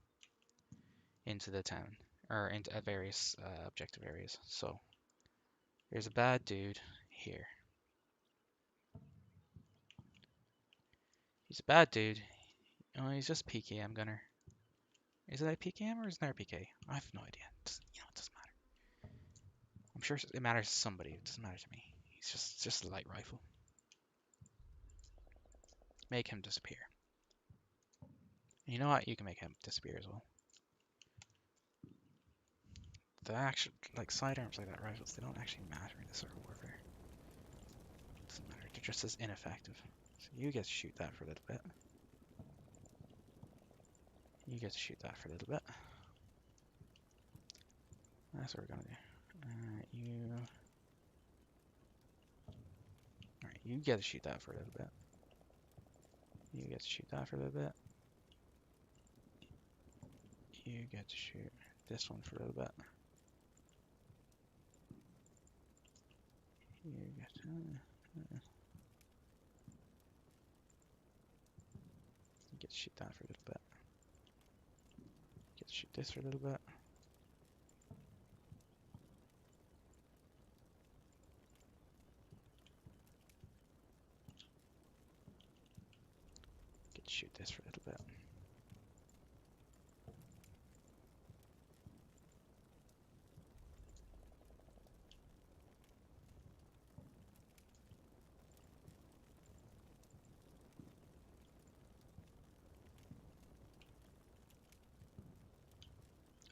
into the town. Or into various objective areas. So there's a bad dude here. He's a bad dude. Oh, he's just PKM gunner. Is it a PKM or is it an RPK? I have no idea. It doesn't matter. I'm sure it matters to somebody. It doesn't matter to me. He's just a light rifle. Make him disappear. And you know what? You can make him disappear as well. The actual, like, sidearms like that, rifles, they don't actually matter in this sort of warfare. It doesn't matter. They're just as ineffective. So you get to shoot that for a little bit. You get to shoot that for a little bit. That's what we're gonna do. Alright, you get to shoot that for a little bit. You get to shoot that for a little bit. You get to shoot this one for a little bit. You get to... You get to shoot that for a little bit. You get to shoot this for a little bit. Get to shoot this for a little bit.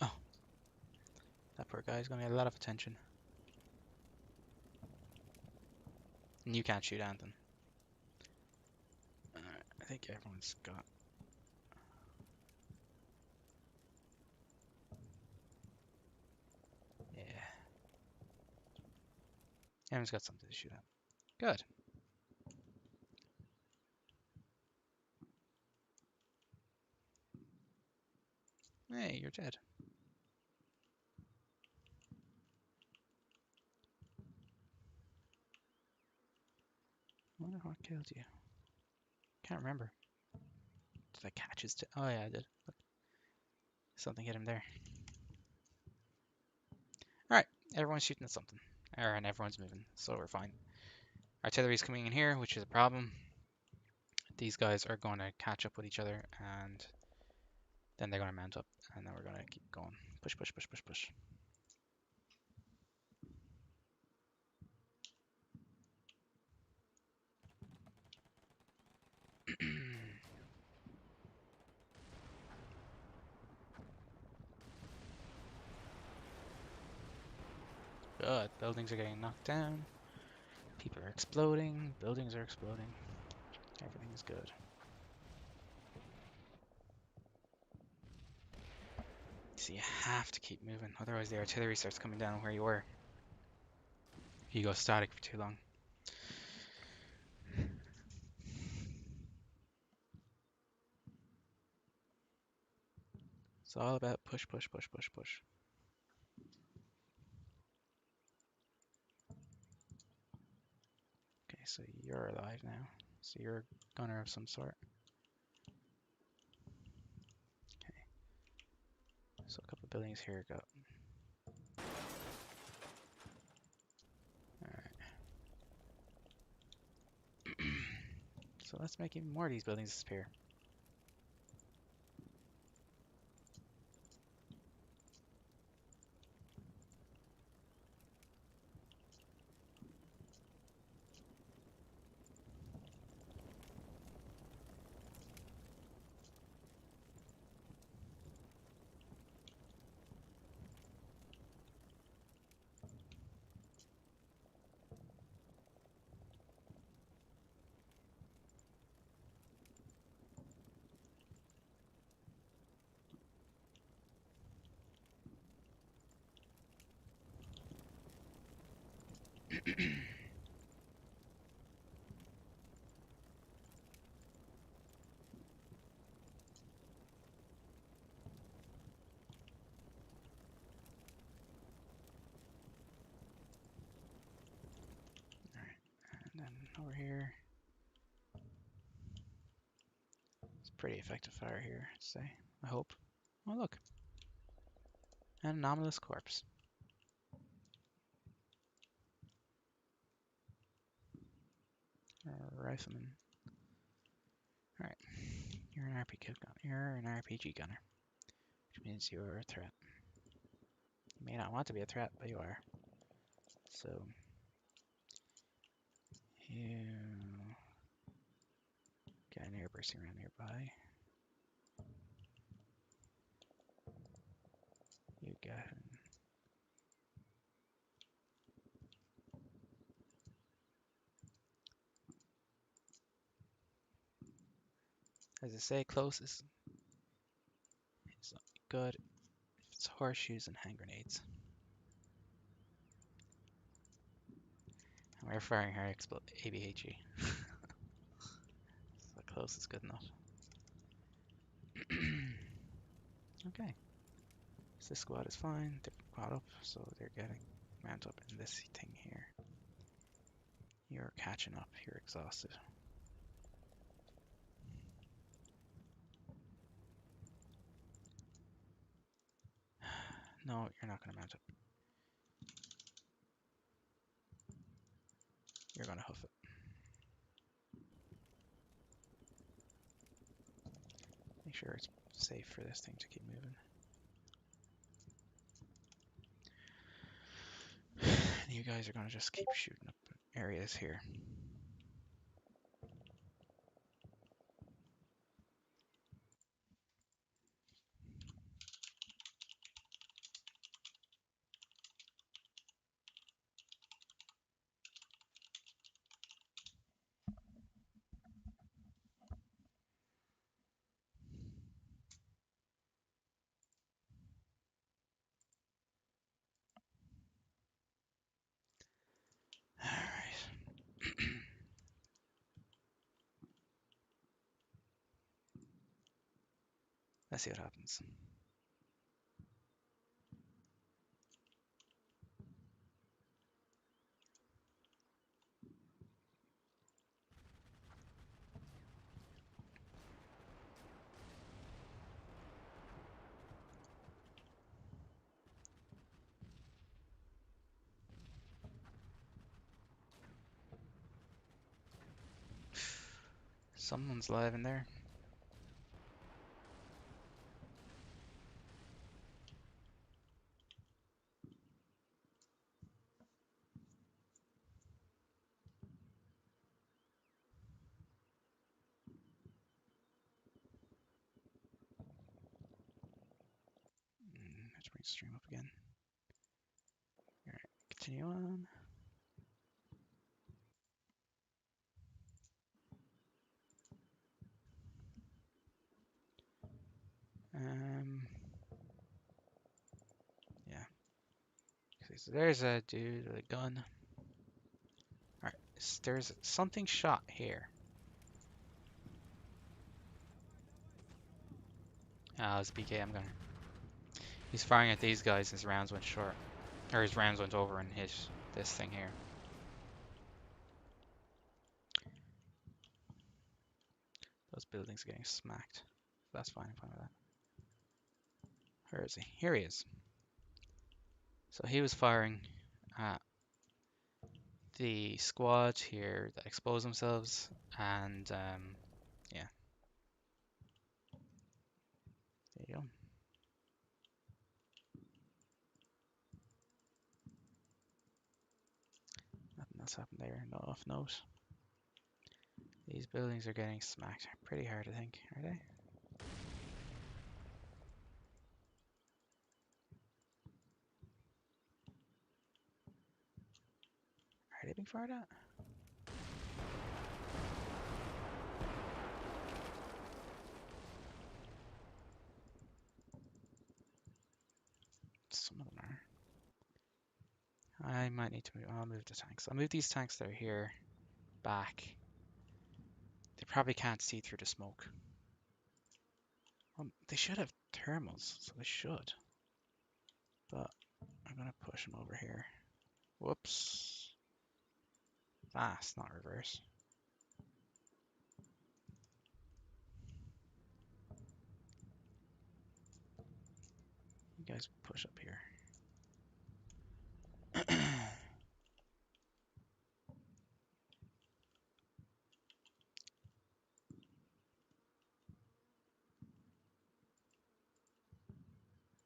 Oh, poor guy's gonna get a lot of attention. And you can't shoot Anton. I think everyone's got... Yeah. Everyone's got something to shoot at. Good. Hey, you're dead. I wonder what killed you. Can't remember. Did I catch his... Oh yeah, I did. Look. Something hit him there. Alright, everyone's shooting at something. And everyone's moving, so we're fine. Artillery's coming in here, which is a problem. These guys are going to catch up with each other, and then they're going to mount up, and then we're going to keep going. Push, push, push, push, push. Good. Buildings are getting knocked down. People are exploding. Buildings are exploding. Everything's good. So you have to keep moving, otherwise the artillery starts coming down where you were. If you go static for too long. It's all about push, push, push, push, push. Okay, so you're alive now. So you're a gunner of some sort. Okay. So a couple of buildings here go. Alright. So let's make even more of these buildings disappear. And then over here. It's pretty effective fire here, I'd say. I hope. Oh look. An anomalous corpse. A rifleman. Alright. You're an RPG gunner. Which means you're a threat. You may not want to be a threat, but you are. So you get an air bursting around nearby. You get as I say, close is good. It's horseshoes and hand grenades. And we're firing our ABHE. So close is good enough. Okay. So this squad is fine. They're caught up, so they're getting mount up in this thing here. You're catching up. You're exhausted. No, you're not going to mount up. You're going to hoof it. Make sure it's safe for this thing to keep moving. And you guys are going to just keep shooting up areas here. Let's see what happens. Someone's live in there. Have to bring the stream up again. All right, continue on. Yeah. Okay, so there's a dude with a gun. All right, there's something shot here. Ah, it's BK. I'm gonna. He's firing at these guys. His rounds went short, or his rounds went over and hit this thing here. Those buildings are getting smacked. That's fine. I'm fine with that. Where is he? Here he is. So he was firing at the squad here that exposed themselves, and yeah, there you go. Nothing else happened there. Not off note. These buildings are getting smacked pretty hard, I think. Are they? Are they being fired at? Some of them are. I might need to move. I'll move the tanks. I'll move these tanks that are here back. They probably can't see through the smoke. They should have thermals, so they should. But I'm gonna push them over here. Whoops. Fast, not reverse. You guys push up here.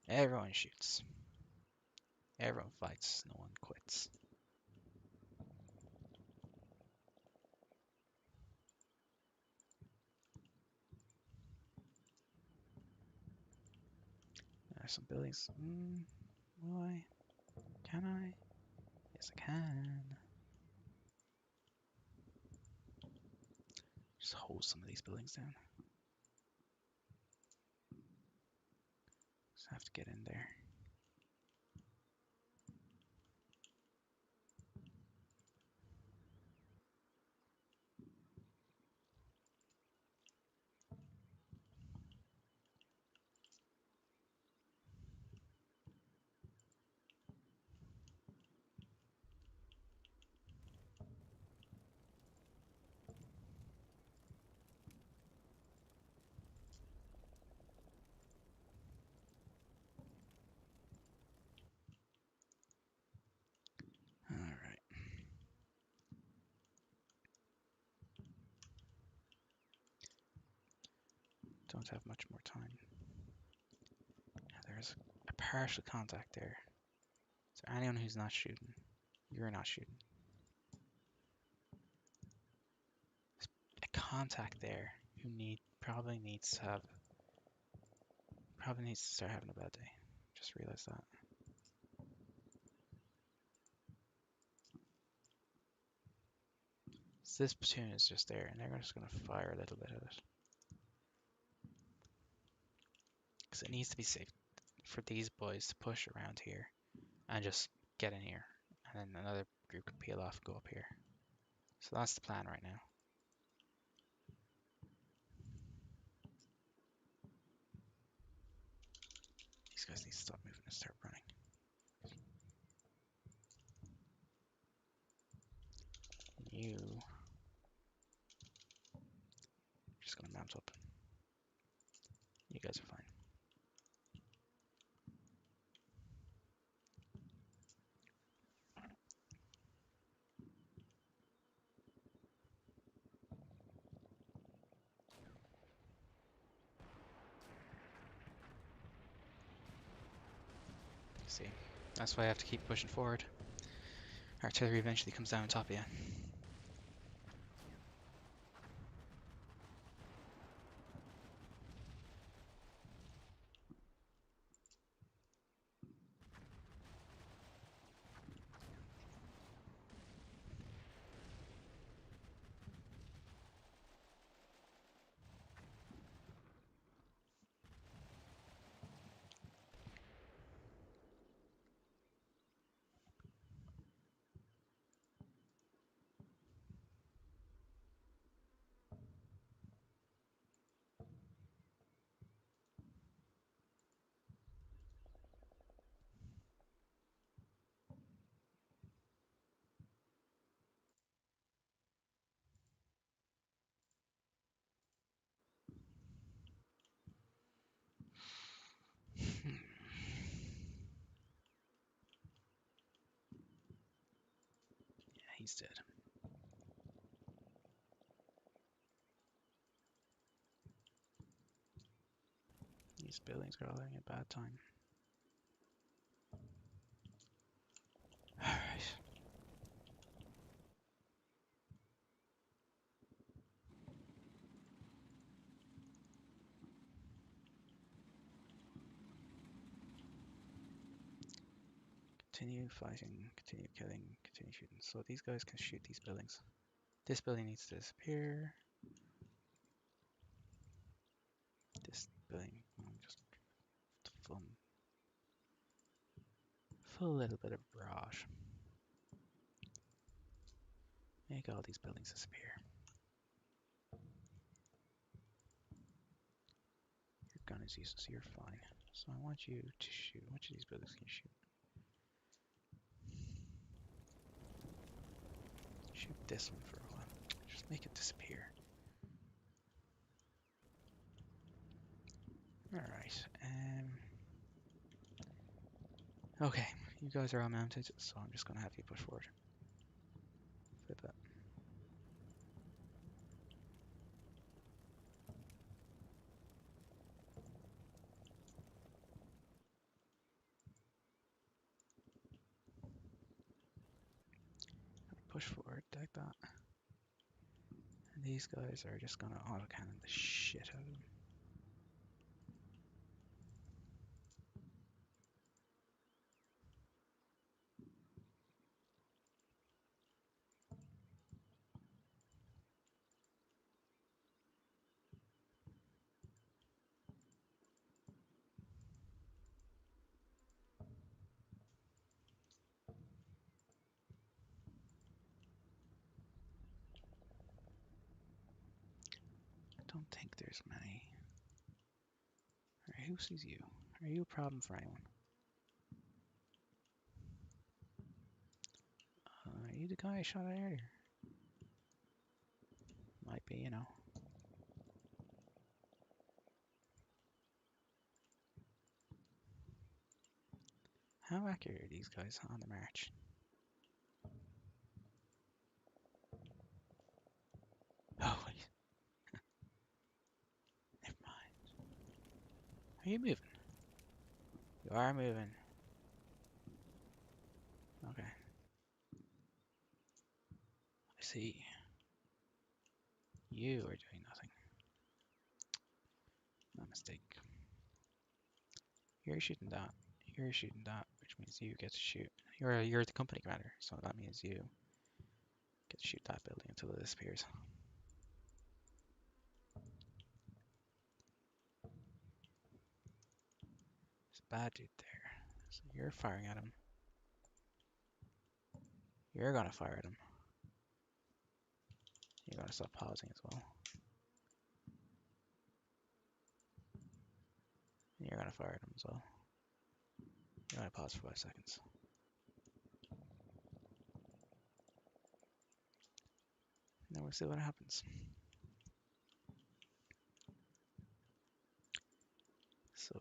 Everyone shoots. Everyone fights. No one quits. There's some buildings. Will I? Can I? Yes, I can. Just hold some of these buildings down. Just have to get in there. Alright. Don't have much more time. There's a partial contact there. Is there anyone who's not shooting? You're not shooting. There's a contact there who probably needs to start having a bad day. Just realized that. So this platoon is just there, and they're just going to fire a little bit at it. Because it needs to be safe for these boys to push around here and just get in here. And then another group can peel off and go up here. So that's the plan right now. guys need to stop moving and start running. You just gonna mount up. You guys are fine. See, that's why I have to keep pushing forward. Artillery eventually comes down on top of you. Yeah, he's dead. These buildings are all having a bad time. Alright. Continue fighting, continue killing, continue shooting. So these guys can shoot these buildings. This building needs to disappear. This building, just fun. Full little bit of barrage. Make all these buildings disappear. Your gun is useless, you're fine. So I want you to shoot. Which of these buildings can you shoot? Shoot this one for a while. Just make it disappear. Alright, okay, you guys are all mounted, so I'm just gonna have you push forward. Flip it. Push forward like that. And these guys are just gonna autocannon the shit out of them. I don't think there's many. Alright, who sees you? Are you a problem for anyone? Are you the guy I shot at earlier? Might be, you know. How accurate are these guys on the march? Oh, wait. Never mind. Are you moving? You are moving. Okay. I see. You are doing nothing. My mistake. You're shooting that. You're shooting that, which means you get to shoot. You're the company commander, so that means you get to shoot that building until it disappears. There's a bad dude there. So you're firing at him. You're gonna fire at him. You're gonna stop pausing as well. And you're gonna fire at him as well. You want to pause for 5 seconds. Now we'll see what happens. So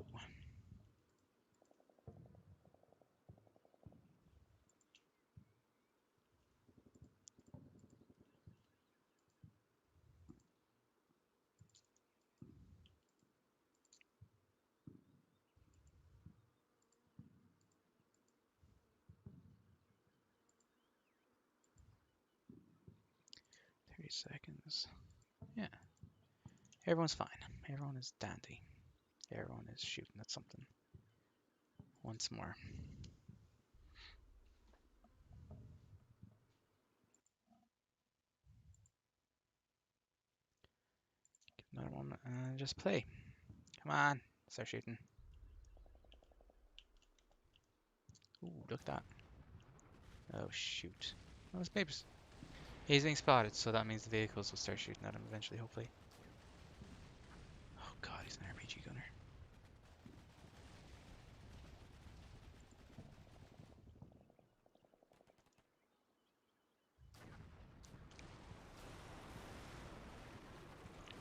30 seconds. Yeah, everyone's fine. Everyone is dandy. Everyone is shooting at something. Once more. Another one and just play. Come on, start shooting. Ooh, look at that. Oh shoot. Oh, his papers. He's being spotted, so that means the vehicles will start shooting at him eventually, hopefully. Oh god, he's an RPG gunner.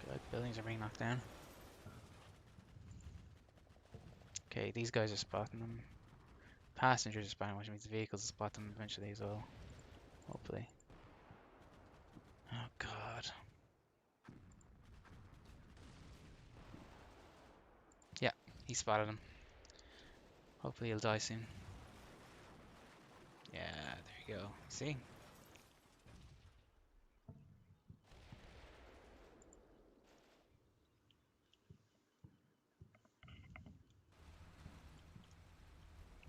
Good, buildings are being knocked down. Okay, these guys are spotting them. Passengers are spotting, which means the vehicles will spot them eventually as well. Hopefully. Oh god. Yeah, he spotted him. Hopefully he'll die soon. Yeah, there you go. See?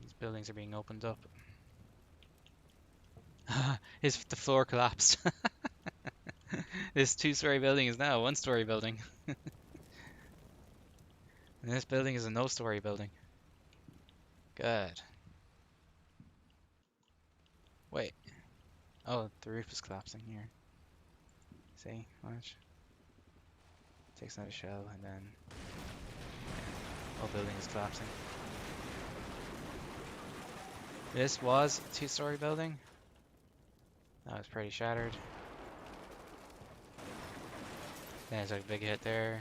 These buildings are being opened up. The floor collapsed. This two-story building is now a one-story building. And this building is a no-story building. Good. Wait. Oh, the roof is collapsing here. See? Watch. Takes another shell and then whole building is collapsing. This was a two-story building. That was pretty shattered. There's a big hit there.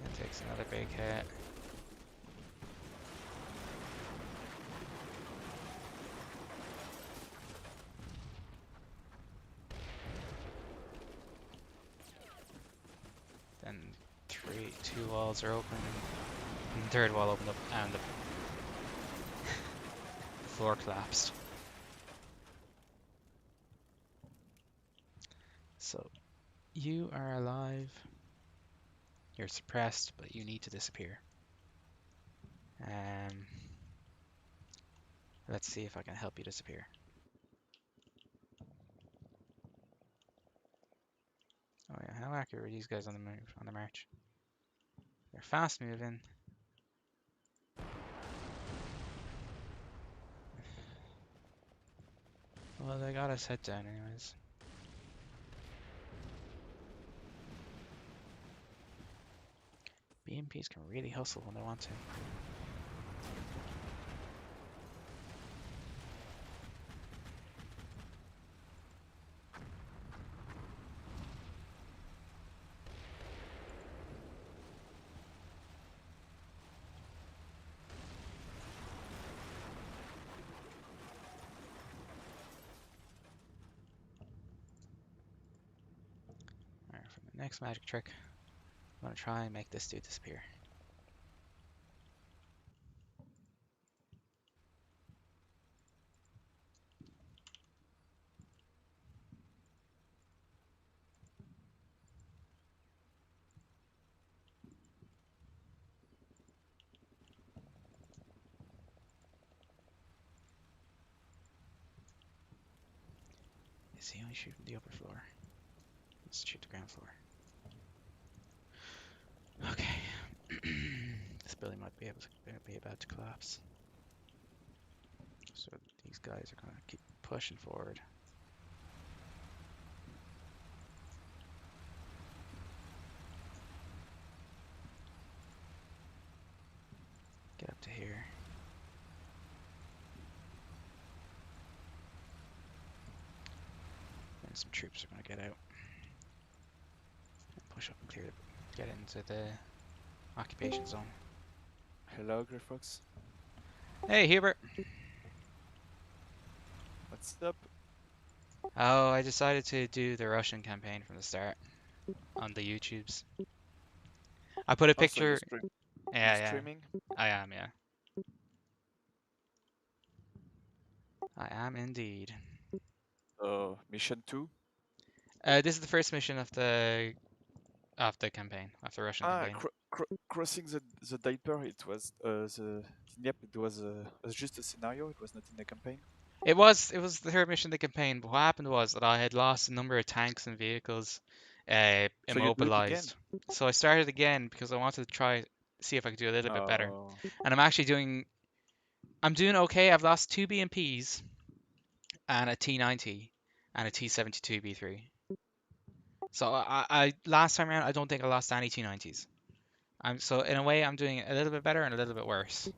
It takes another big hit. Then two walls are open. And the third wall opened up and the floor collapsed. So, you are alive. You're suppressed, but you need to disappear. Let's see if I can help you disappear. Oh yeah, how accurate are these guys on the move, on the march? They're fast moving. Well, they got us head down anyways. BMPs can really hustle when they want to. Alright, for the next magic trick, I'm gonna try and make this dude disappear. Is he only shooting the upper floor? Let's shoot the ground floor. Okay. This building might be about to collapse. So these guys are gonna keep pushing forward. Get up to here. And some troops are gonna get out. And push up and clear, get into the occupation zone. Hello, Grey Fox. Hey, Hubert. What's up? Oh, I decided to do the Russian campaign from the start on the YouTubes. I put a Also, you picture. stream. Yeah, You yeah, streaming? I am. Yeah, I am indeed. Mission 2? This is the first mission of the campaign, of the Russian Ah, campaign. crossing the diaper. It was Yep. It was just a scenario. It was not in the campaign. It was the third mission of the campaign, but what happened was that I had lost a number of tanks and vehicles So you do it again? immobilized. So I started again because I wanted to try see if I could do a little bit better. Oh, And I'm doing okay. I've lost two BMPs and a T90 and a T72 B3. So I last time around I don't think I lost any T90s. So in a way I'm doing a little bit better and a little bit worse.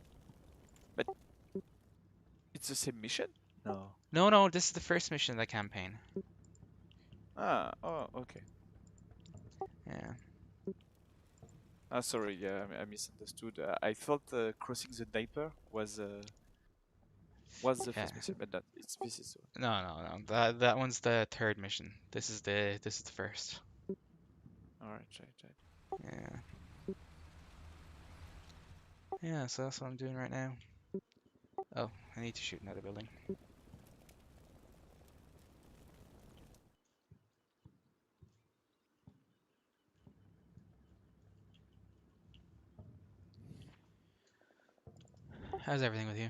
but it's the same mission? No. No, no, this is the first mission of the campaign. Ah, oh, okay. Yeah. Ah, sorry. Yeah, I misunderstood. I thought crossing the diaper was the Yeah. first mission, but that this is. No, no, no. That one's the third mission. This is the first. All right, right. Yeah. Yeah, so that's what I'm doing right now. Oh, I need to shoot another building. How's everything with you?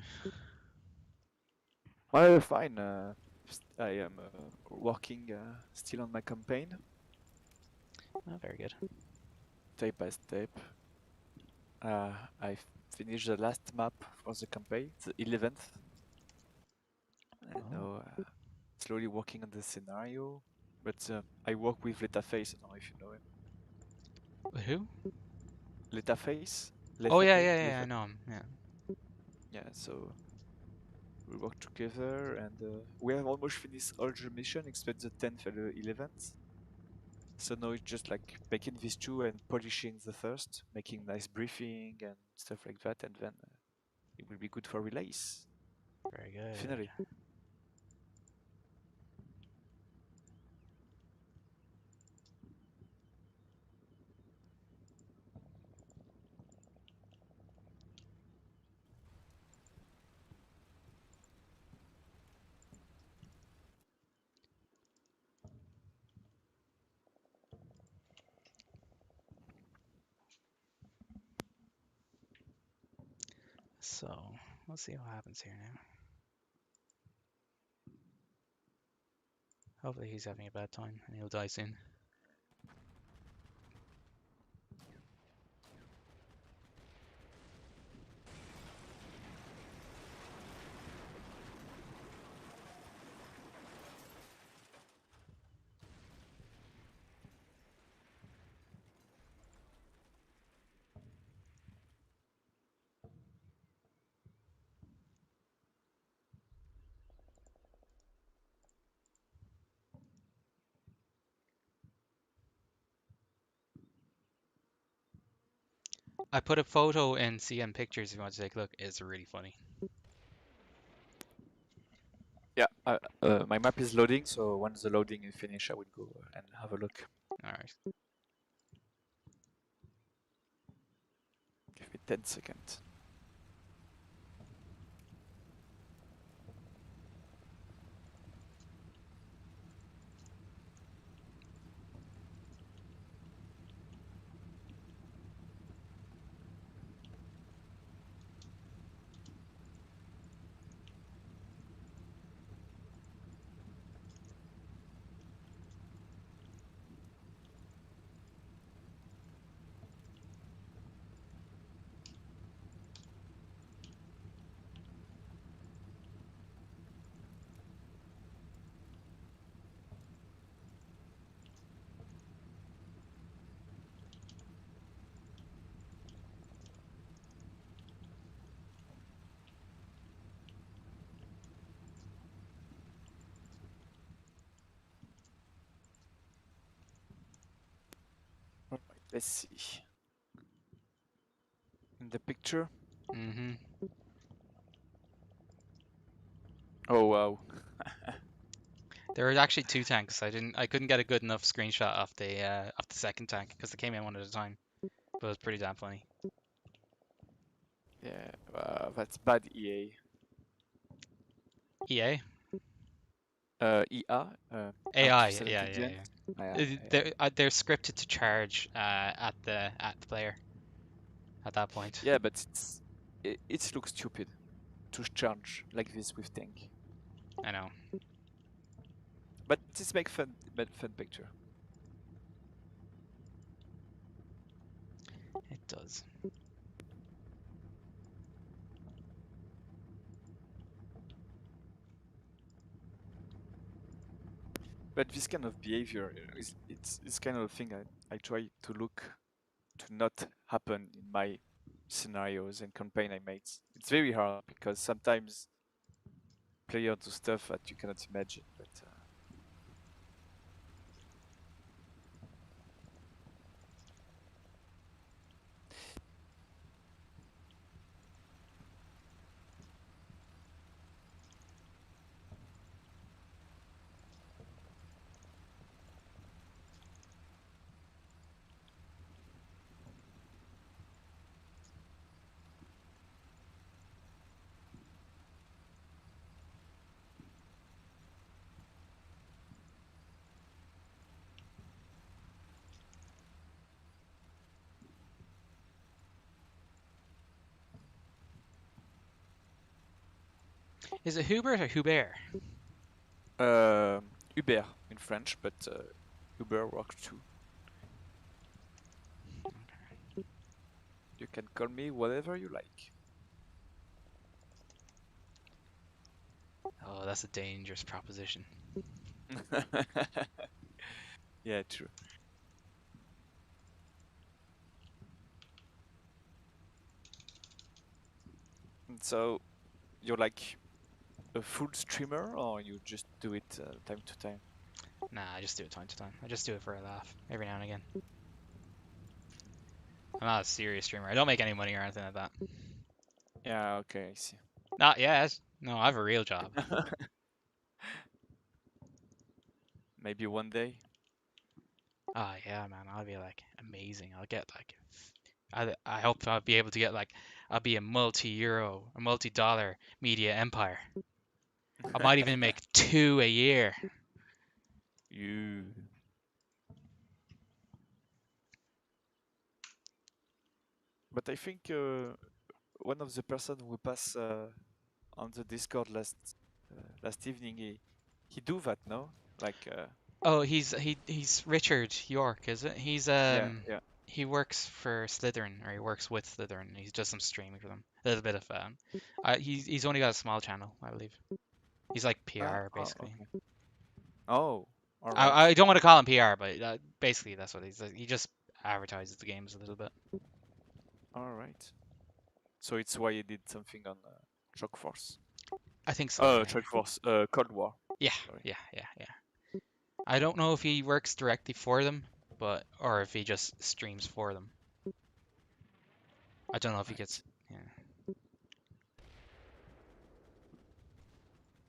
Well, fine. I am working still on my campaign, Oh, very good. step by step. I finished the last map for the campaign, the 11th. And Oh. now slowly working on the scenario. But I work with Letaface. I don't know if you know him. With who? Letaface? Oh yeah, yeah, yeah. I know him. Yeah. Yeah, so we work together, and we have almost finished all the mission except the 10th and the 11th. So now it's just like making these two and polishing the first, making nice briefing and stuff like that, and then it will be good for release. Very good. Finally. So let's see what happens here now. Hopefully he's having a bad time and he'll die soon. I put a photo in CM Pictures if you want to take a look. It's really funny. Yeah, my map is loading, so once the loading is finished, I will go and have a look. Alright. Give me 10 seconds. Let's see. In the picture. Mm-hmm. Oh wow. There were actually two tanks. I couldn't get a good enough screenshot of the second tank because they came in one at a time. But it was pretty damn funny. Yeah, that's bad EA. EA? EA, AI, artificial yeah, yeah, intelligence. Yeah, they're scripted to charge at the player at that point. yeah, but it looks stupid to charge like this with tank. I know. But this make fun picture. It does. But this kind of behavior, it's kind of thing I try to look to not happen in my scenarios and campaign I made. It's very hard because sometimes players do stuff that you cannot imagine. But Is it Hubert or Hubert? Uber in French, but Uber works too. You can call me whatever you like. Oh, that's a dangerous proposition. Yeah, true. And so you're like a full streamer, or you just do it time to time? Nah, I just do it time to time. I just do it for a laugh every now and again. I'm not a serious streamer. I don't make any money or anything like that. Yeah, okay, I see. Not yet. No, I have a real job. Maybe one day. Oh yeah, man, I'll be like amazing. I'll get like, I hope I'll be able to get like, I'll be a multi-euro, a multi-dollar media empire. I might even make 2 a year. You. But I think one of the person who passed on the Discord last evening, he do that, no? Like Oh, he's Richard York, is it? yeah, yeah. He works for Slytherin, or he works with Slytherin. He does some streaming for them. A little bit of he's only got a small channel, I believe. He's like Ah, PR oh, basically. okay. Oh, all I right. don't want to call him PR, but basically that's what he's. He just advertises the games a little bit. All right. So it's why he did something on Shock Force. I think so. Yeah. Shock Force, Cold War. Yeah, Sorry. yeah. I don't know if he works directly for them, or if he just streams for them. I don't know if he gets. Right. Yeah.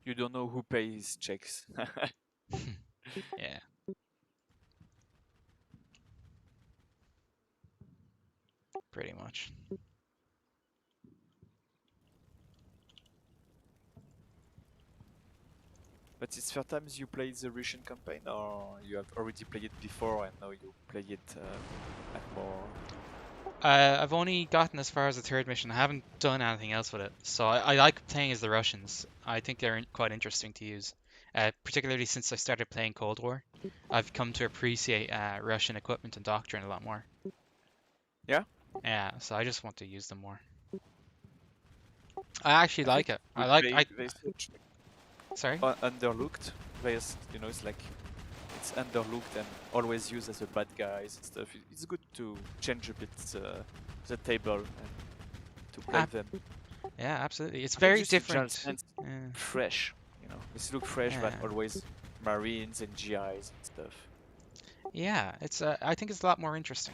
You don't know who pays his checks. Yeah. Pretty much. But it's first times you play the Russian campaign, or you have already played it before and now you play it like more. I've only gotten as far as the third mission. I haven't done anything else with it. So I like playing as the Russians. I think they're quite interesting to use. Particularly since I started playing Cold War. I've come to appreciate Russian equipment and doctrine a lot more. Yeah? Yeah, so I just want to use them more. I actually like it. I like. They search Sorry? underlooked. It's like it's underlooked and always used as a bad guys and stuff. It's good to change a bit the table and to play them. Yeah, absolutely. It's I think very just in different. general sense, Yeah. fresh. It's look fresh, but Yeah. always Marines and GIs and stuff. Yeah, it's. I think it's a lot more interesting.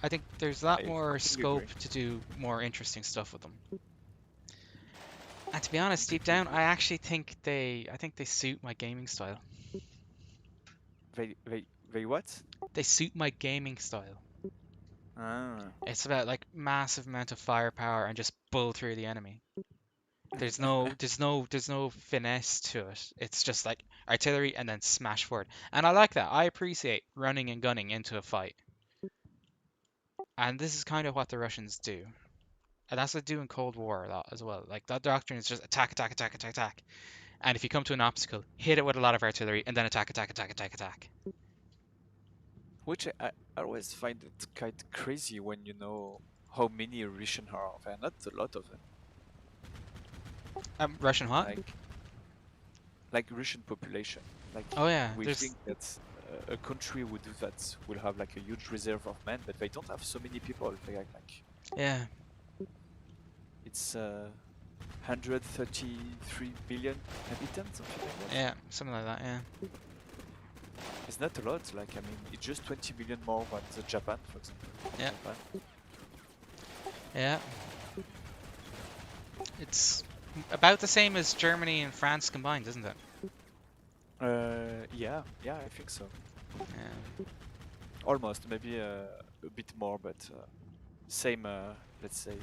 I think there's a lot I more completely scope agree. to do more interesting stuff with them. And to be honest, deep down, I actually think they suit my gaming style. They what? They suit my gaming style. Ah. It's about like massive amount of firepower and just bull through the enemy. There's no finesse to it. It's just like artillery and then smash forward. And I like that. I appreciate running and gunning into a fight. And this is kind of what the Russians do. And that's what they do in Cold War a lot as well. Like that doctrine is just attack, attack, attack, attack, attack. And if you come to an obstacle, hit it with a lot of artillery and then attack, attack, attack, attack, attack. Which I always find it quite crazy when you know how many Russian are. There are not a lot of them. Russian what? Like Russian population. Like Oh yeah, we there's think that a country would do that will have like a huge reserve of men, but they don't have so many people. They are like yeah, it's 133 million inhabitants, something like that. yeah, something like that. Yeah, It's not a lot. Like I mean, it's just 20 million more than the Japan, for example. Yeah. Japan. yeah. It's about the same as Germany and France combined, isn't it? Yeah, I think so. Yeah. Almost, maybe a bit more, but same. Let's say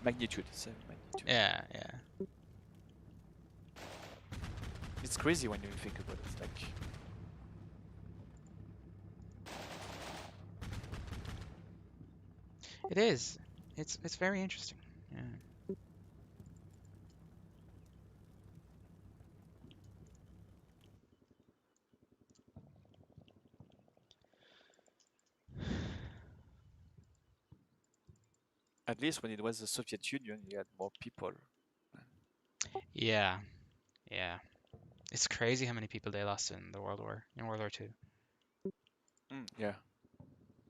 magnitude. Same magnitude. Yeah, yeah. It's crazy when you think about it. Like It is. It's very interesting. Yeah. at least when it was the Soviet Union, you had more people. Yeah, yeah. It's crazy how many people they lost in World War Two. Yeah.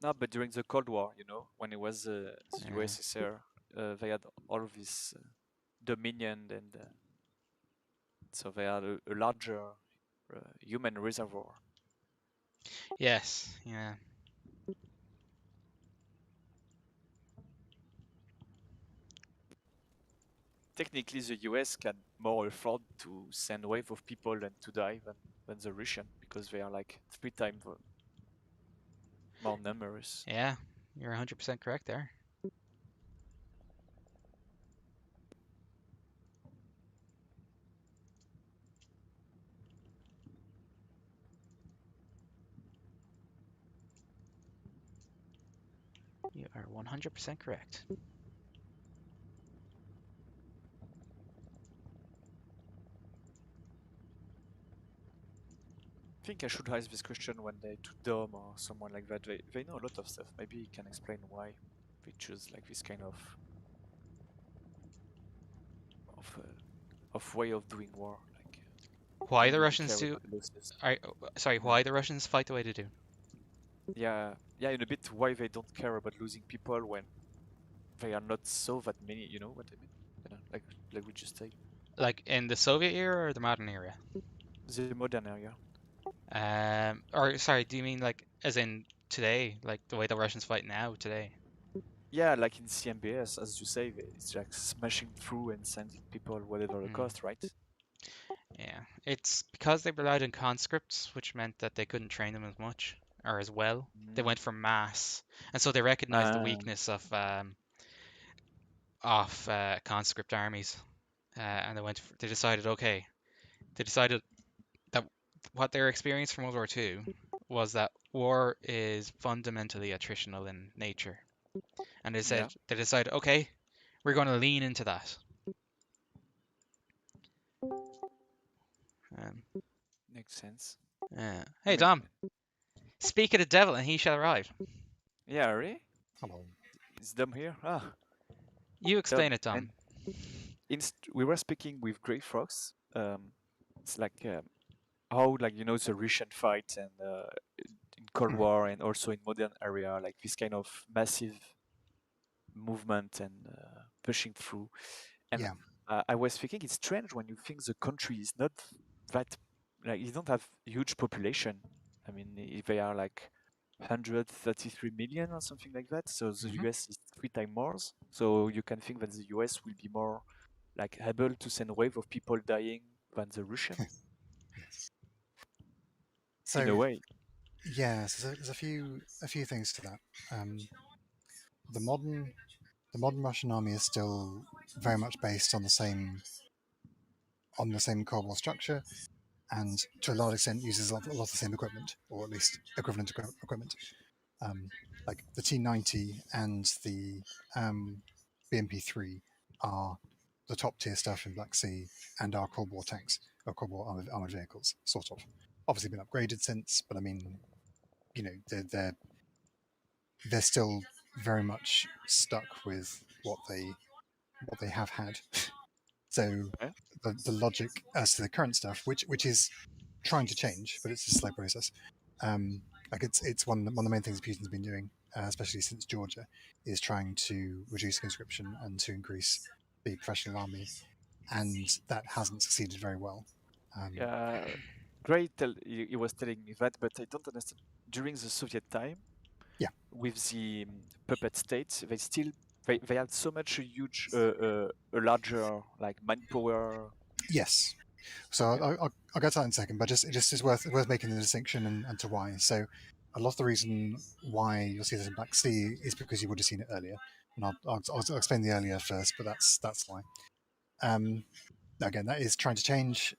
No, but during the Cold War, you know, when it was the Yeah. USSR, they had all of this dominion, and so they had a larger human reservoir. Yes, yeah. Technically, the US can more afford to send wave of people and to die than the Russian, because they are like 3 times more numerous. Yeah, you're 100% correct there. You are 100% correct. I think I should ask this question one day to Dom or someone like that. They know a lot of stuff. Maybe he can explain why they choose like this kind of way of doing war. Like Why don't the really Russians care do? about losses. Sorry, why the Russians fight the way they do? Yeah, in a bit why they don't care about losing people when they are not so that many. You know what I mean? Like we just say, Like in the Soviet era or the modern era? the modern area. Or sorry, do you mean like as in today, like the way the Russians fight now today? Yeah, like in CMBS, as you say, it's like smashing through and sending people whatever the cost, right? Yeah, it's because they relied on conscripts, which meant that they couldn't train them as much or as well. They went for mass, and so they recognized the weakness of conscript armies, and they decided, okay, they decided that what their experience from World War II was that war is fundamentally attritional in nature, and Yeah, they decided, okay, we're going to lean into that. Um, makes sense. I Hey mean, Dom, speak of the devil and he shall arrive. yeah, really? Hello. Is Dom here? Ah, You Dom. explain it, And Dom. we were speaking with Grey Frogs. It's like how, like, you know, the Russian fight and in Cold War and also in modern area, like this kind of massive movement and pushing through. And Yeah. I was thinking it's strange when you think the country is not that, like, you don't have huge population. I mean, if they are like 133 million or something like that. So the Mhm. US is 3 times more. So you can think that the US will be more like able to send wave of people dying than the Russian Yes. in a So way. yeah, so there's a few things to that. Um, the modern Russian army is still very much based on the same Cold War structure, and to a large extent uses a lot of the same equipment, or at least equivalent equipment. Um, like the T-90 and the BMP-3 are the top tier stuff in Black Sea and are Cold War tanks or Cold War armored vehicles, sort of. Obviously been upgraded since, but I mean, you know, they're still very much stuck with what they have had. So Yeah. the logic as to the current stuff, which is trying to change, but it's a slow process. Like it's one of the main things Putin's been doing, especially since Georgia, is trying to reduce conscription and to increase the professional army, and that hasn't succeeded very well. Um, Yeah, great. He was telling me that, but I don't understand. During the Soviet time, yeah, with the puppet states, they had so much a huge, a larger like manpower. yes. So Yeah. I'll get to that in a second, but just is worth making the distinction and to why. So a lot of the reason why you'll see this in Black Sea is because you would have seen it earlier, and I'll explain the earlier first, but that's why. Um, Again, that is trying to change.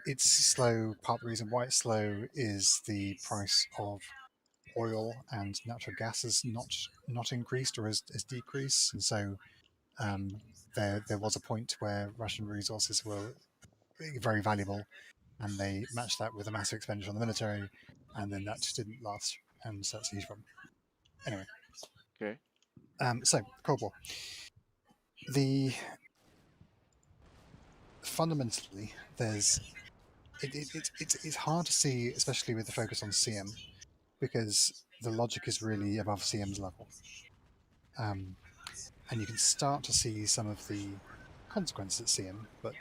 It's slow. Part of the reason why it's slow is the price of oil and natural gas has not increased or has decreased, and so there was a point where Russian resources were very valuable, and they matched that with a massive expenditure on the military, and then that just didn't last, and so that's a huge problem. Anyway, Okay. so Cold War. The fundamentally, it's hard to see, especially with the focus on CM, because the logic is really above CM's level, and you can start to see some of the consequences at CM, but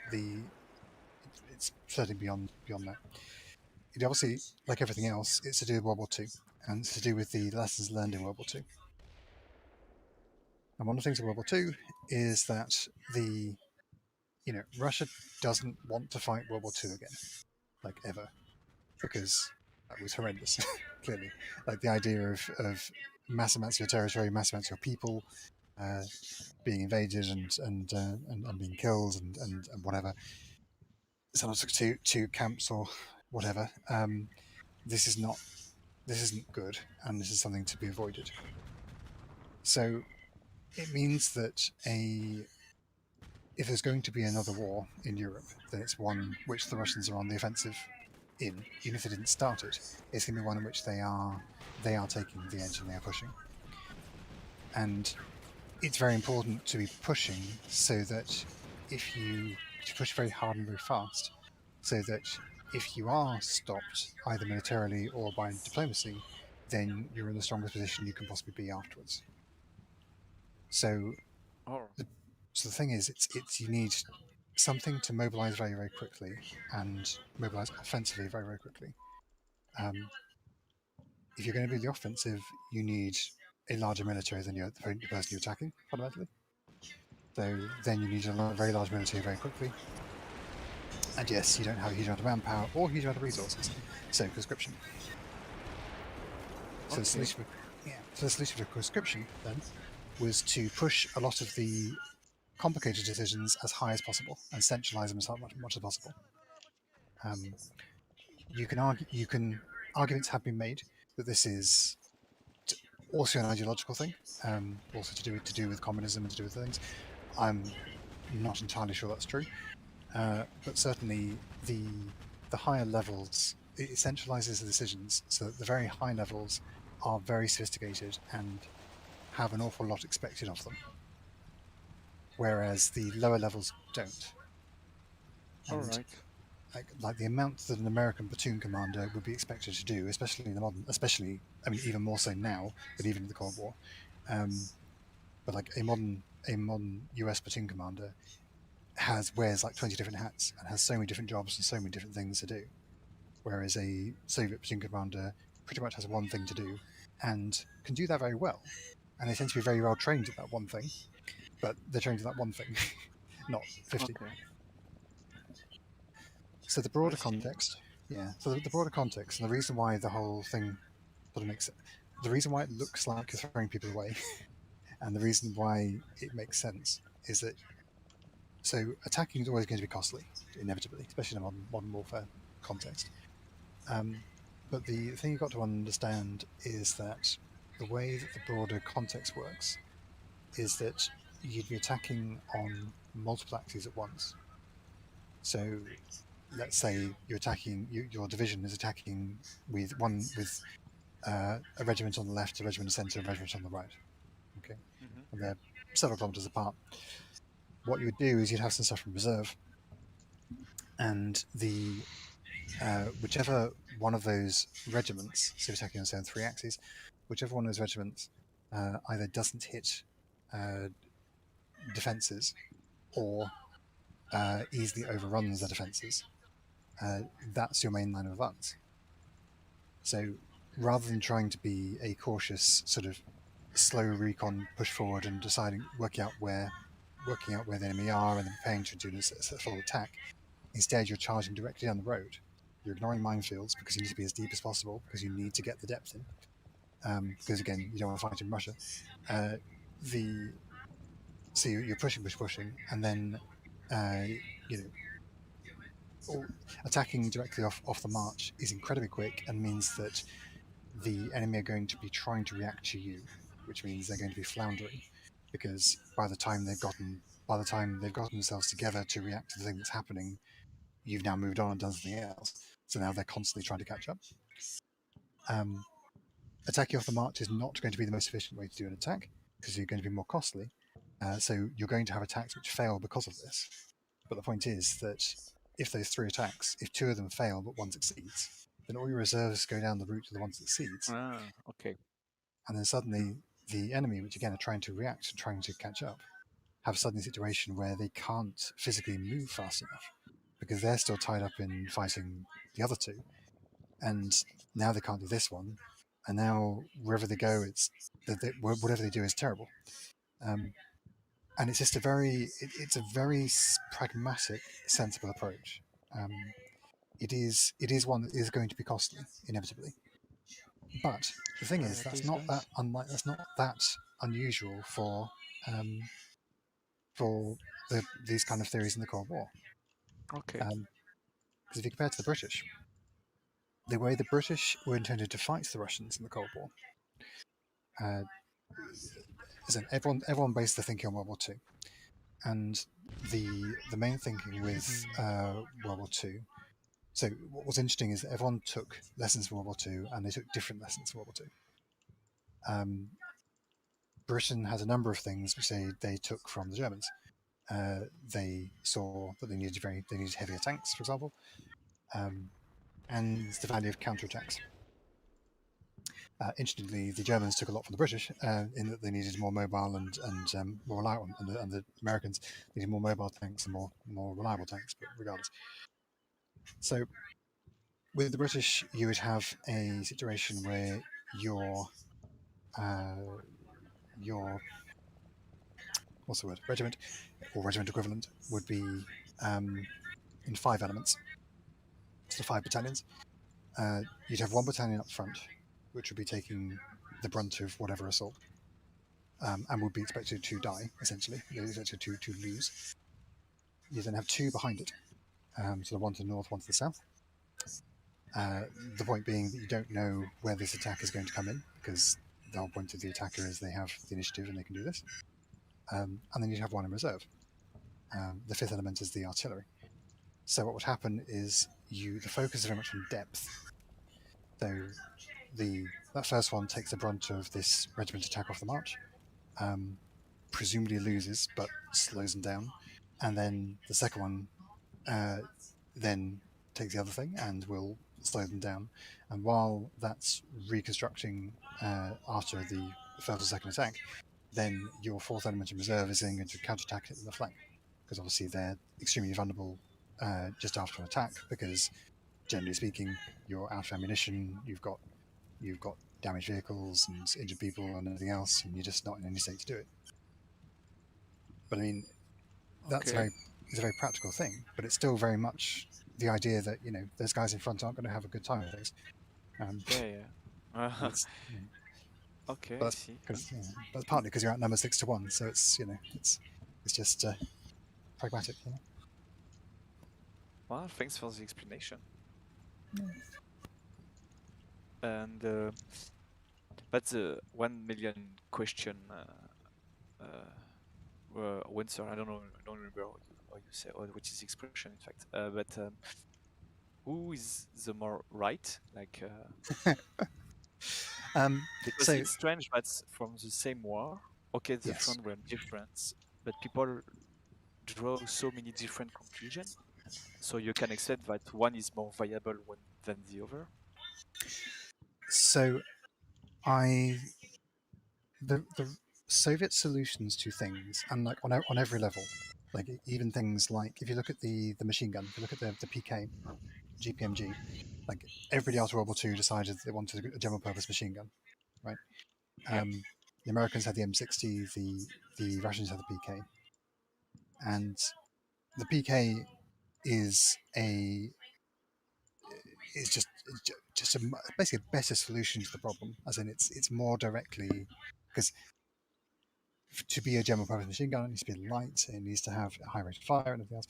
it's certainly beyond that. It obviously, like everything else, it's to do with World War II, and it's to do with the lessons learned in World War II. And one of the things in World War II is that Russia doesn't want to fight World War II again, like ever, because that was horrendous. Clearly, like the idea of mass amounts of your territory, mass amounts of your people uh, being invaded and being killed and whatever, sometimes to camps or whatever. This is not this isn't good, and this is something to be avoided. So it means that if there's going to be another war in Europe, then it's one which the Russians are on the offensive in, even if they didn't start it. It's going to be one in which they are taking the edge and they are pushing. And it's very important to be pushing so that to push very hard and very fast, so that if you are stopped either militarily or by diplomacy, then you're in the strongest position you can possibly be afterwards. So Oh, so the thing is, it's you need something to mobilize very, very quickly and mobilize offensively very, very quickly. Um, if you're going to do the offensive, you need a larger military than the person you're attacking, fundamentally. So then you need a very large military very quickly. And yes, you don't have a huge amount of manpower or a huge amount of resources. So conscription. So the solution for conscription then was to push a lot of the complicated decisions as high as possible and centralize them as much as possible. Arguments have been made that this is also an ideological thing, also to do with communism and to do with things. I'm not entirely sure that's true, but certainly the higher levels, it centralizes the decisions so that the very high levels are very sophisticated and have an awful lot expected of them, whereas the lower levels don't. all And right. like the amount that an American platoon commander would be expected to do, especially in the modern, especially I mean even more so now, but even in the Cold War. But like a modern US platoon commander wears like 20 different hats and has so many different jobs and so many different things to do, whereas a Soviet platoon commander pretty much has one thing to do, and can do that very well. And they tend to be very well trained at that one thing, but they're trained at that one thing, not 50. Okay. So the I broader see. context, yeah. So the broader context, and the reason why the whole thing sort of makes it, the reason why it looks like you're throwing people away, and the reason why it makes sense is that so attacking is always going to be costly, inevitably, especially in a modern warfare context. But the thing you've got to understand is that the way that the broader context works is that you'd be attacking on multiple axes at once. So let's say you're attacking, your division is attacking with a regiment on the left, a regiment in the centre, a regiment on the right. Okay, and they're several kilometres apart. What you would do is you'd have some stuff in reserve, and the whichever one of those regiments, so attacking on say 3 axes, whichever one of those regiments either doesn't hit defences or easily overruns the defences, that's your main line of advance. So rather than trying to be a cautious sort of slow recon push forward and working out where the enemy are and then preparing to do a full attack, instead you're charging directly down the road. You're ignoring minefields because you need to be as deep as possible because you need to get the depth in. Because again, you don't want to fight in Russia. So you're pushing, and then attacking directly off the march is incredibly quick and means that the enemy are going to be trying to react to you, which means they're going to be floundering because by the time they've gotten themselves together to react to the thing that's happening, you've now moved on and done something else. So now they're constantly trying to catch up. Attacking off the march is not going to be the most efficient way to do an attack because you're going to be more costly. So you're going to have attacks which fail because of this. But the point is that if those 3 attacks, if 2 of them fail but 1 succeeds, then all your reserves go down the route to the one that succeeds. Okay. And then suddenly the enemy, which again are trying to react and trying to catch up, have suddenly a situation where they can't physically move fast enough because they're still tied up in fighting the other 2. And now they can't do this one. And now wherever they go, whatever they do is terrible. And it's just a very pragmatic, sensible approach. It is one that is going to be costly inevitably. But the thing is, that's not that unusual for these kind of theories in the Cold War. Okay. Because if you compare to the British, the way the British were intended to fight the Russians in the Cold War, everyone based their thinking on World War II, and the main thinking with World War II. So what was interesting is that everyone took lessons from World War II, and they took different lessons from World War II. Britain has a number of things which they took from the Germans. They saw that they needed heavier tanks, for example, and the value of counterattacks. Interestingly, the Germans took a lot from the British in that they needed more mobile and more reliable, and the Americans needed more mobile tanks and more reliable tanks. But regardless, so with the British, you would have a situation where your what's the word, regiment or regiment equivalent would be in 5 elements, so 5 battalions. You'd have 1 battalion up front, which would be taking the brunt of whatever assault, and would be expected to die, essentially. They're expected to lose. You then have 2 behind it, so 1 to the north, 1 to the south. The point being that you don't know where this attack is going to come in, because the whole point of the attacker is they have the initiative and they can do this. And then you'd have 1 in reserve. The 5th element is the artillery. So what would happen is the focus is very much on depth. So that first one takes the brunt of this regiment attack off the march, presumably loses but slows them down, and then the second one then takes the other thing and will slow them down. And while that's reconstructing after the first or second attack, then your 4th element in reserve is then going to counterattack it in the flank, because obviously they're extremely vulnerable just after an attack, because generally speaking, you're out of ammunition, you've got damaged vehicles and injured people and everything else, and you're just not in any state to do it. But I mean, that's Okay. it's a very practical thing, but it's still very much the idea that those guys in front aren't going to have a good time with things. Yeah, yeah. And it's, Okay, but I that's see. because that's partly because you're outnumbered 6-1, so it's it's just pragmatic. Well, thanks for the explanation. Yeah. And that's the 1 million question answer. I don't remember how you say, or which is the expression, in fact. But who is the more right? Like, because So it's strange that from the same war, okay, the yes, front were different, but people draw so many different conclusions. So you can accept that one is more viable than the other. so the Soviet solutions to things, and like on every level, like even things like if you look at the machine gun, if you look at the PK, GPMG, like everybody after World War II decided they wanted a general purpose machine gun, right? Yeah. The Americans had the M60, the Russians had the PK, and the PK is a it's just basically a better solution to the problem, as in it's more directly because to be a general purpose machine gun, it needs to be light, it needs to have a high rate of fire and everything else.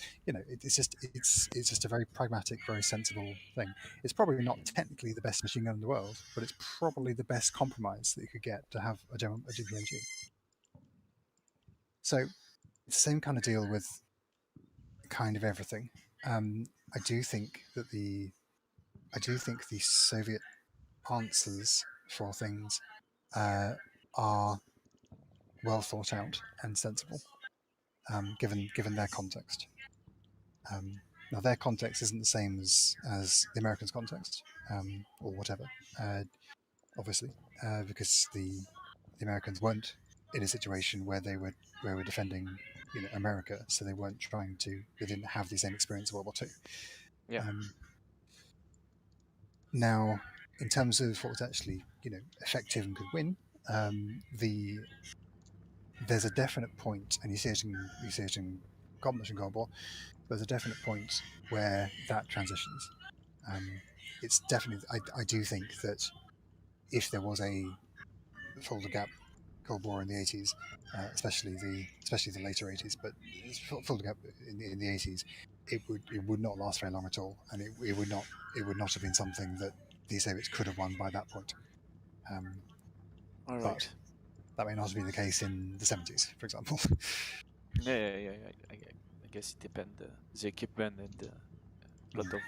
It's just a very pragmatic, very sensible thing. It's probably not technically the best machine gun in the world, but it's probably the best compromise that you could get to have a GPMG. So it's the same kind of deal with kind of everything. I do think the Soviet answers for things are well thought out and sensible, given their context. Now, their context isn't the same as the Americans' context, or whatever, obviously, because the Americans weren't in a situation where they were defending America, so they didn't have the same experience of World War II. Yeah. Now, in terms of what was actually effective and could win, there's a definite point, and you see it in Cold and Cold War. There's a definite point where that transitions. It's definitely. I do think that if there was a Folder Gap Cold War in the 80s, especially the later 80s, but Folder Gap in the 80s, it would not last very long at all, and it would not have been something that the Soviets could have won by that point. All But right. that may not have been the case in the 70s, for example. Yeah. I guess it depends the equipment and lot of.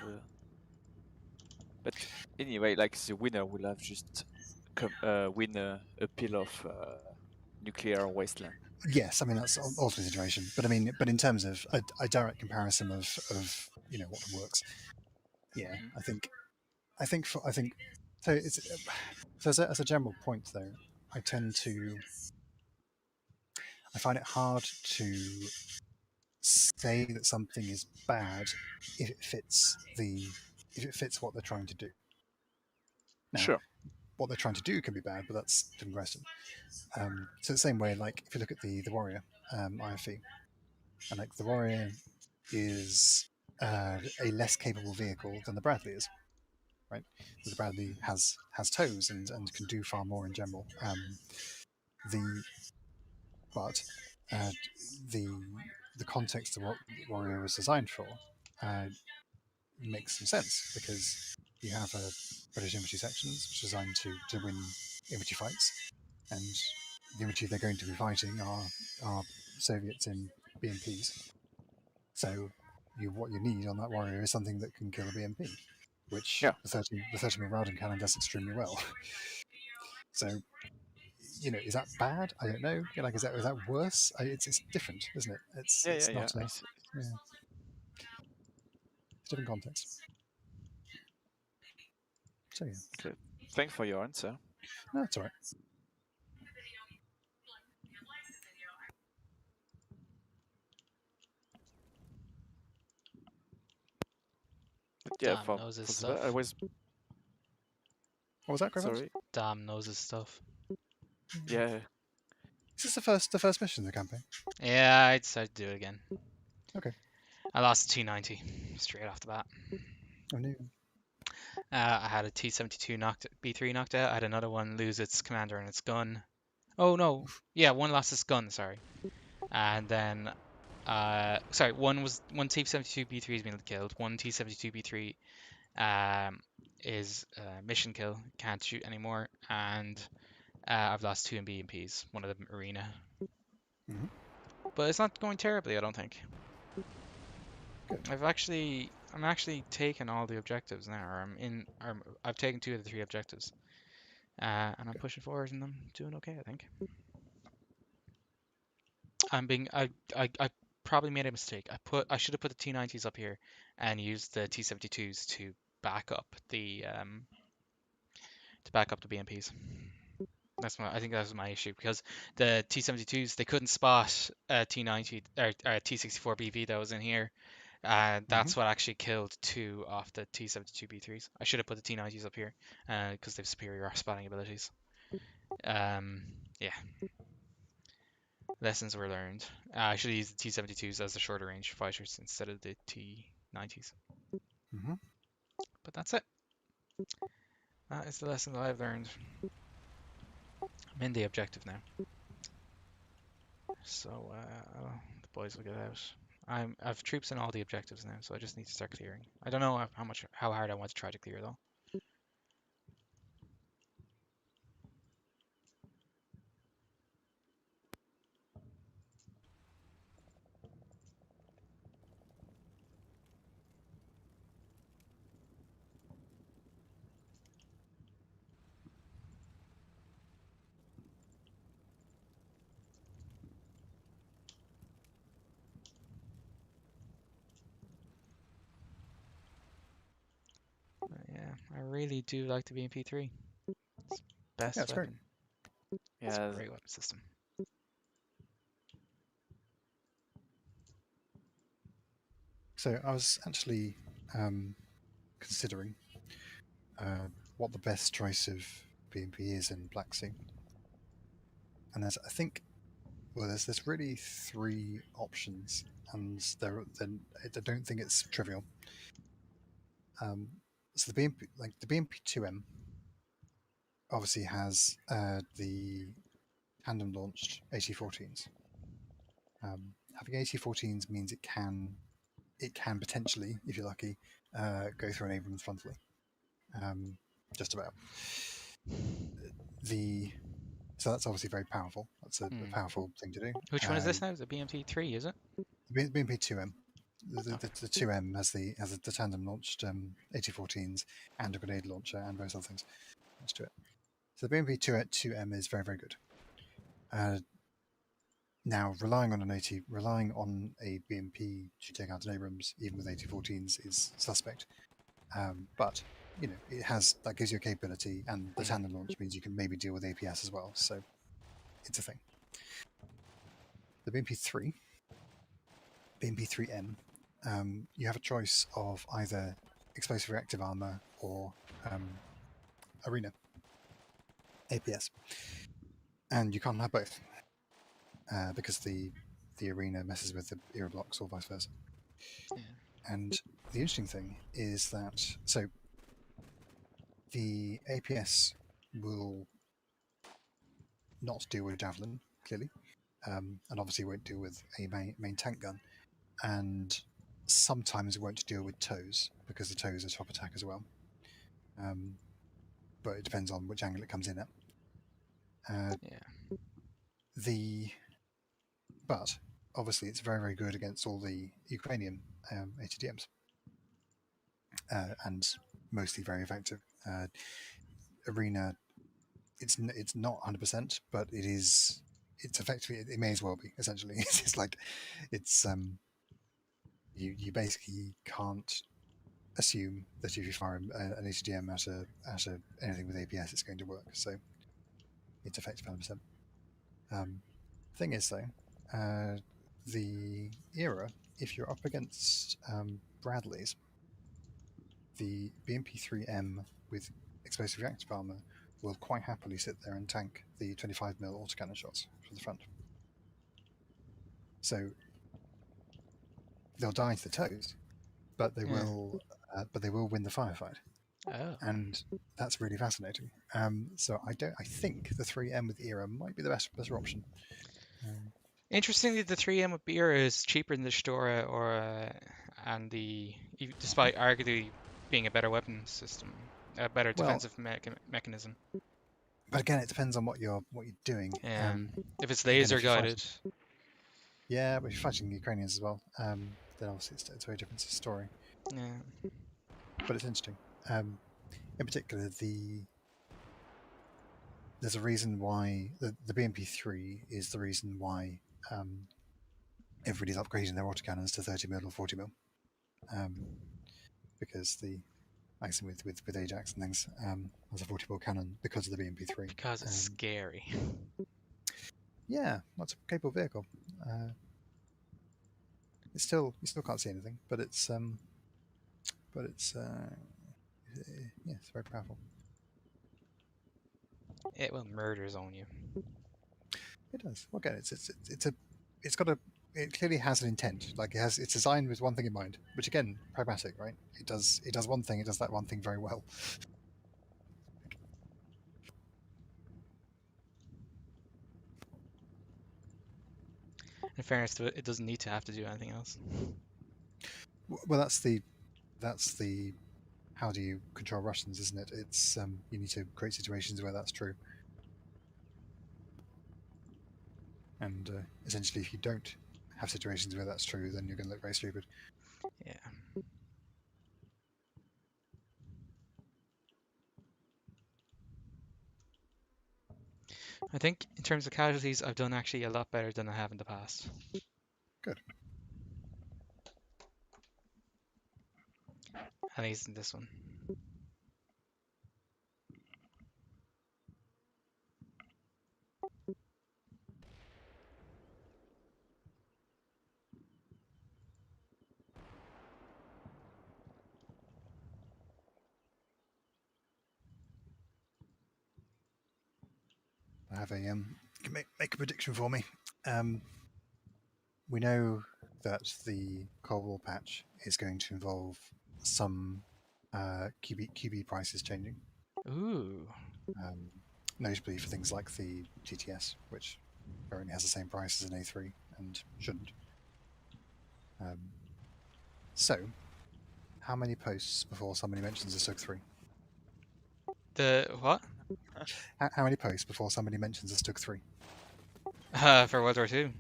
But anyway, like the winner will have just win a pile of nuclear wasteland. Yes, I mean that's also the situation. But in terms of a direct comparison of what works, yeah, Mhm. I think so. As a general point though, I find it hard to say that something is bad if it fits what they're trying to do. Now, Sure. what they're trying to do can be bad, but that's a different question. So the same way, like if you look at the Warrior IFE, and like the Warrior is a less capable vehicle than the Bradley is, right? The Bradley has tows and can do far more in general. The but the context of what Warrior was designed for makes some sense because you have a British infantry sections which are designed to win infantry fights, and the infantry they're going to be fighting are Soviets in BMPs. So what you need on that Warrior is something that can kill a BMP, which Yeah. the 30 mil Rowden cannon does extremely well. So is that bad? I don't know. Like is that worse? It's different, isn't it? It's Yeah. not a I see. it's a different context. So yeah, Okay. Thanks for your answer. no, it's all right. But yeah, Don knows his for the stuff. What was that, Griffiths? Sorry. Dam knows his stuff. Yeah. Is this the first mission in the campaign? Yeah, I decided to do it again. Okay. I lost 290 straight off the bat. Oh, no. I had a T-72 B3 knocked out. I had another one lose its commander and its gun. Oh no, yeah, one lost its gun. Sorry, and then sorry, one T-72 B3 has been killed. One T-72 B3 is mission kill, can't shoot anymore, and I've lost two BMPs. One of them arena, Mhm. but it's not going terribly. I don't think. Good. I'm actually taking all the objectives now. Or I've taken two of the three objectives. And I'm Okay. pushing forward and I'm doing okay, I think. I probably made a mistake. I should have put the T90s up here and used the T72s to back up the BMPs. I think that was my issue because the T72s they couldn't spot a T90 or T64 BV that was in here. That's what actually killed two of the T72 B3s. I should have put the T90s up here because they have superior spotting abilities. Yeah. Lessons were learned. I should have used the T-72s as the shorter range fighters instead of the T-90s. Mm-hmm. But that's it. That is the lesson that I've learned. I'm in the objective now. So the boys will get out. I've troops in all the objectives now, so I just need to start clearing. I don't know how hard I want to try to clear though. But yeah, I really do like the BMP3. It's best Yeah, it's great. weapon. It's Yeah. a great weapon system. So I was actually considering what the best choice of BMP is in Black Sea, and there's really three options, and I don't think it's trivial. So the BMP-2M obviously has the tandem launched AT-14s. Having AT-14s means it can potentially, if you're lucky, go through an Abrams frontally. Just about. So that's obviously very powerful. That's a powerful thing to do. Which one is this now? Is it BMP3, is it? BMP-2M. The Okay. 2M has the tandem launched AT-14s and a grenade launcher and various other things attached to it. So the BMP-2M is very, very good. Now, relying on a BMP to take out an Abrams, even with AT-14s, is suspect. But that gives you a capability, and the tandem launch means you can maybe deal with APS as well. So it's a thing. The BMP-3M, you have a choice of either explosive reactive armor or arena APS, and you can't have both because the arena messes with the era blocks or vice versa. Yeah. And the interesting thing is that the APS will not deal with javelin clearly, and obviously won't deal with a main tank gun, and sometimes won't deal with toes because the toes are top attack as well. But it depends on which angle it comes in at. Yeah. But obviously it's very, very good against all the Ukrainian ATDMs, and mostly very effective. Arena, it's not 100%, but it's effectively, it may as well be, essentially. It's like you basically can't assume that if you fire an ATDM at anything with APS, it's going to work. So it's effective 100%. Thing is, though, the era, if you're up against Bradleys, the BMP-3M with explosive reactive armor will quite happily sit there and tank the 25mm autocannon shots from the front. So they'll die to the toes, but they Yeah. will win the firefight, Oh. and that's really fascinating. So I think the 3M with ERA might be the better option. Interestingly, the 3M with beer is cheaper than the Shtora despite arguably being a better weapon system, a better Well, defensive mechanism. but again, it depends on what you're doing. If it's Again, laser if you're fighting, guided, yeah, but if you're fighting Ukrainians as well, then obviously it's a very different story. yeah. But it's interesting. In particular, there's a reason why the BMP3 is the reason why everybody's upgrading their autocannons to 30mm or 40mm, because the Maxim with Ajax and things has a 40mm cannon because of the BMP3. Because it's scary. Yeah, that's a capable vehicle. You still can't see anything, but it's it's very powerful. It will murder zone you. It does. Well, again, it clearly has an intent. Like it's designed with one thing in mind, which again, pragmatic, right? It does one thing. It does that one thing very well. In fairness to it, it doesn't need to have to do anything else. Well, that's the how do you control Russians, isn't it? It's you need to create situations where that's true, and essentially, if you don't have situations where that's true, then you're going to look very stupid. Yeah. I think in terms of casualties, I've done actually a lot better than I have in the past. Good. At least in this one. I have a make a prediction for me. We know that the Cold War patch is going to involve some QB prices changing. Ooh. Notably for things like the GTS, which currently has the same price as an A3 and shouldn't. So, how many posts before somebody mentions a Stug 3? The what? How many posts before somebody mentions a Stug 3? For World War II.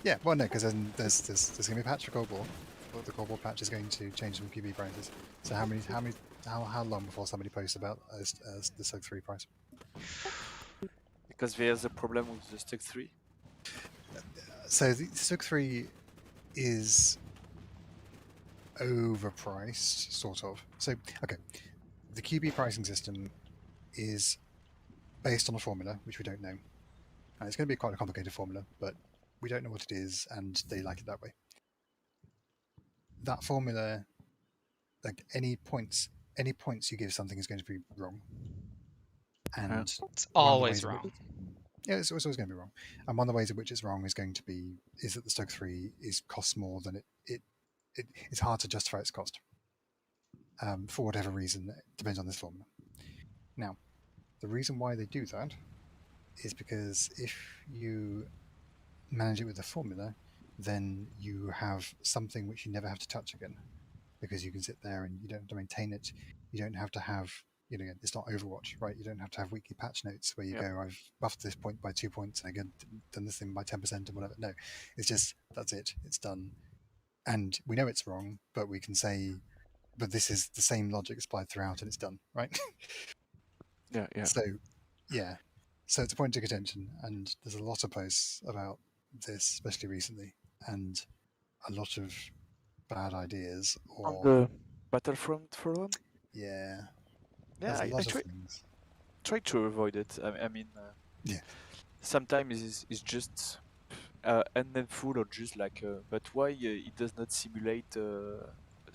Yeah, well, no, because then there's going to be a patch for Cold War. But the Cold War patch is going to change some QB prices. So how long before somebody posts about the Stug 3 price? Because there's a problem with the Stug 3. So the Stug 3 is overpriced, sort of. So, okay, the QB pricing system is based on a formula, which we don't know. And it's going to be quite a complicated formula, but we don't know what it is, and they like it that way. That formula, like any points you give something is going to be wrong. And it's always wrong. Yeah, it's always going to be wrong. And one of the ways in which it's wrong is that the Stug 3 costs more than it's hard to justify its cost. For whatever reason, it depends on this formula. Now, the reason why they do that is because if you manage it with a formula, then you have something which you never have to touch again, because you can sit there and you don't have to maintain it. You don't have to have, it's not Overwatch, right? You don't have to have weekly patch notes where you go, I've buffed this point by 2 points and again done this thing by 10% and whatever. No, it's just, that's it. It's done. And we know it's wrong, but we can say, but this is the same logic applied throughout and it's done, right? Yeah. So, yeah. So it's a point of contention, and there's a lot of posts about this, especially recently, and a lot of bad ideas. On the Battlefront forum? Yeah. Yeah, I try to avoid it. I mean, yeah. Sometimes it's just unhelpful or just like, but why it does not simulate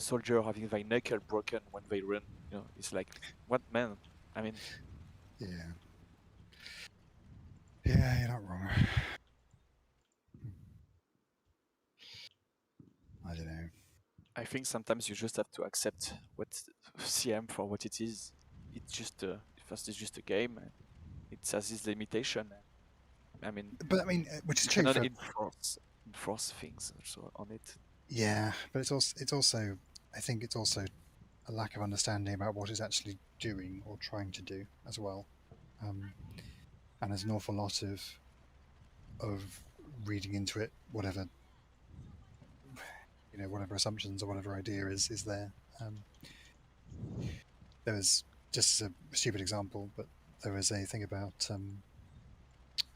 soldier having their knuckle broken when they run. You know, it's like, what, man? I mean, Yeah. Yeah, you're not wrong. I don't know. I think sometimes you just have to accept what CM for what it is. It's just first it's just a game, and it has its limitation. And, I mean, But I mean, which is you true cannot for enforce things also on it. yeah, but it's also I think it's also a lack of understanding about what it's actually doing or trying to do as well. And there's an awful lot of reading into it, whatever whatever assumptions or whatever idea is there. There was just a stupid example, but there was a thing about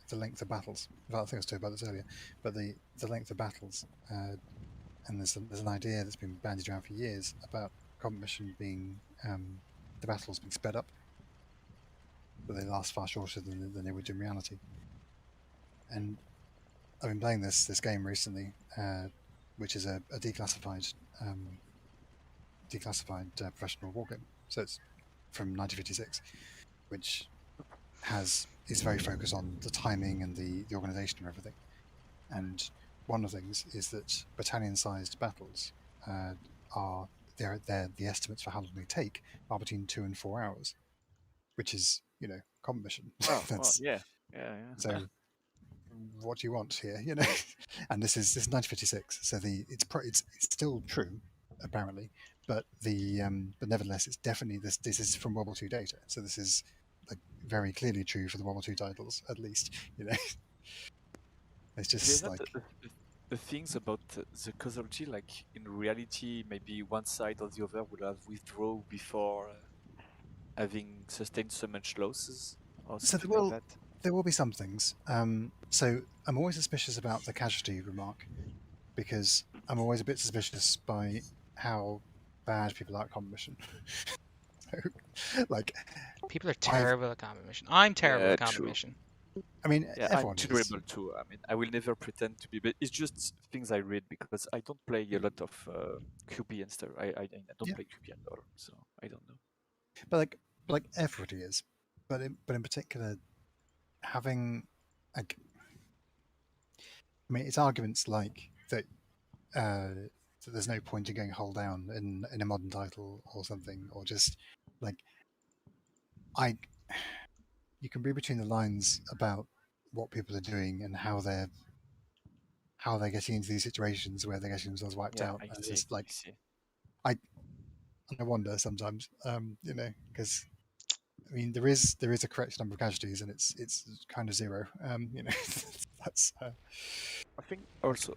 the length of battles. Well, I think I was talking about this earlier, but the length of battles, and there's an idea that's been bandied around for years about combat mission being the battles being sped up, but they last far shorter than they would in reality. And I've been playing this game recently, which is a declassified professional war game. So it's from 1956, which is very focused on the timing and the organization and everything. And one of the things is that battalion-sized battles are the estimates for how long they take are between 2 and 4 hours, which is combat mission. Oh, That's yeah. so. What do you want here? And this is 1956, so it's still true apparently, but but nevertheless it's definitely this is from World War II data, so this is like very clearly true for the World War II titles at least. It's There's just not like the things about the casualty, like in reality, maybe one side or the other would have withdrawn before having sustained so much losses or so something like that. there will be some things. So I'm always suspicious about the casualty remark because I'm always a bit suspicious by how bad people are at combat mission. So, like, People are terrible at combat mission. I'm terrible at combat true. mission. I mean, Yeah, everyone I'm is. durable too. I mean, I will never pretend to be, but it's just things I read because I don't play a lot of QB and stuff. I don't Yeah. play QB at all, so I don't know. But like everybody is, but in particular, having like, I mean, it's arguments like that. That there's no point in going hull down in a modern title or something, or just like you can read between the lines about what people are doing and how they're getting into these situations where they're getting themselves wiped Yeah, out, I and it's see. just I like see. I wonder sometimes, because I mean there is a correct number of casualties and it's kind of zero. That's I think also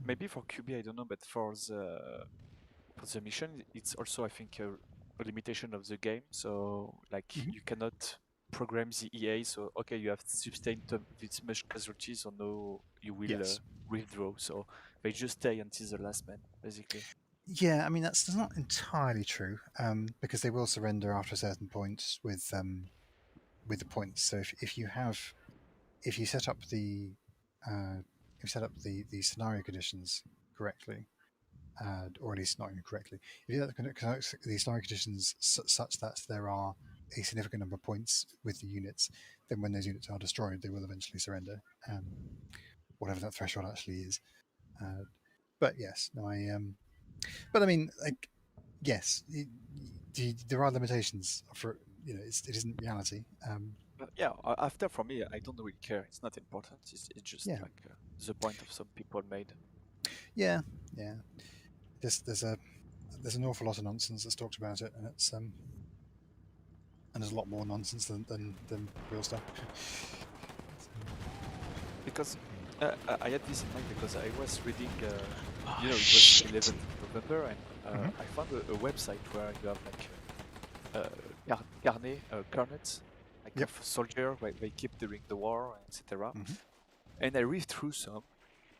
maybe for QB I don't know, but for the mission it's also I think a limitation of the game. So like you cannot program the EA. So okay, you have sustained this much casualties, or no, you will yes. withdraw. So they just stay until the last man, basically. Yeah, I mean that's not entirely true, because they will surrender after a certain point with the points. So if you set up the the scenario conditions correctly, or at least not incorrectly, if you set the scenario conditions such that there are a significant number of points with the units, then when those units are destroyed, they will eventually surrender, whatever that threshold actually is. But yes, no, but I mean, like, yes, there are limitations for it isn't reality. But yeah, after for me, I don't really care. It's not important. It's just Yeah. like the point of some people made. Yeah, yeah. There's an awful lot of nonsense that's talked about it, and it's and there's a lot more nonsense than real stuff. Because I had this in mind because I was reading, Oh, it was shit. 11th November, and I found a website where you have like carnets, like Yep. of soldier where they keep during the war, etc. Mhm. And I read through some,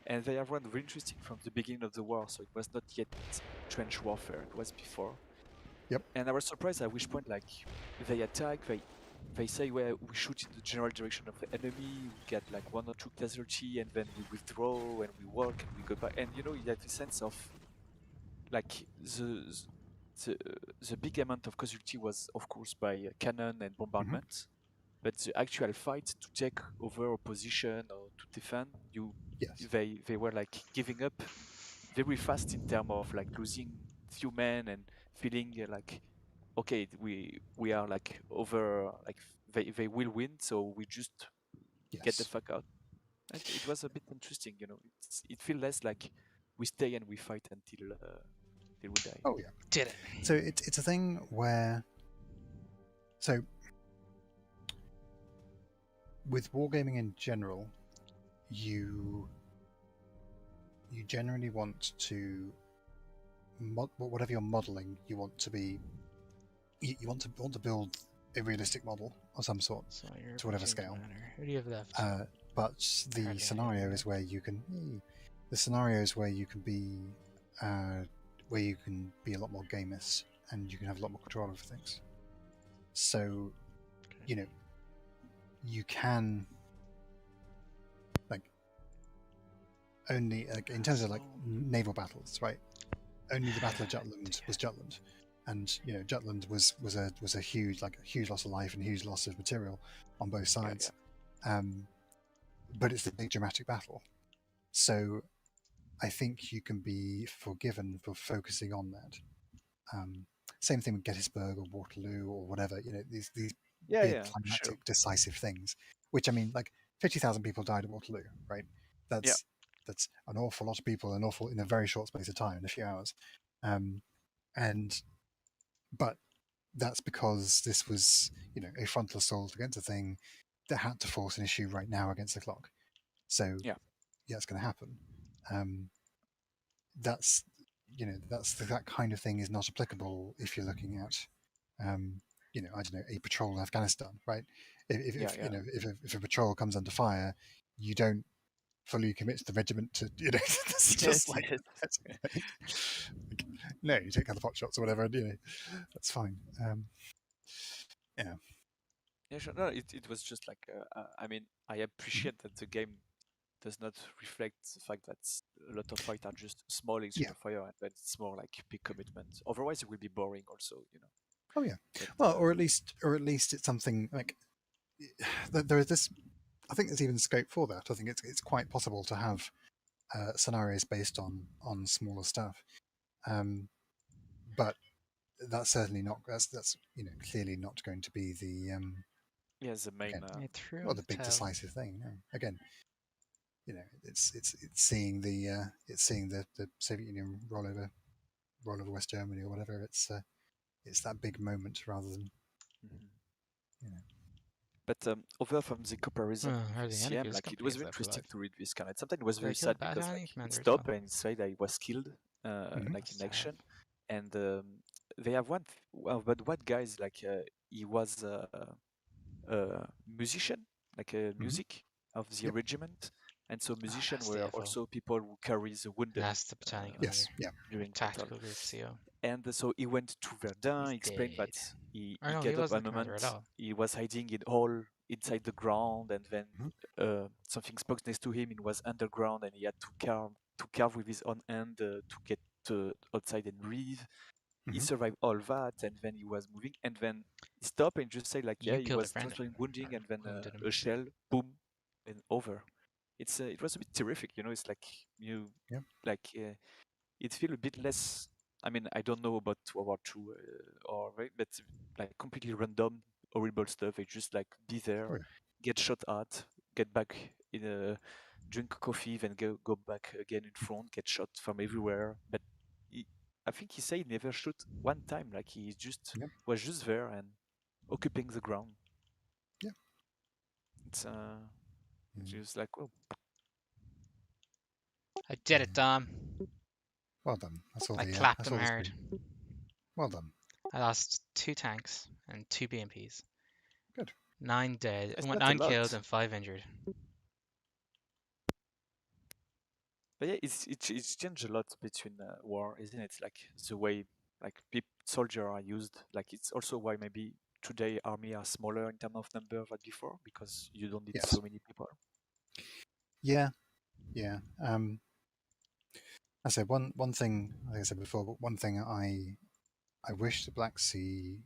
and they have one very interesting from the beginning of the war, so it was not yet trench warfare, it was before. Yep. And I was surprised at which point, like, they attack, they say where we shoot in the general direction of the enemy, we get like 1 or 2 casualty, and then we withdraw, and we walk, and we go back. And you have a sense of, like the big amount of casualty was of course by cannon and bombardment, but the actual fight to take over a position or to defend, Yes. they were like giving up very fast in terms of like losing few men and feeling like okay, we are like over, like they will win, so we just get the Yes. fuck out. It was a bit interesting, you know. It feels less like we stay and we fight until till we die. Oh yeah. Did it. So it's a thing where, so with wargaming in general, you generally want to whatever you're modeling, you want to be you want to build a realistic model of some sort So you're to whatever team scale. commander. Who do you have left? But the Hardly scenario anything is where you can be where you can be a lot more gamist and you can have a lot more control over things. So, you know, you can like only like in terms of like naval battles, right? Only the Battle of Jutland was Jutland, and you know Jutland was a huge loss of life and a huge loss of material on both sides. But it's a big dramatic battle, so I think you can be forgiven for focusing on that. Same thing with Gettysburg or Waterloo or whatever. You know, these big Sure. climactic, decisive things. Which I mean, like 50,000 people died at Waterloo, right? That's an awful lot of people, in a very short space of time, in a few hours. But that's because this was, you know, a frontal assault against a thing that had to force an issue right now against the clock. So yeah, it's going to happen. That's that kind of thing is not applicable if you're looking at, you know, I don't know, a patrol in Afghanistan, right? If a patrol comes under fire, you don't fully commit to the regiment to, you know, it's just like, no, you take other pot shots or whatever, and, you know, that's fine. Yeah. Yeah, sure. No, it was just like I mean, I appreciate that the game does not reflect the fact that a lot of fights are just small exchange of fire, and that it's more like big commitment. Otherwise, it will be boring. Also, you know. Oh yeah. But, Well, or at least it's something like there is this. I think there's even scope for that. I think it's quite possible to have scenarios based on smaller stuff, but that's certainly not. That's you know clearly not going to be the the main. Again, the big decisive thing. No. Again, you know, it's seeing the Soviet Union roll over West Germany or whatever. It's that big moment rather than you know. But over from the comparison with hardly any CM, of his like it company was is very left interesting alive. to read this kind. Sometimes it was They very killed sad because Battalion like he commander as stopped well. and he said that he was killed, like That's in sad. action, and they have one. Well, but what guys like he was a musician, like a music of the Yep. regiment, and so musicians That's the were FO. also people who carry the wounded That's the battalion commander. Yes. Yeah. during battle. Tactical group CO. And so he went to Verdun, He's explained that dead. he Or no, he get up wasn't one the commander moment, at all. he was hiding in hole inside the ground, and then something spoke next to him, it was underground, and he had to carve with his own hand to get outside and breathe. He survived all that, and then he was moving, and then he stopped and just said like, You he killed a was friend. transferring wounding, and then Wounded him. a shell, boom, and over. It was a bit terrific, you know. It's like you like it feel a bit less. I mean, I don't know about World War II but like completely random, horrible stuff. They just like be there, Oh, yeah. get shot at, get back in a drink coffee, then go back again in front, get shot from everywhere. But I think he said he never shoot one time. Like he just was just there and occupying the ground. Yeah. It's just like, well, I did it, Dom. Well done. That's all I the. clapped That's him all the hard. screen. Well done. I lost 2 tanks and 2 BMPs. Good. 9 dead, it's not a 9 lot. killed and 5 injured. But yeah, it's changed a lot between war, isn't it? Like the way like soldier are used. Like it's also why maybe today army are smaller in terms of number than before because you don't need so many people. Yeah. Yeah. I said one thing, like I said before, but one thing I wish the Black Sea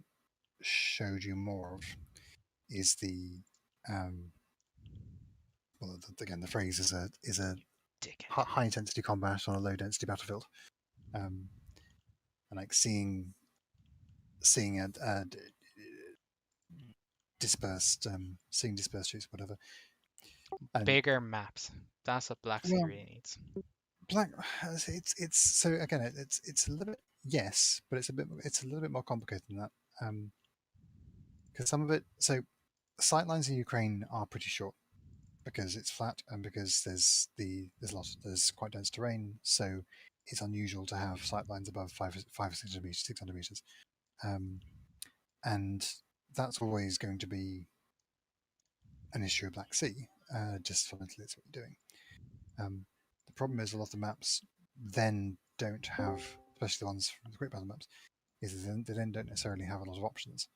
showed you more of is the well, again, the phrase is a Dickhead. high intensity combat on a low density battlefield, and like seeing a dispersed seeing dispersed troops, whatever. And Bigger maps. That's what Black Sea well, really needs. Black, it's so again, it's a little bit, yes, but it's a little bit more complicated than that. Because some of it, so sight lines in Ukraine are pretty short because it's flat and because there's quite dense terrain, so it's unusual to have sight lines above 600 meters, and that's always going to be an issue of Black Sea, just fundamentally it's what you're doing. The problem is a lot of the maps then don't have, especially the ones from the Great Battle maps, is they then don't necessarily have a lot of options.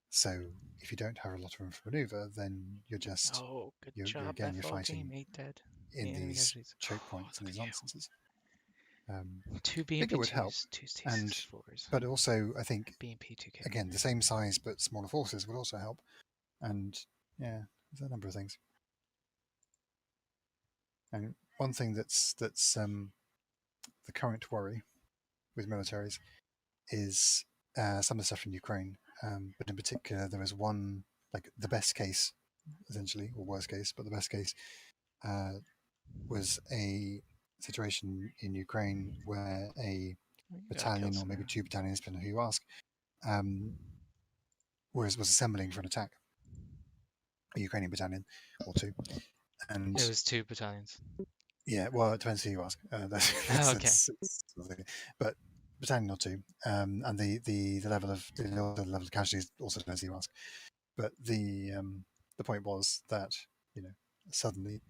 So if you don't have a lot of room for maneuver, then you're just Oh, good you're job, again you're FO fighting team 8 dead. in 8 enemy these casualties. choke Oh, points and look these at you. nonsenses. 2 I think it would help, BMP2s, 2 and C64s. but also I think BMP2K. again the same size but smaller forces would also help, and yeah, there's a number of things. And one thing that's the current worry with militaries is some of the stuff in Ukraine, but in particular there was one, like the best case essentially, or worst case, but the best case was a situation in Ukraine where a You gotta kill battalion or some maybe now. 2 battalions, depending on who you ask, was assembling for an attack. A Ukrainian battalion or two, and It was 2 battalions. yeah, well, it depends who you ask. Okay. But battalion or two, and the level of casualties also depends who you ask. But the point was that suddenly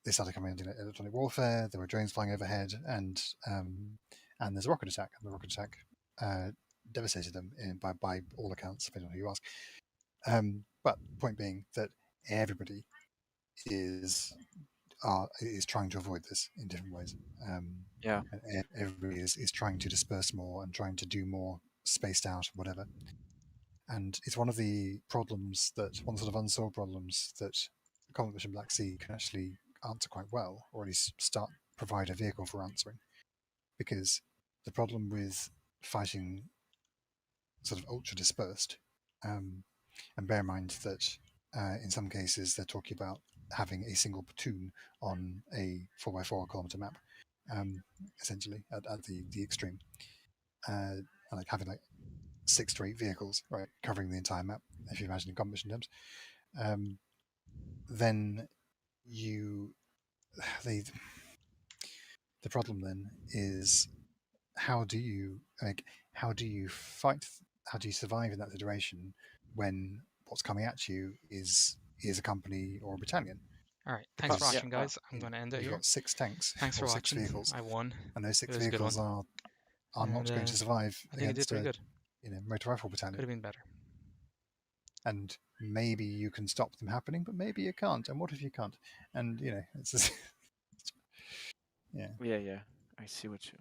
they started coming into electronic warfare. There were drones flying overhead, and there's a rocket attack, and the rocket attack devastated them by all accounts, depending on who you ask. But point being that everybody is trying to avoid this in different ways. Yeah. And everybody is trying to disperse more and trying to do more spaced out, whatever. And it's one of the problems one sort of unsolved problems that Combat Mission Black Sea can actually answer quite well, or at least provide a vehicle for answering. Because the problem with fighting sort of ultra dispersed, and bear in mind that in some cases they're talking about having a single platoon on a 4x4 kilometer map, essentially at the extreme, and like having like 6 to 8 vehicles, right, covering the entire map. If you imagine in combat mission terms, then the problem then is how do you fight? How do you survive in that situation when what's coming at you is a company or a battalion? Alright, thanks for Because watching, guys. I'm going to end it you've here. got 6 tanks Thanks or for 6 watching. vehicles, I won. and those It 6 was a good vehicles one. are not And going to survive I think it did against pretty a good. motor rifle Could battalion. have been better. And maybe you can stop them happening, but maybe you can't. And what if you can't? And it's just, yeah. Yeah. I see what you.